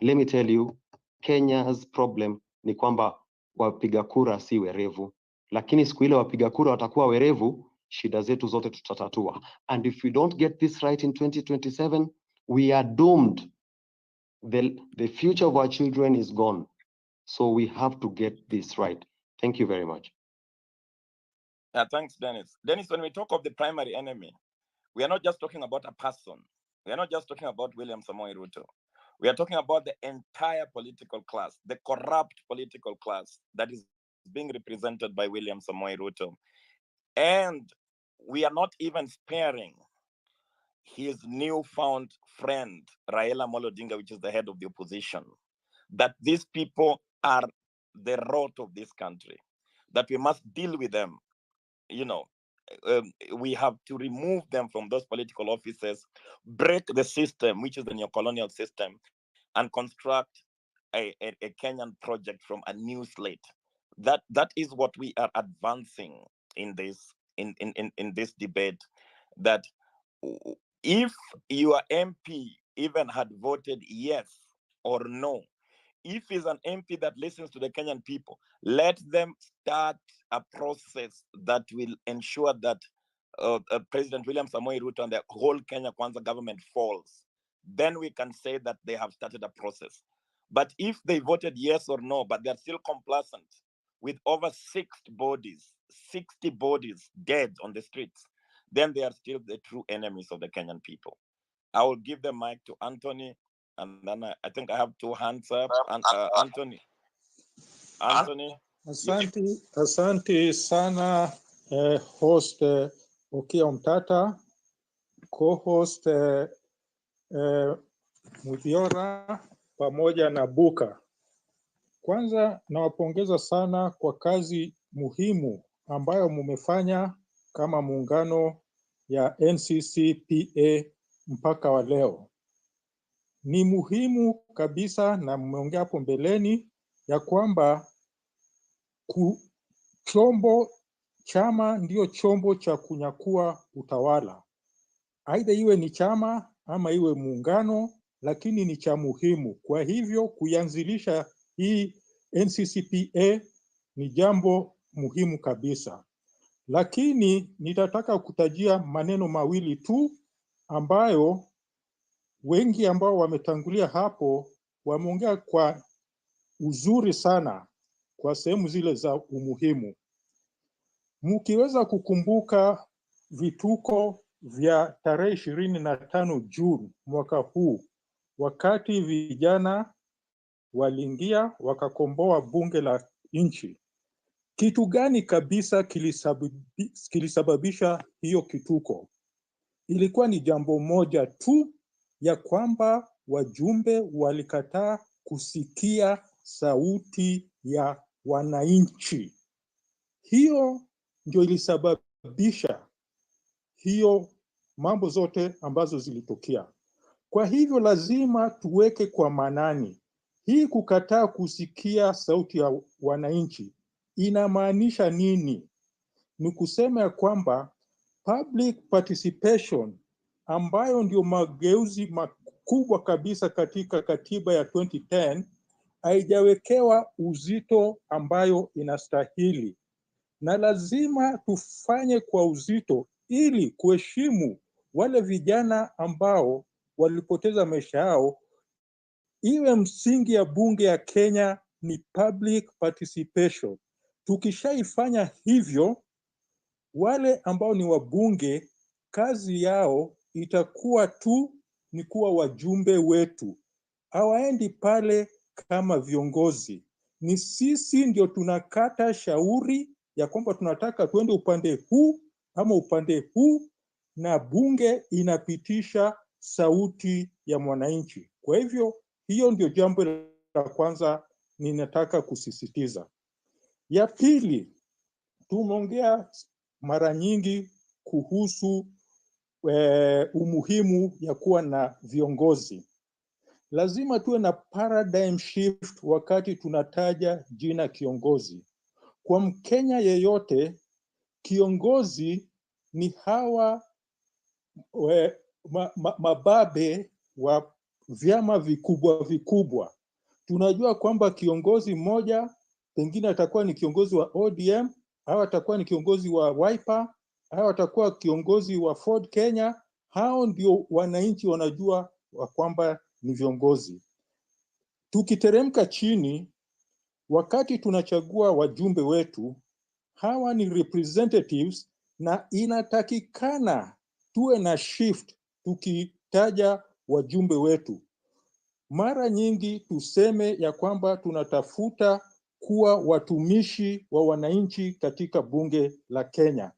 Let me tell you, Kenya's problem ni kwamba wapiga kura si werevu. Lakini siku ile wapiga kura watakuwa werevu, shida zetu zote tutatatua. And if we don't get this right in 2027, we are doomed. The future of our children is gone. So we have to get this right. Thank you very much. Yeah, thanks, Dennis. Dennis, when we talk of the primary enemy, we are not just talking about a person. We are not just talking about William Samoei Ruto. We are talking about the entire political class, the corrupt political class that is being represented by William Samoei Ruto. And we are not even sparing his newfound friend, Raila Amolo Odinga, which is the head of the opposition, that these people are the rot of this country, that we must deal with them. You know, we have to remove them from those political offices, break the system, which is the neocolonial system, and construct a Kenyan project from a new slate. That is what we are advancing in this this debate. That if your MP even had voted yes or no, if he's an MP that listens to the Kenyan people, let them start a process that will ensure that President William Samoei Ruto and the whole Kenya Kwanza government falls. Then we can say that they have started a process. But if they voted yes or no, but they're still complacent with over 60 bodies dead on the streets, then they are still the true enemies of the Kenyan people. I will give the mic to Anthony, and then I think I have two hands up. And Anthony. Asante sana host Okiya Omutata, co-host Muthiora pamoja na Buka. Kwanza nawapongeza sana kwa kazi muhimu ambayo mumefanya kama muungano ya NCCPA mpaka wa leo. Ni muhimu kabisa, na mmeongea hapo mbeleni ya kwamba chama ndio chombo cha kunyakua utawala. Aidha iwe ni chama ama iwe muungano, lakini ni cha muhimu. Kwa hivyo kuianzilisha hii NCCPA ni jambo muhimu kabisa. Lakini nitataka kutajia maneno mawili tu ambayo wengi ambao wametangulia hapo wameongea kwa uzuri sana kwa sehemu zile za umuhimu. Mkiweza kukumbuka vituko vya tarehe 25 Juni mwaka huu, wakati vijana waliingia wakakomboa bunge la nchi, kitu gani kabisa kilisababisha hiyo kituko? Ilikuwa ni jambo moja tu, ya kwamba wajumbe walikataa kusikia sauti ya wananchi. Hiyo ndio ilisababisha hiyo mambo zote ambazo zilitokea. Kwa hivyo lazima tuweke kwa manani hii kukataa kusikia sauti ya wananchi inamaanisha nini? Ni kusema ya kwamba public participation, ambayo ndio mageuzi makubwa kabisa katika katiba ya 2010, haijawekewa uzito ambayo inastahili, na lazima tufanye kwa uzito ili kuheshimu wale vijana ambao walipoteza maisha yao. Iwe msingi ya bunge ya Kenya ni public participation. Tukishaifanya hivyo, wale ambao ni wabunge kazi yao itakuwa tu ni kuwa wajumbe wetu, hawaendi pale kama viongozi. Ni sisi ndio tunakata shauri ya kwamba tunataka tuende upande huu ama upande huu, na bunge inapitisha sauti ya mwananchi. Kwa hivyo hiyo ndio jambo la kwanza ninataka kusisitiza. Ya pili, tumeongea mara nyingi kuhusu umuhimu ya kuwa na viongozi. Lazima tuwe na paradigm shift wakati tunataja jina kiongozi. Kwa Mkenya yeyote, kiongozi ni hawa mababe wa vyama vikubwa vikubwa. Tunajua kwamba kiongozi mmoja pengine atakuwa ni kiongozi wa ODM, au atakuwa ni kiongozi wa Wiper, au atakuwa kiongozi wa Ford Kenya. Hao ndio wananchi wanajua wa kwamba ni viongozi. Tukiteremka chini, wakati tunachagua wajumbe wetu, hawa ni representatives, na inatakikana tuwe na shift tukitaja wajumbe wetu. Mara nyingi tuseme ya kwamba tunatafuta kuwa watumishi wa wananchi katika bunge la Kenya.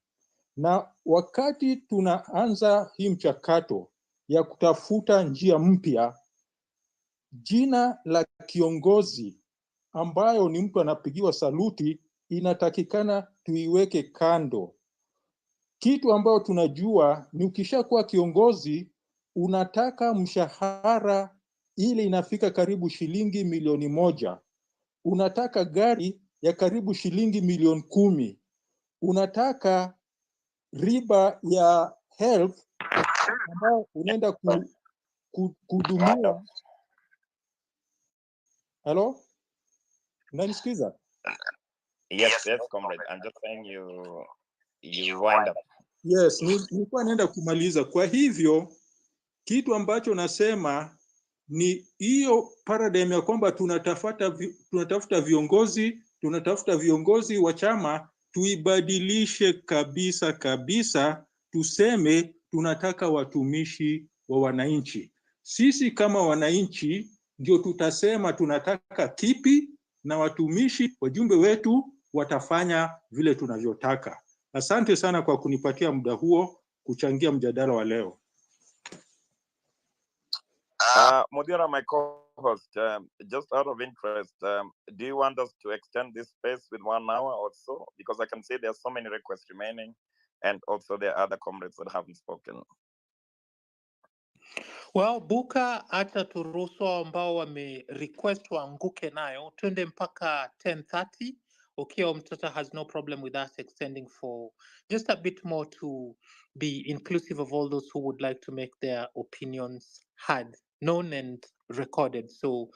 na wakati tunaanza hii mchakato ya kutafuta njia mpya, jina la kiongozi ambayo ni mtu anapigiwa saluti inatakikana tuiweke kando. Kitu ambayo tunajua ni ukishakuwa kiongozi unataka mshahara ile inafika karibu shilingi milioni 1. Unataka gari ya karibu shilingi milioni 10. Unataka riba ya health ambayo unaenda kuhudumiwa. Hello? Unanisikiza? Yes, comrade. I'm just saying you wind up. Yes, nilikuwa naenda kumaliza. Kwa hivyo kitu ambacho nasema ni hiyo paradigm ya kwamba tunatafuta viongozi wa chama, tuibadilishe kabisa, tuseme tunataka watumishi wa wananchi. Sisi kama wananchi ndio tutasema tunataka kipi, na watumishi wajumbe wetu watafanya vile tunavyotaka. Asante sana kwa kunipatia muda huo kuchangia mjadala wa leo. Modera, my co-host, just out of interest, do you want us to extend this space with 1 hour or so? Because I can see there are so many requests remaining, and also there are other comrades that haven't spoken. Well, Buka, acha turuhusu ambao wame request waanguke nayo, twende mpaka 10:30. Okiya Omutata has no problem with us extending for just a bit more to be inclusive of all those who would like to make their opinions heard, known and recorded. So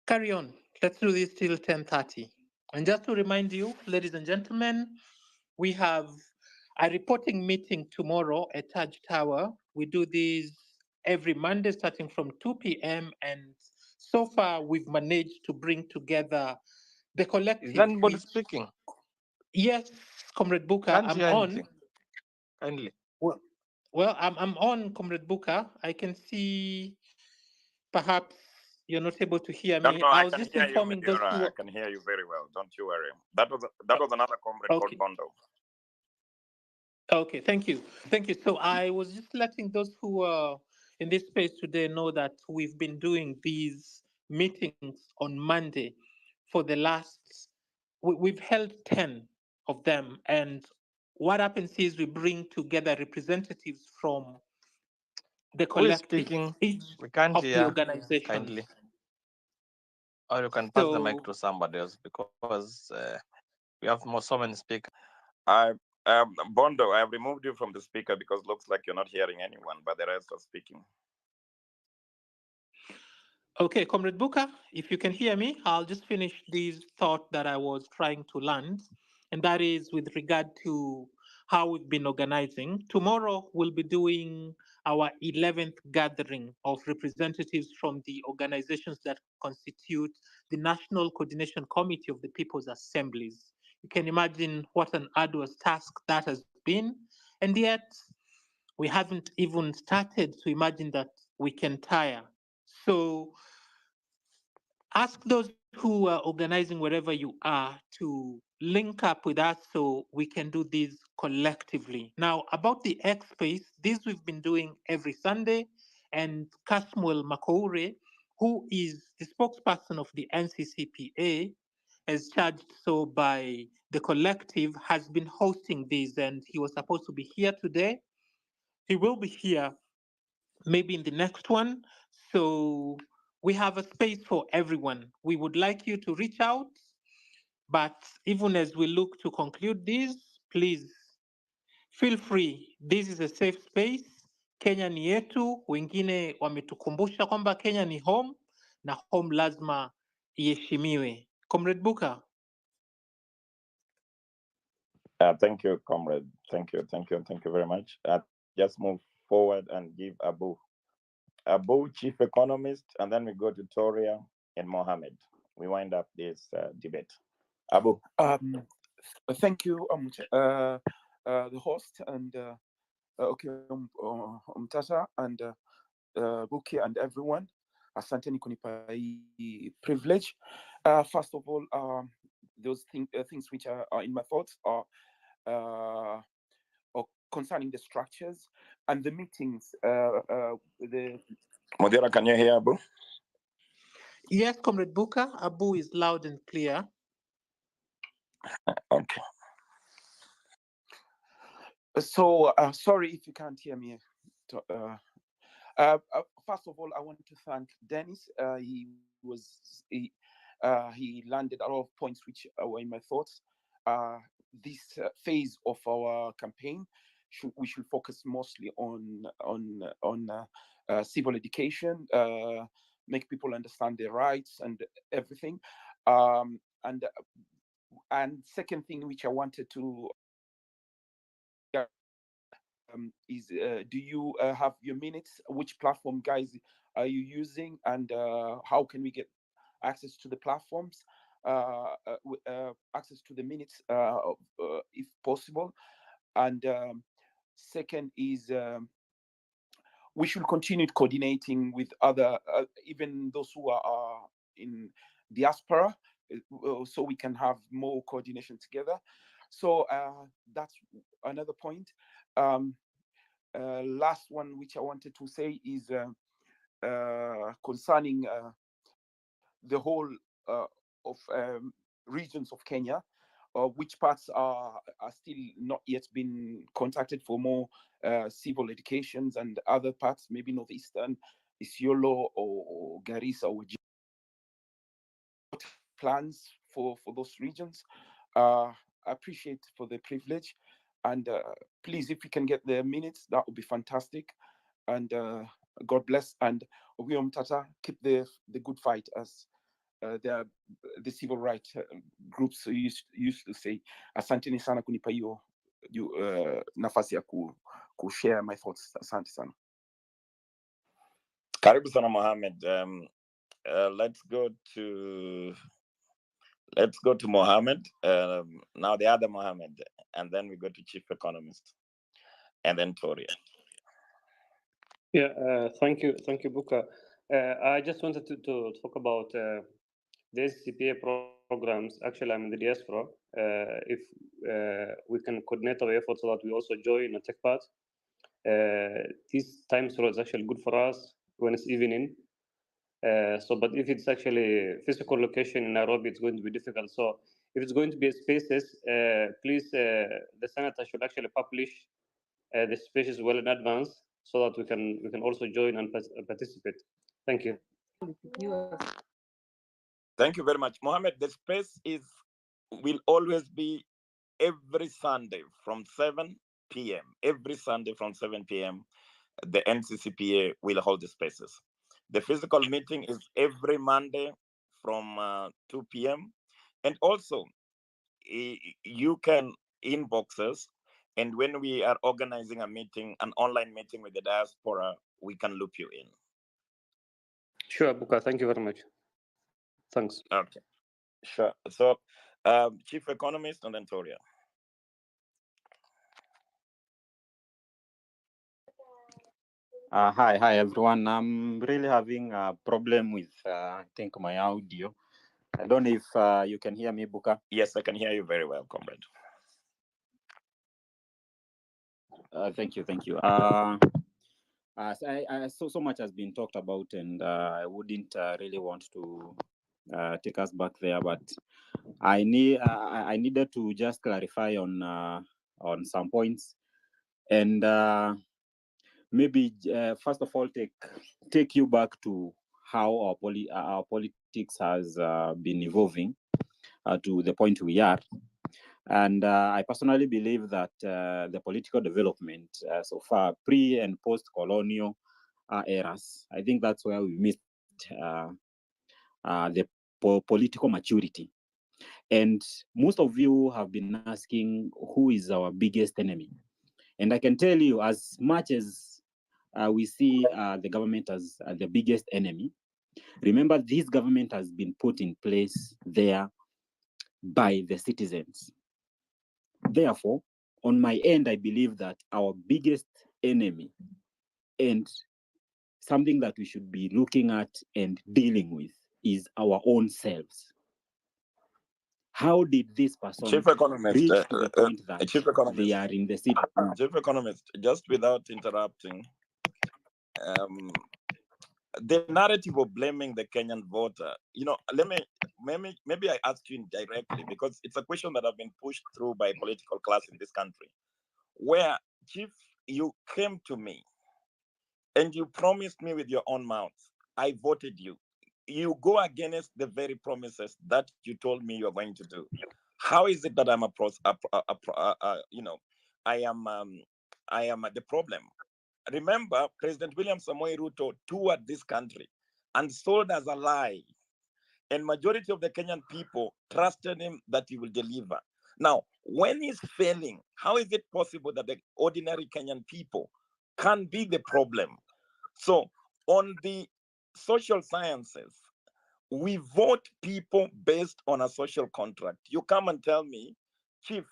carry on. Let's do this till 10:30. And just to remind you, ladies and gentlemen, we have a reporting meeting tomorrow at Taj Tower. We do these every Monday starting from 2 p.m. And so far, we've managed to bring together the collective. Is anybody speaking? Yes, Comrade Buka, Can't I'm hear on. anything. Kindly. Well, I'm on, Comrade Buka. I can see perhaps you're not able to hear me. No, I I was can just hear you, informing those Modera. who I can hear you very well. Don't you worry. That was another comrade called Bondo. Okay, thank you. Thank you. So I was just letting those who are in this space today know that we've been doing these meetings on Monday for the last, we've held 10 of them. And what happens is we bring together representatives from the Who is collective, speaking? each We can't of the hear. organizations. Kindly. Or you can pass the mic So to somebody else because we have so many speakers. Bondo, I have removed you from the speaker because it looks like you're not hearing anyone, but the rest are speaking. okay, Comrade Buka, if you can hear me, I'll just finish this thought that I was trying to land, and that is with regard to how we've been organizing. Tomorrow, we'll be doing our 11th gathering of representatives from the organizations that constitute the National Coordination Committee of the People's Assemblies. You can imagine what an arduous task that has been, and yet we haven't even started to imagine that we can tire. So ask those who are organizing wherever you are to link up with us so we can do this collectively. Now, about the X Space, this we've been doing every Sunday, and Kasmuel Makoure, who is the spokesperson of the NCCPA, as charged so by the collective, has been hosting this, and he was supposed to be here today. He will be here maybe in the next one. So we have a space for everyone. We would like you to reach out, but even as we look to conclude this, please feel free. This is a safe space. Kenya ni yetu. Wengine wametukumbusha kwamba Kenya ni home na home lazima iheshimiwe. Comrade Buka. Thank you, comrade. Thank you very much. Just move forward and give Abu, chief economist, and then we go to Toria and Mohammed. We wind up this debate. Abu. Thank you, the host, and Okiya Omutata, and Buki, and everyone. Asanteni kunipa hii privilege. First of all, those things which are in my thoughts are concerning the structures and the meetings. Modera, can you hear Abu? Yes, Comrade Buka, Abu is loud and clear. Okay. So sorry if you can't hear me. First of all, I want to thank Dennis. He landed a lot of points which were in my thoughts. This phase of our campaign, we should focus mostly on civil education, make people understand their rights and everything. And second thing which I wanted to is do you have your minutes? Which platform, guys, are you using, and how can we get access to the platforms, access to the minutes if possible? And second is we should continue coordinating with other, even those who are in diaspora, so we can have more coordination together. So that's another point. Last one which I wanted to say is concerning the whole of regions of Kenya, which parts are still not yet been contacted for more civil educations, and other parts, maybe northeastern, Isiolo or Garissa or plans for those regions. I appreciate for the privilege, and please, if we can get the minutes, that would be fantastic. And God bless, and Okiya Omutata, keep the good fight, as the civil rights groups used to say. Asanteni sana kunipa hiyo nafasi ya kushare my thoughts. Asante sana. Karibu sana Mohammed. Let's go to Mohammed. Now the other Mohammed, and then we go to Chief Economist, and then Toria. Yeah, thank you, Buka. I just wanted to talk about the SCPA programs. Actually, I'm in the diaspora. If we can coordinate our efforts so that we also join and take part. This time slot is actually good for us when it's evening. But if it's actually physical location in Nairobi, it's going to be difficult. So if it's going to be spaces, please, the senator should actually publish the spaces well in advance so that we can also join and participate. Thank you. Thank you very much, Mohammed. The space will always be every Sunday from 7 p.m. Every Sunday from 7 p.m. the NCCPA will hold the spaces. The physical meeting is every Monday from 2 p.m. And also, you can inbox us, and when we are organizing a meeting, an online meeting with the diaspora, we can loop you in. Sure, Buka. Thank you very much. Thanks. Okay, sure. So, Chief Economist and then Toria. Hi everyone. I'm really having a problem with I think my audio. I don't know if you can hear me, Buka. Yes, I can hear you very well, comrade. Thank you. So much has been talked about, and I wouldn't really want to take us back there, but I needed to just clarify on some points, and maybe first of all take you back to how our politics has been evolving to the point we are. And I personally believe that the political development so far, pre and post-colonial eras, I think that's where we missed the political maturity. And most of you have been asking, who is our biggest enemy? And I can tell you, as much as we see the government as the biggest enemy, remember this government has been put in place there by the citizens. Therefore, on my end, I believe that our biggest enemy and something that we should be looking at and dealing with is our own selves. How did this person Chief Economist, reach to the point that Chief they Economist, are in the seat? Chief Economist, just without interrupting, the narrative of blaming the Kenyan voter, maybe I ask you indirectly because it's a question that have been pushed through by political class in this country, where, Chief, you came to me and you promised me with your own mouth, I voted you. You go against the very promises that you told me you're going to do. How is it that I'm I am the problem? Remember, President William Samoei Ruto toured this country and sold us a lie. And majority of the Kenyan people trusted him that he will deliver. Now, when he's failing, how is it possible that the ordinary Kenyan people can be the problem? So on the social sciences, we vote people based on a social contract. You come and tell me, Chief,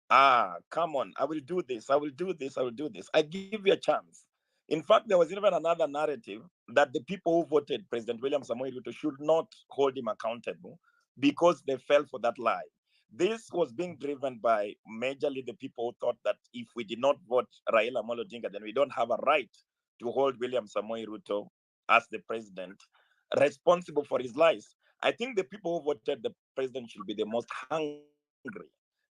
come on, I will do this, I will do this, I will do this. I give you a chance. In fact, there was even another narrative that the people who voted President William Samoei Ruto should not hold him accountable because they fell for that lie. This was being driven by majorly the people who thought that if we did not vote Raila Amolo Odinga, then we don't have a right to hold William Samoei Ruto as the president responsible for his lies. I think the people who voted the president should be the most hungry.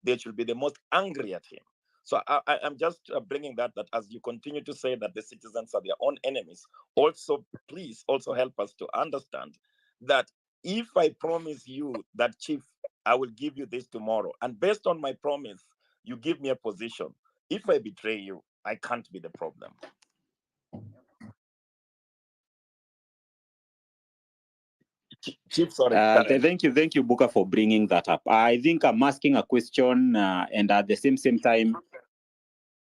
They should be the most angry at him. So I'm just bringing that as you continue to say that the citizens are their own enemies, also, please also help us to understand that if I promise you that, Chief, I will give you this tomorrow, and based on my promise, you give me a position. If I betray you, I can't be the problem. Chief, sorry. Thank you, Buka, for bringing that up. I think I'm asking a question, and at the same time,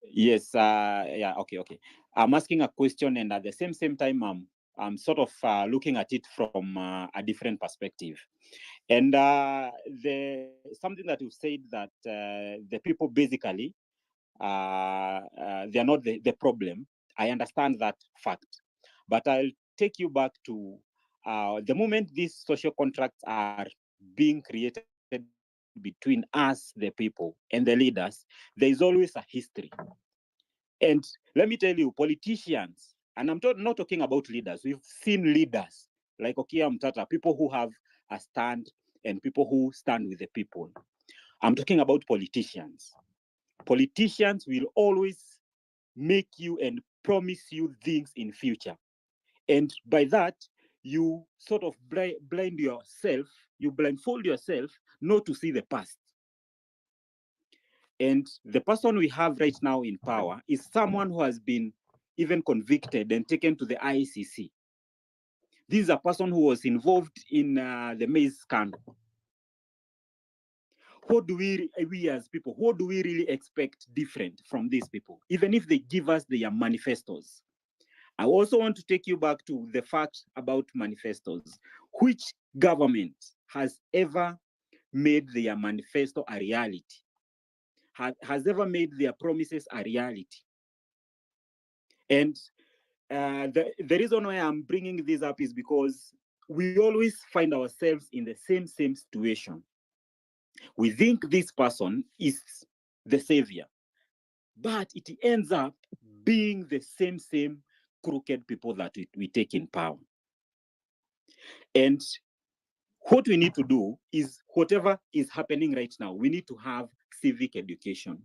yes, okay. I'm asking a question, and at the same time, I'm sort of looking at it from a different perspective. And something that you said that the people basically they're not the problem. I understand that fact, but I'll take you back to the moment these social contracts are being created between us, the people, and the leaders, there is always a history. And let me tell you, politicians, and I'm not talking about leaders, we've seen leaders like Okiya Omutata, people who have a stand and people who stand with the people. I'm talking about politicians. Politicians will always make you and promise you things in future. And by that, you sort of blind yourself, you blindfold yourself not to see the past. And the person we have right now in power is someone who has been even convicted and taken to the ICC. This is a person who was involved in the maize scandal. What do we as people, what do we really expect different from these people, even if they give us their manifestos? I also want to take you back to the fact about manifestos. Which government has ever made their manifesto a reality? Has ever made their promises a reality? And the reason why I'm bringing this up is because we always find ourselves in the same situation. We think this person is the savior, but it ends up being the same crooked people that we take in power. And what we need to do is whatever is happening right now, we need to have civic education.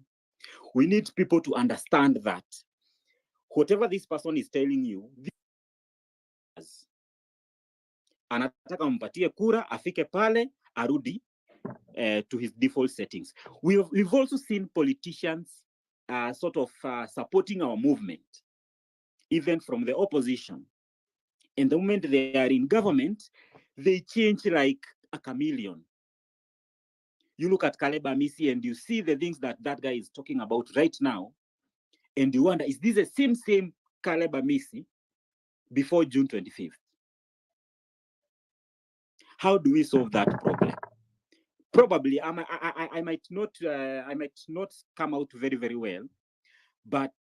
We need people to understand that whatever this person is telling you, anataka mpatie kura, afike pale, arudi to his default settings. We've also seen politicians sort of supporting our movement, even from the opposition. And the moment they are in government, they change like a chameleon. You look at Caleb Amisi and you see the things that guy is talking about right now, and you wonder, is this the same Caleb Amisi before June 25th? How do we solve that problem? Probably I might not come out very well, but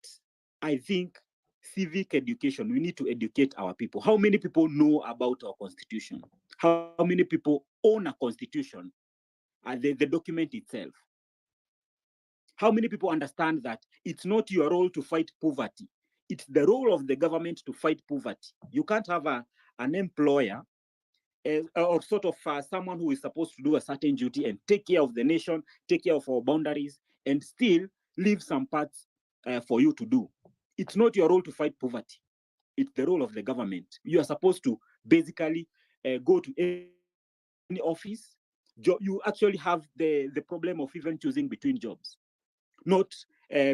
I think civic education, we need to educate our people. How many people know about our constitution? How many people own a constitution? the document itself. How many people understand that it's not your role to fight poverty? It's the role of the government to fight poverty. You can't have an employer or sort of someone who is supposed to do a certain duty and take care of the nation, take care of our boundaries, and still leave some parts for you to do. It's not your role to fight poverty. It's the role of the government. You are supposed to basically go to any office. You actually have the problem of even choosing between jobs, not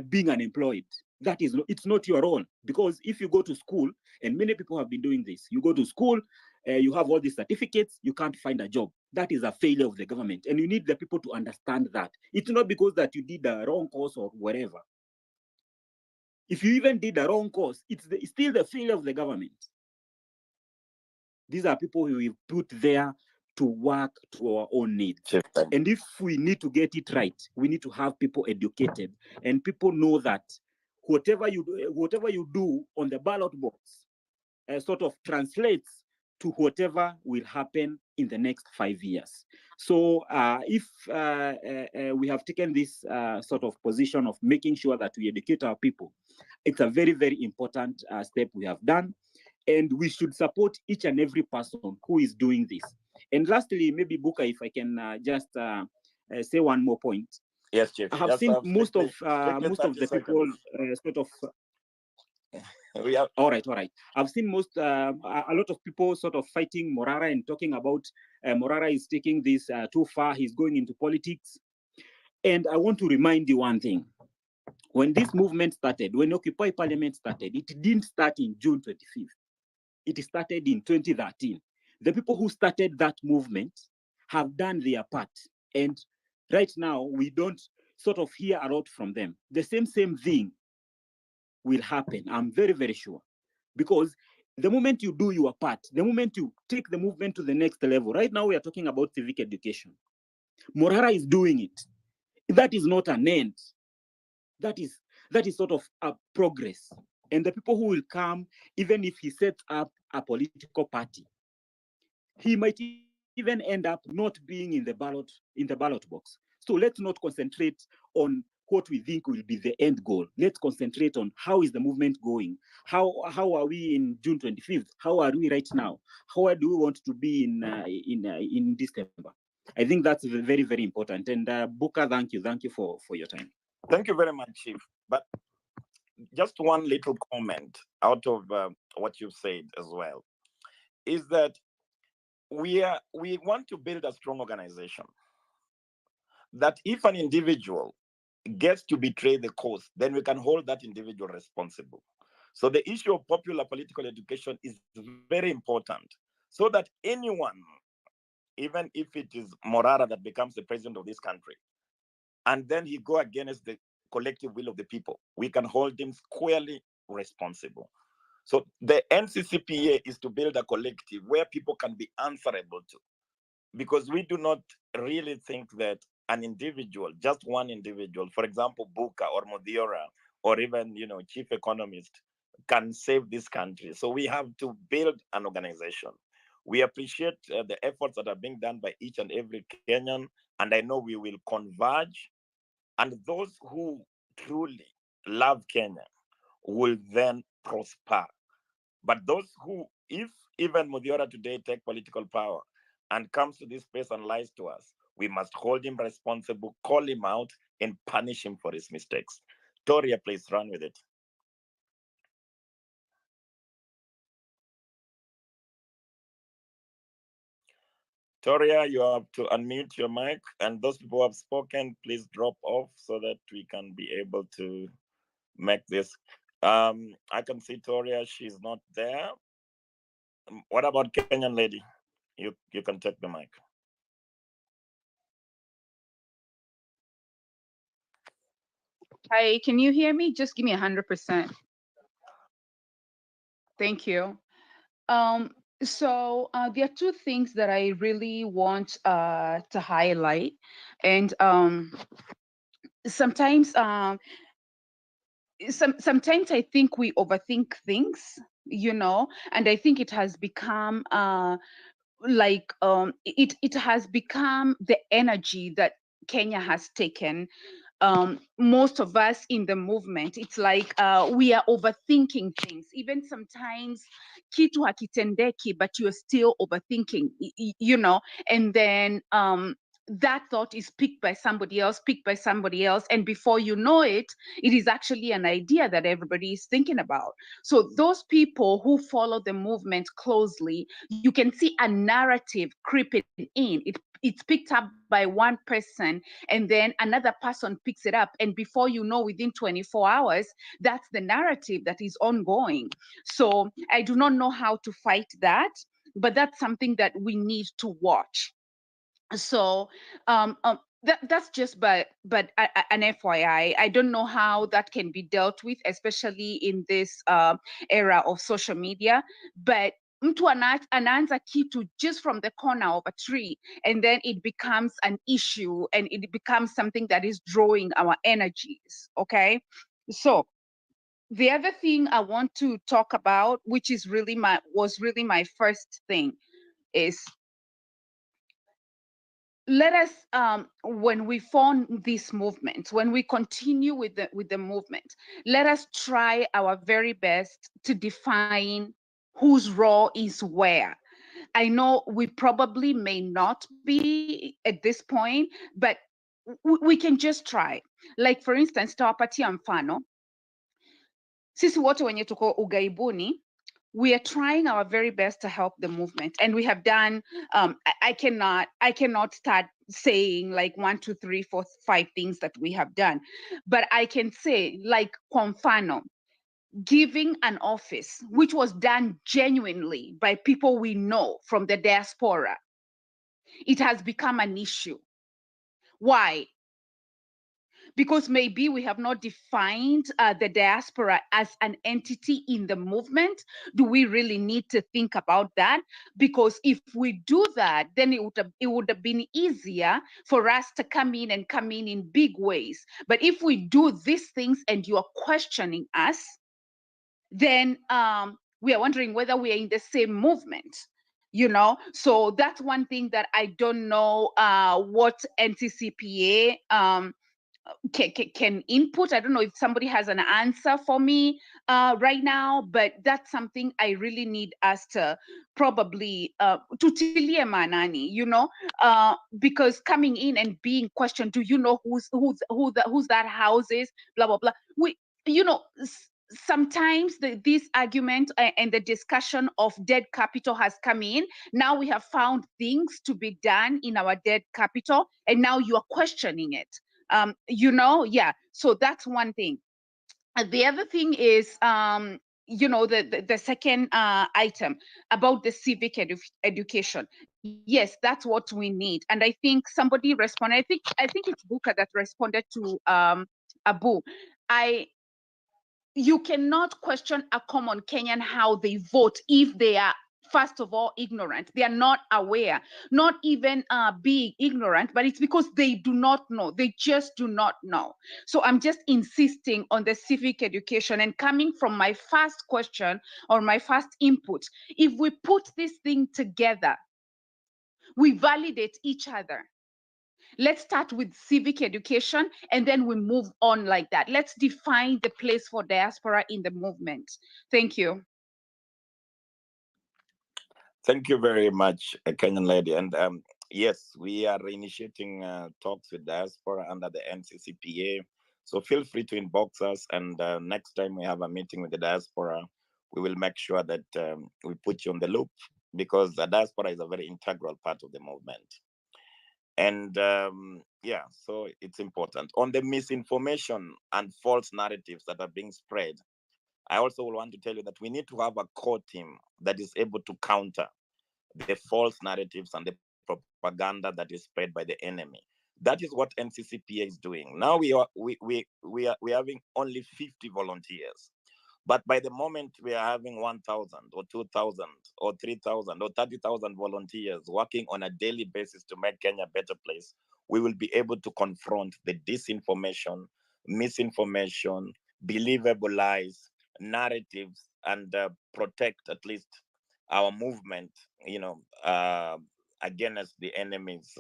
being unemployed. That is, it's not your role, because if you go to school, and many people have been doing this, you go to school, you have all these certificates, you can't find a job. That is a failure of the government, and you need the people to understand that. It's not because that you did the wrong course or whatever. If you even did the wrong course, it's still the failure of the government. These are people who we put there to work to our own needs. And if we need to get it right, we need to have people educated, and people know that whatever you do on the ballot box sort of translates to whatever will happen in the next 5 years. So if we have taken this sort of position of making sure that we educate our people, it's a very, very important step we have done. And we should support each and every person who is doing this. And lastly, maybe Buka, if I can just say one more point. Yes, Chief. I have seen most of the people sort of. All right. I've seen a lot of people sort of fighting Morara and talking about Morara is taking this too far. He's going into politics. And I want to remind you one thing. When this movement started, when Occupy Parliament started, it didn't start in June 25th. It started in 2013. The people who started that movement have done their part. And right now, we don't sort of hear a lot from them. The same thing will happen, I'm very, very sure. Because the moment you do your part, the moment you take the movement to the next level, right now we are talking about civic education. Morara is doing it. That is not an end. That is sort of a progress. And the people who will come, even if he sets up a political party, he might even end up not being in the ballot box. So let's not concentrate on what we think will be the end goal. Let's concentrate on how is the movement going. How are we in June 25th? How are we right now? How do we want to be in December? I think that's very, very important. And Buka, thank you for your time. Thank you very much, Chief. But just one little comment out of what you've said as well, is that we want to build a strong organization, that if an individual gets to betray the cause, then we can hold that individual responsible. So the issue of popular political education is very important, so that anyone, even if it is Morara that becomes the president of this country, and then he go against the collective will of the people, we can hold him squarely responsible. So the NCCPA is to build a collective where people can be answerable to, because we do not really think that an individual, just one individual, for example, Buka or Modiora, or even chief economist, can save this country. So we have to build an organization. We appreciate the efforts that are being done by each and every Kenyan, and I know we will converge. And those who truly love Kenya will then prosper. But those who, if even Modiora today take political power and comes to this place and lies to us, we must hold him responsible, call him out, and punish him for his mistakes. Toria, please run with it. Toria, you have to unmute your mic, and those people who have spoken, please drop off so that we can be able to make this. I can see Toria, she's not there. What about Kenyan lady? You can take the mic. Hi, can you hear me? Just give me 100%. Thank you. So there are two things that I really want to highlight, and sometimes sometimes I think we overthink things, and I think it has become like it has become the energy that Kenya has taken. Most of us in the movement, it's like we are overthinking things. Even sometimes kitu hakitendeki, but you're still overthinking, you know, and then that thought is picked by somebody else, and before you know it, it is actually an idea that everybody is thinking about. So those people who follow the movement closely, you can see a narrative creeping in. It's picked up by one person, and then another person picks it up, and before you know, within 24 hours, that's the narrative that is ongoing. So I do not know how to fight that, but that's something that we need to watch. So that's just an FYI. I don't know how that can be dealt with, especially in this era of social media. But mtu anaanza kitu just from the corner of a tree, and then it becomes an issue, and it becomes something that is drawing our energies. Okay, so the other thing I want to talk about, which is was really my first thing, is let us when we form this movement, when we continue with the movement, let us try our very best to define whose role is where. I know we probably may not be at this point, but we can just try. Like for instance, tawapatia mfano, sisi wote wenye tuko ugaibuni, we are trying our very best to help the movement, and we have done I cannot start saying like 1 2 3 4 5 things that we have done, but I can say, like kwa mfano, giving an office which was done genuinely by people we know from the diaspora, it has become an issue. Why? Because maybe we have not defined the diaspora as an entity in the movement. Do we really need to think about that? Because if we do that, then it would have been easier for us to come in big ways. But if we do these things and you are questioning us, then we are wondering whether we are in the same movement. You know, so that's one thing that I don't know what NCCPA can input. I don't know if somebody has an answer for me right now, but that's something I really need us to probably tutilie manani, you know, because coming in and being questioned, do you know who's that house is, blah blah blah. We, you know, sometimes this argument and the discussion of dead capital has come in. Now we have found things to be done in our dead capital, and now you are questioning it. You know, yeah. So that's one thing. The other thing is, you know, the second item about the civic education. Yes, that's what we need. And I think somebody responded. I think it's Buka that responded to Abu. You cannot question a common Kenyan how they vote if they are, first of all, ignorant. They are not aware, not even being ignorant, but it's because they do not know. They just do not know. So I'm just insisting on the civic education, and coming from my first question or my first input, if we put this thing together, we validate each other. Let's start with civic education, and then we move on like that. Let's define the place for diaspora in the movement. Thank you. Thank you very much, Kenyan lady. And yes, we are initiating talks with diaspora under the NCCPA. So feel free to inbox us, and next time we have a meeting with the diaspora, we will make sure that we put you on the loop, because the diaspora is a very integral part of the movement. And yeah, so it's important. On the misinformation and false narratives that are being spread, I also want to tell you that we need to have a core team that is able to counter the false narratives and the propaganda that is spread by the enemy. That is what NCCPA is doing. Now we are having only 50 volunteers. But by the moment we are having 1,000 or 2,000 or 3,000 or 30,000 volunteers working on a daily basis to make Kenya a better place, we will be able to confront the disinformation, misinformation, believable lies, narratives, and protect at least our movement, against the enemy's,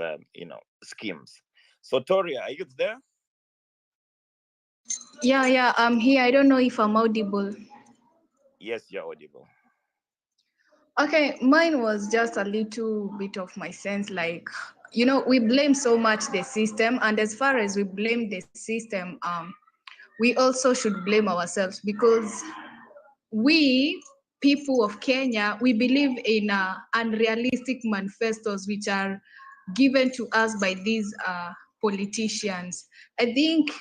schemes. So, Toria, are you there? Yeah, I'm here. I don't know if I'm audible. Yes, you're audible. Okay, mine was just a little bit of my sense. Like, we blame so much the system, and as far as we blame the system, we also should blame ourselves, because we people of Kenya, we believe in unrealistic manifestos which are given to us by these politicians. I think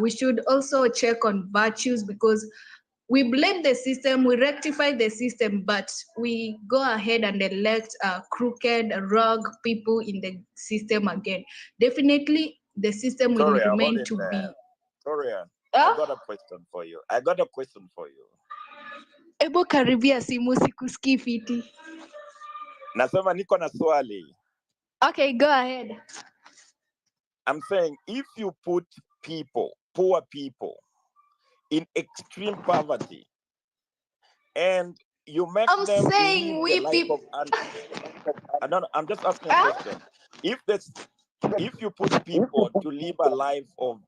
we should also check on virtues, because we blame the system, we rectify the system, but we go ahead and elect crooked, rogue people in the system again. Definitely, the system will Toria, hold remain it to be. there. Toria, I got a question for you. Ebo karibia simu, sikusikii fiti. Nasema niko na swali. Okay, go ahead. I'm saying, if you put poor people, in extreme poverty, and you make them live the life of I'm just asking a question. If you put people to live a life of,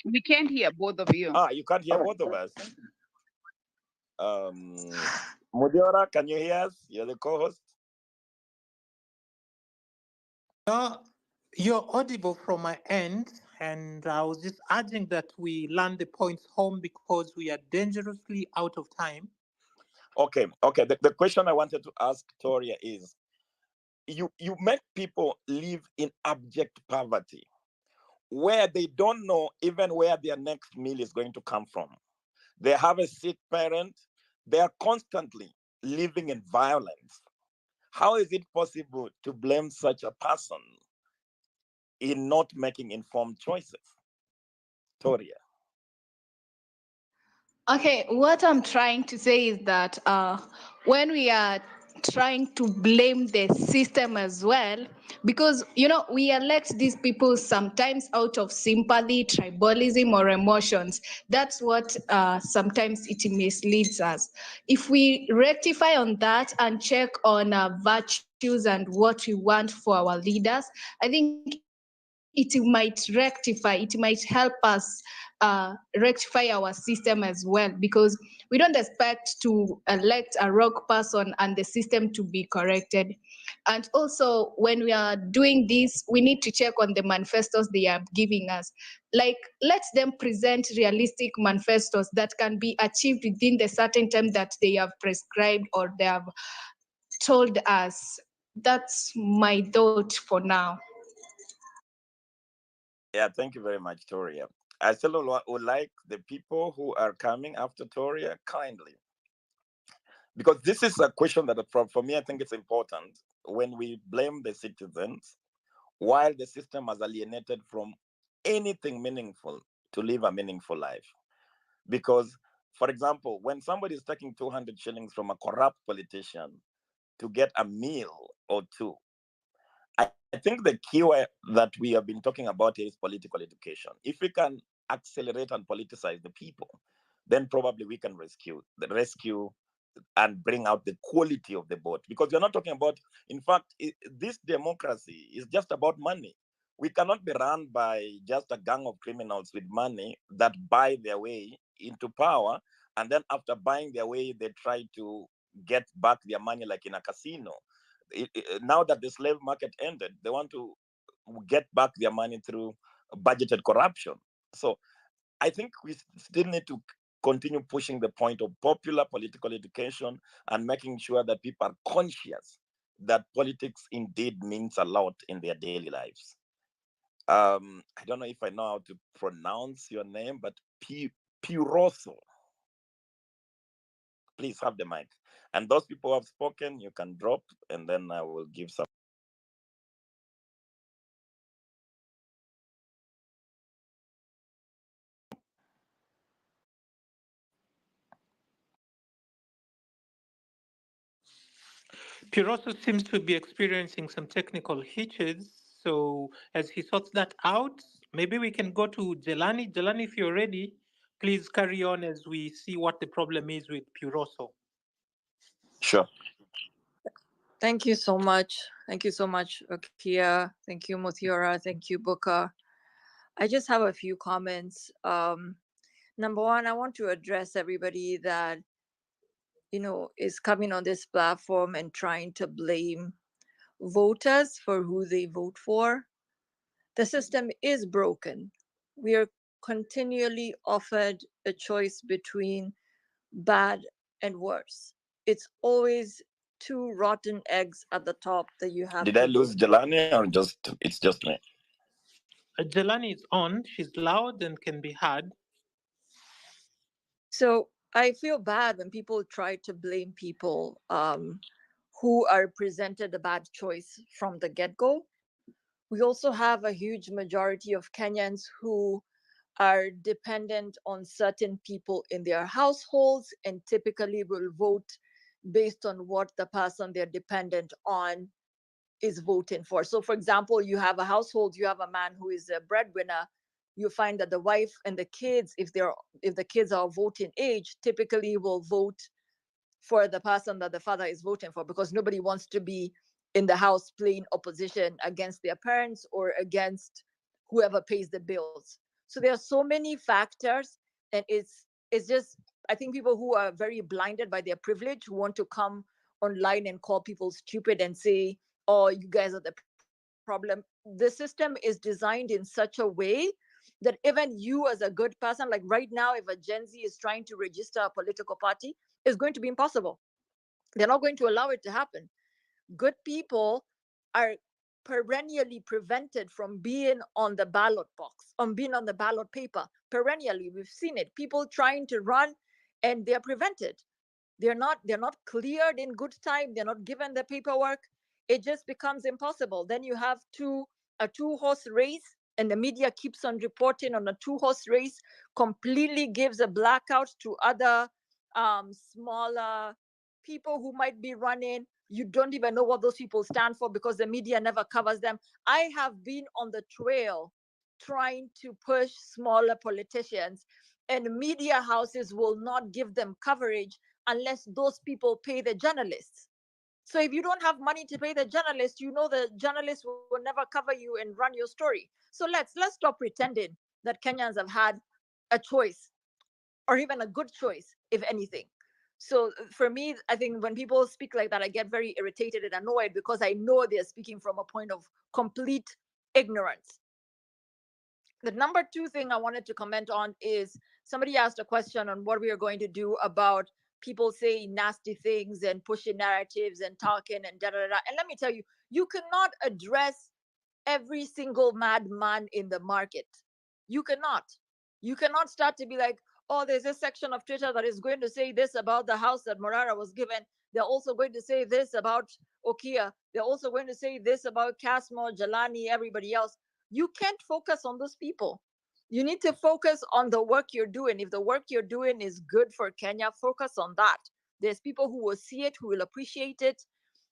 we can't hear both of you. You can't hear both of us. Mudiora, can you hear us? You're the co-host. You're audible from my end, and I was just urging that we land the points home because we are dangerously out of time. Okay. The question I wanted to ask Toria is, you make people live in abject poverty, where they don't know even where their next meal is going to come from. They have a sick parent. They are constantly living in violence. How is it possible to blame such a person in not making informed choices? Toria. Okay, what I'm trying to say is that when we are trying to blame the system as well, because we elect these people sometimes out of sympathy, tribalism, or emotions. That's what sometimes it misleads us. If we rectify on that and check on virtues and what we want for our leaders, I think it might rectify, it might help us rectify our system as well, because we don't expect to elect a rogue person and the system to be corrected. And also, when we are doing this, we need to check on the manifestos they are giving us. Like, let them present realistic manifestos that can be achieved within the certain time that they have prescribed or they have told us. That's my thought for now. Yeah, thank you very much, Toria. I still would like the people who are coming after Toria kindly, because this is a question that for me, I think it's important. When we blame the citizens, while the system has alienated from anything meaningful to live a meaningful life. Because, for example, when somebody is taking 200 shillings from a corrupt politician to get a meal or two, I think the key that we have been talking about here is political education. If we can accelerate and politicize the people, then probably we can rescue and bring out the quality of the vote. Because you're not talking about, in fact, this democracy is just about money. We cannot be run by just a gang of criminals with money that buy their way into power. And then after buying their way, they try to get back their money like in a casino. Now that the slave market ended, they want to get back their money through budgeted corruption. So I think we still need to continue pushing the point of popular political education and making sure that people are conscious that politics indeed means a lot in their daily lives. I don't know if I know how to pronounce your name, but Puroso. Please have the mic. And those people who have spoken, you can drop, and then I will give some. Piroso seems to be experiencing some technical hitches. So as he sorts that out, maybe we can go to Jelani. Jelani, if you're ready, please carry on as we see what the problem is with Piroso. Sure. Thank you so much. Thank you so much, Okiya. Thank you, Muthiora. Thank you, Buka. I just have a few comments. Number one, I want to address everybody that is coming on this platform and trying to blame voters for who they vote for. The system is broken. We are continually offered a choice between bad and worse. It's always two rotten eggs at the top that you have Did to I lose vote. Jelani or it's just me? Jelani is on. She's loud and can be heard. So I feel bad when people try to blame people who are presented a bad choice from the get-go. We also have a huge majority of Kenyans who are dependent on certain people in their households and typically will vote based on what the person they're dependent on is voting for. So, for example, you have a household, you have a man who is a breadwinner. You find that the wife and the kids, if the kids are voting age, typically will vote for the person that the father is voting for, because nobody wants to be in the house playing opposition against their parents or against whoever pays the bills. So there are so many factors, and it's just, I think, people who are very blinded by their privilege who want to come online and call people stupid and say, oh, you guys are the problem. The system is designed in such a way that even you as a good person, like right now, if a Gen Z is trying to register a political party, it's going to be impossible. They're not going to allow it to happen. Good people are perennially prevented from being on the ballot box, on being on the ballot paper. Perennially, we've seen it. People trying to run and they're prevented. They're not cleared in good time. They're not given the paperwork. It just becomes impossible. Then you have a two-horse race, and the media keeps on reporting on a two-horse race, completely gives a blackout to other smaller people who might be running. You don't even know what those people stand for because the media never covers them. I have been on the trail trying to push smaller politicians, and media houses will not give them coverage unless those people pay the journalists. So if you don't have money to pay the journalist, the journalist will never cover you and run your story. So let's stop pretending that Kenyans have had a choice, or even a good choice, if anything. So for me, I think when people speak like that, I get very irritated and annoyed because I know they're speaking from a point of complete ignorance. The number two thing I wanted to comment on is somebody asked a question on what we are going to do about people saying nasty things and pushing narratives and talking and da da da. And let me tell you, you cannot address every single madman in the market. You cannot. You cannot start to be like, oh, there's a section of Twitter that is going to say this about the house that Morara was given. They're also going to say this about Okiya. They're also going to say this about Casmo, Jalani, everybody else. You can't focus on those people. You need to focus on the work you're doing. If the work you're doing is good for Kenya, focus on that. There's people who will see it, who will appreciate it.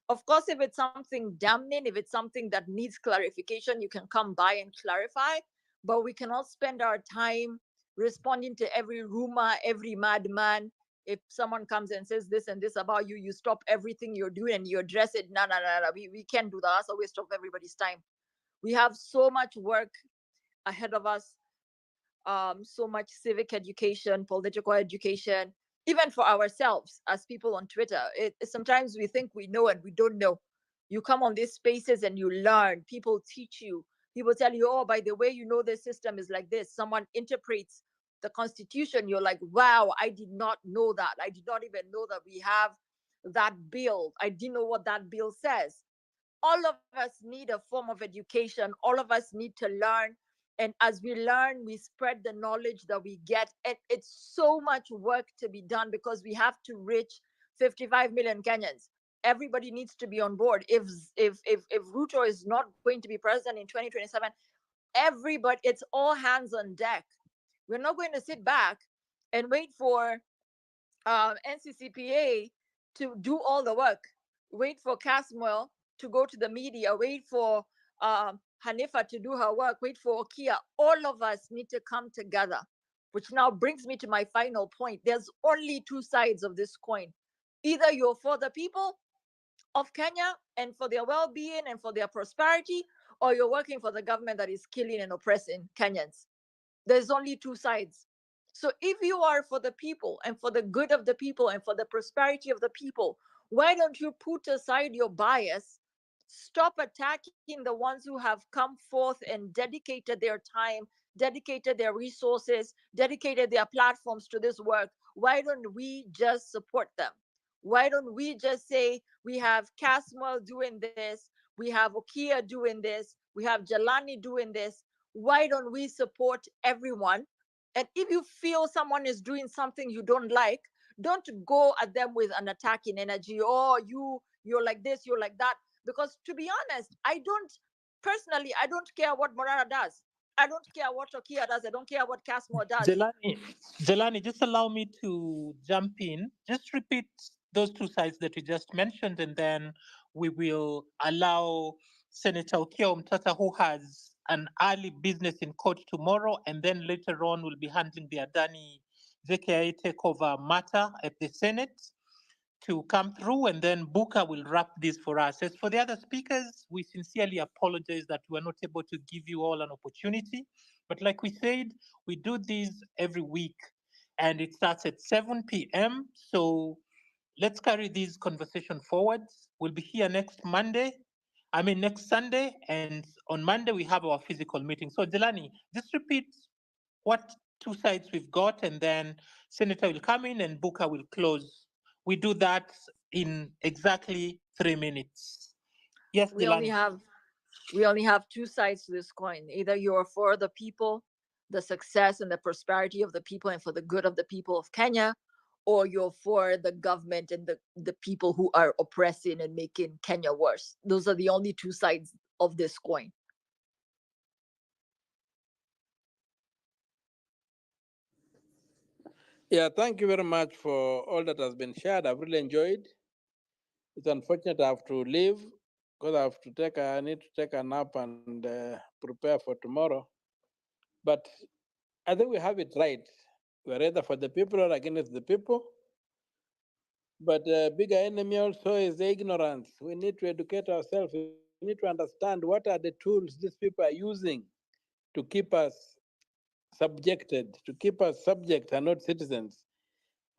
Of course, if it's something damning, if it's something that needs clarification, you can come by and clarify. But we cannot spend our time responding to every rumor, every madman. If someone comes and says this and this about you, you stop everything you're doing and you address it. No. We can't do that. That's a waste of everybody's time. We have so much work ahead of us, so much civic education, political education, even for ourselves as people on Twitter. Sometimes we think we know and we don't know. You come on these spaces and you learn. People teach you. People tell you, oh, by the way, this system is like this. Someone interprets the Constitution. You're like, wow, I did not know that. I did not even know that we have that bill. I didn't know what that bill says. All of us need a form of education. All of us need to learn. And as we learn, we spread the knowledge that we get. And it's so much work to be done because we have to reach 55 million Kenyans. Everybody needs to be on board. If Ruto is not going to be president in 2027, everybody, it's all hands on deck. We're not going to sit back and wait for NCCPA to do all the work. Wait for Caswell to go to the media. Wait for Hanifa to do her work. Wait for Okiya. All of us need to come together, which now brings me to my final point. There's only two sides of this coin. Either you're for the people of Kenya and for their well-being and for their prosperity, or you're working for the government that is killing and oppressing Kenyans. There's only two sides. So if you are for the people and for the good of the people and for the prosperity of the people, why don't you put aside your bias? Stop attacking the ones who have come forth and dedicated their time, dedicated their resources, dedicated their platforms to this work. Why don't we just support them? Why don't we just say we have Caswell doing this, we have Okiya doing this, we have Jelani doing this? Why don't we support everyone? And if you feel someone is doing something you don't like, don't go at them with an attacking energy. Oh, you're like this, you're like that. Because to be honest, I don't care what Morara does. I don't care what Okiya does. I don't care what Casmo does. Jelani, just allow me to jump in. Just repeat those two sides that you just mentioned, and then we will allow Senator Okiya Omutata, who has an early business in court tomorrow, and then later on will be handling the Adani JKIA takeover matter at the Senate, to come through, and then Booker will wrap this for us. As for the other speakers, we sincerely apologize that we are not able to give you all an opportunity. But like we said, we do this every week, and it starts at 7 p.m. So let's carry this conversation forward. We'll be here next Sunday, and on Monday we have our physical meeting. So Delani, just repeat what two sides we've got, and then Senator will come in and Booker will close. We do that in exactly 3 minutes. Yes, we Delani. only have two sides to this coin. Either you're for the people, the success and the prosperity of the people and for the good of the people of Kenya, or you're for the government and the people who are oppressing and making Kenya worse. Those are the only two sides of this coin. Yeah, thank you very much for all that has been shared. I've really enjoyed. It's unfortunate I have to leave because I need to take a nap and prepare for tomorrow. But I think we have it right. We're either for the people or against the people. But the bigger enemy also is the ignorance. We need to educate ourselves. We need to understand what are the tools these people are using to keep us subjected, to keep us subject and not citizens.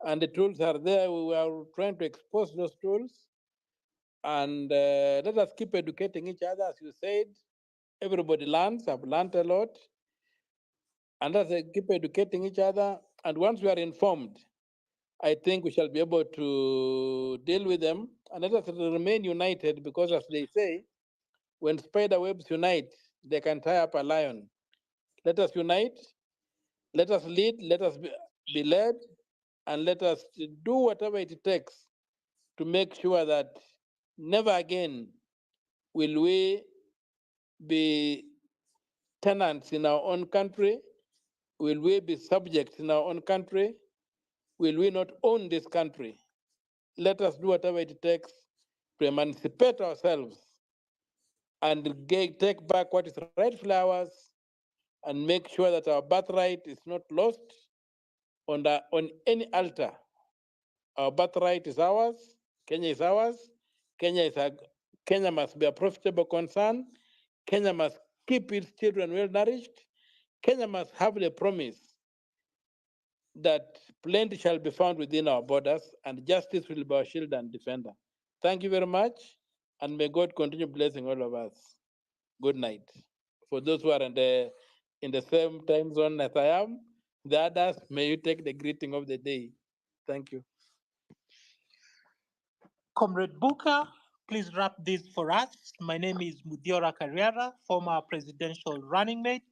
And the tools are there. We are trying to expose those tools. And let us keep educating each other. As you said, everybody learns. I've learned a lot. And let us keep educating each other. And once we are informed, I think we shall be able to deal with them. And let us remain united because, as they say, when spider webs unite, they can tie up a lion. Let us unite. Let us lead. Let us be led. And let us do whatever it takes to make sure that never again will we be tenants in our own country? Will we be subjects in our own country? Will we not own this country? Let us do whatever it takes to emancipate ourselves and take back what is rightfully ours and make sure that our birthright is not lost on any altar. Our birthright is ours. Kenya is ours. Kenya must be a profitable concern. Kenya must keep its children well nourished. Kenya must have the promise that plenty shall be found within our borders and justice will be our shield and defender. Thank you very much, and may God continue blessing all of us. Good night. For those who are in the same time zone as I am, the others, may you take the greeting of the day. Thank you. Comrade Booker, please wrap this for us. My name is Mudiora Carriera, former presidential running mate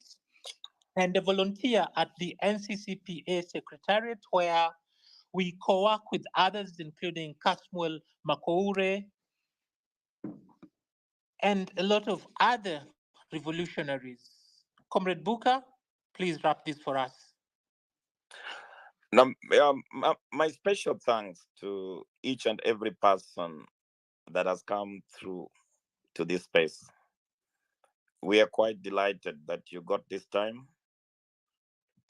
and a volunteer at the NCCPA Secretariat, where we co-work with others, including Casmuel Makoure and a lot of other revolutionaries. Comrade Booker, please wrap this for us. Now, my special thanks to each and every person that has come through to this space. We are quite delighted that you got this time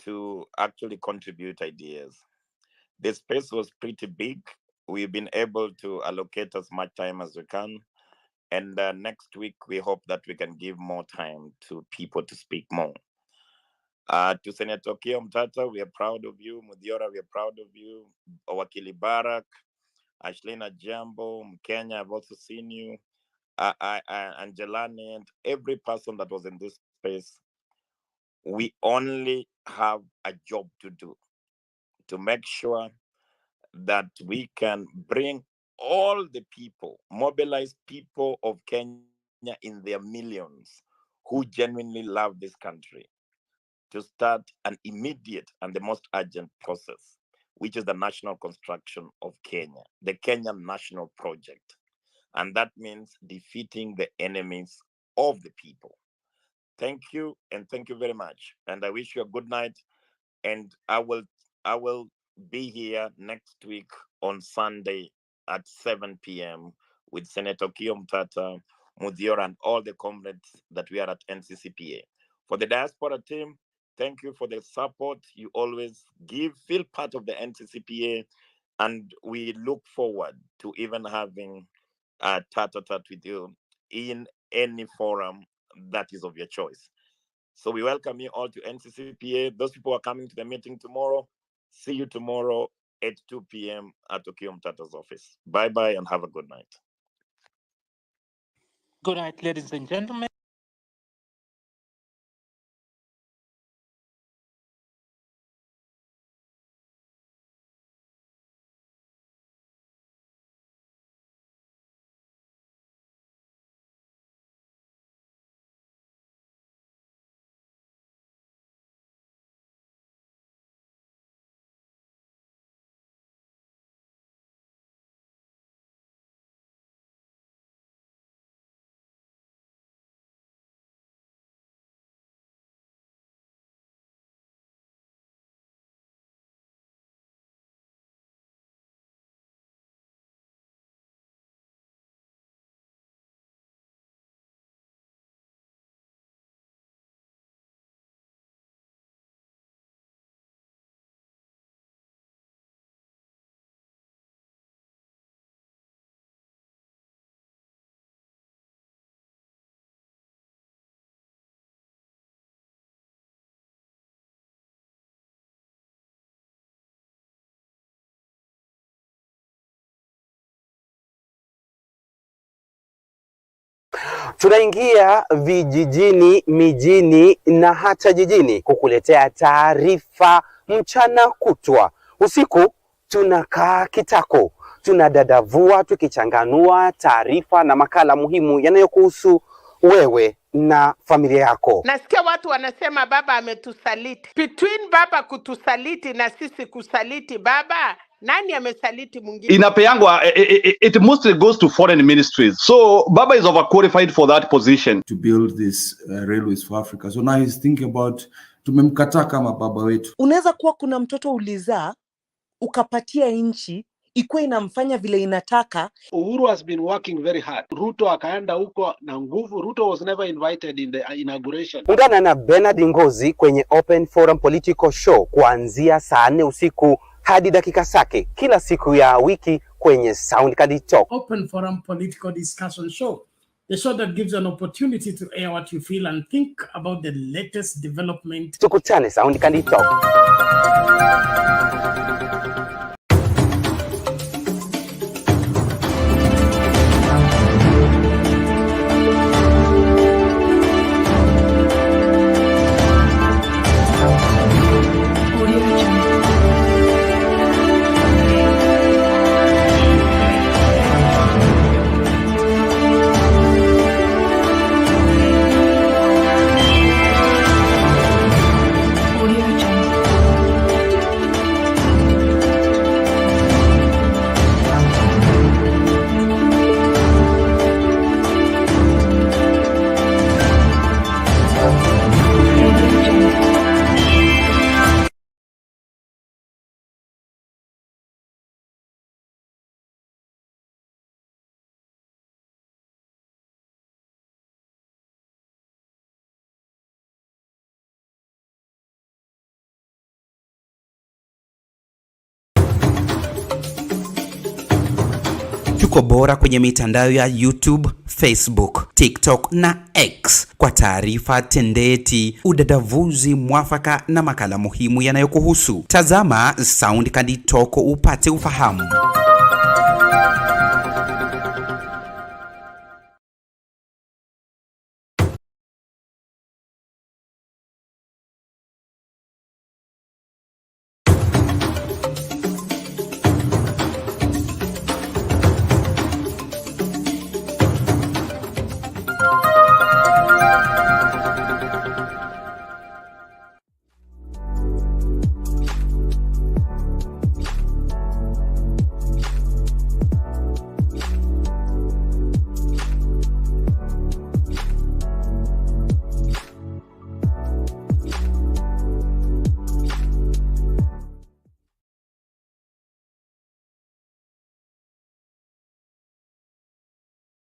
to actually contribute ideas. The space was pretty big, we've been able to allocate as much time as we can. And next week, we hope that we can give more time to people to speak more. To Senator Okiya Omutata, we are proud of you. Muthiora, we are proud of you. Wakili Barak, Ashlina Jambo, Mkenya, I've also seen you. Angelani, and every person that was in this space. We only have a job to do to make sure that we can bring all the people, mobilize people of Kenya in their millions who genuinely love this country, to start an immediate and the most urgent process, which is the national construction of Kenya, the Kenyan National Project. And that means defeating the enemies of the people. Thank you, and thank you very much. And I wish you a good night. And I will be here next week on Sunday at 7 p.m. with Senator Okiya Omutata, Muthiora, and all the comrades that we are at NCCPA. For the diaspora team, thank you for the support you always give. Feel part of the NCCPA, and we look forward to even having a tat-a-tat with you in any forum that is of your choice. So we welcome you all to NCCPA. Those people who are coming to the meeting tomorrow, see you tomorrow at 2 p.m. at Okiya Omutata's office. Bye-bye and have a good night. Good night, ladies and gentlemen. Tunaingia vijijini, mijini na hata jijini kukuletea taarifa mchana kutwa. Usiku tunakaa kitako, tunadadavua tukichanganua taarifa na makala muhimu yanayokuhusu wewe na familia yako. Nasikia watu wanasema baba ametusaliti. Between baba kutusaliti na sisi kusaliti baba, nani amesaliti mwingine? Inapeangwa, it mostly goes to foreign ministries. So Baba is overqualified for that position. To build this railways for Africa. So now he's thinking about tumemkataa kama baba wetu. Unaweza kuwa kuna mtoto ulizaa, ukapatia nchi, ikuwa inamfanya vile inataka. Uhuru has been working very hard. Ruto akaenda huko na nguvu. Ruto was never invited in the inauguration. Ungana na Bernard Ngozi kwenye Open Forum Political Show kuanzia saa 4 usiku hadi dakika zake kila siku ya wiki kwenye Soundcard Talk. Open Forum Political Discussion Show. The show that gives you an opportunity to air what you feel and think about the latest development. Tukutane Soundcard Talk. Tuko bora kwenye mitandao ya YouTube, Facebook, TikTok na X kwa taarifa tendeti, udadavuzi mwafaka na makala muhimu yanayokuhusu. Tazama Sound Candid Talk upate ufahamu.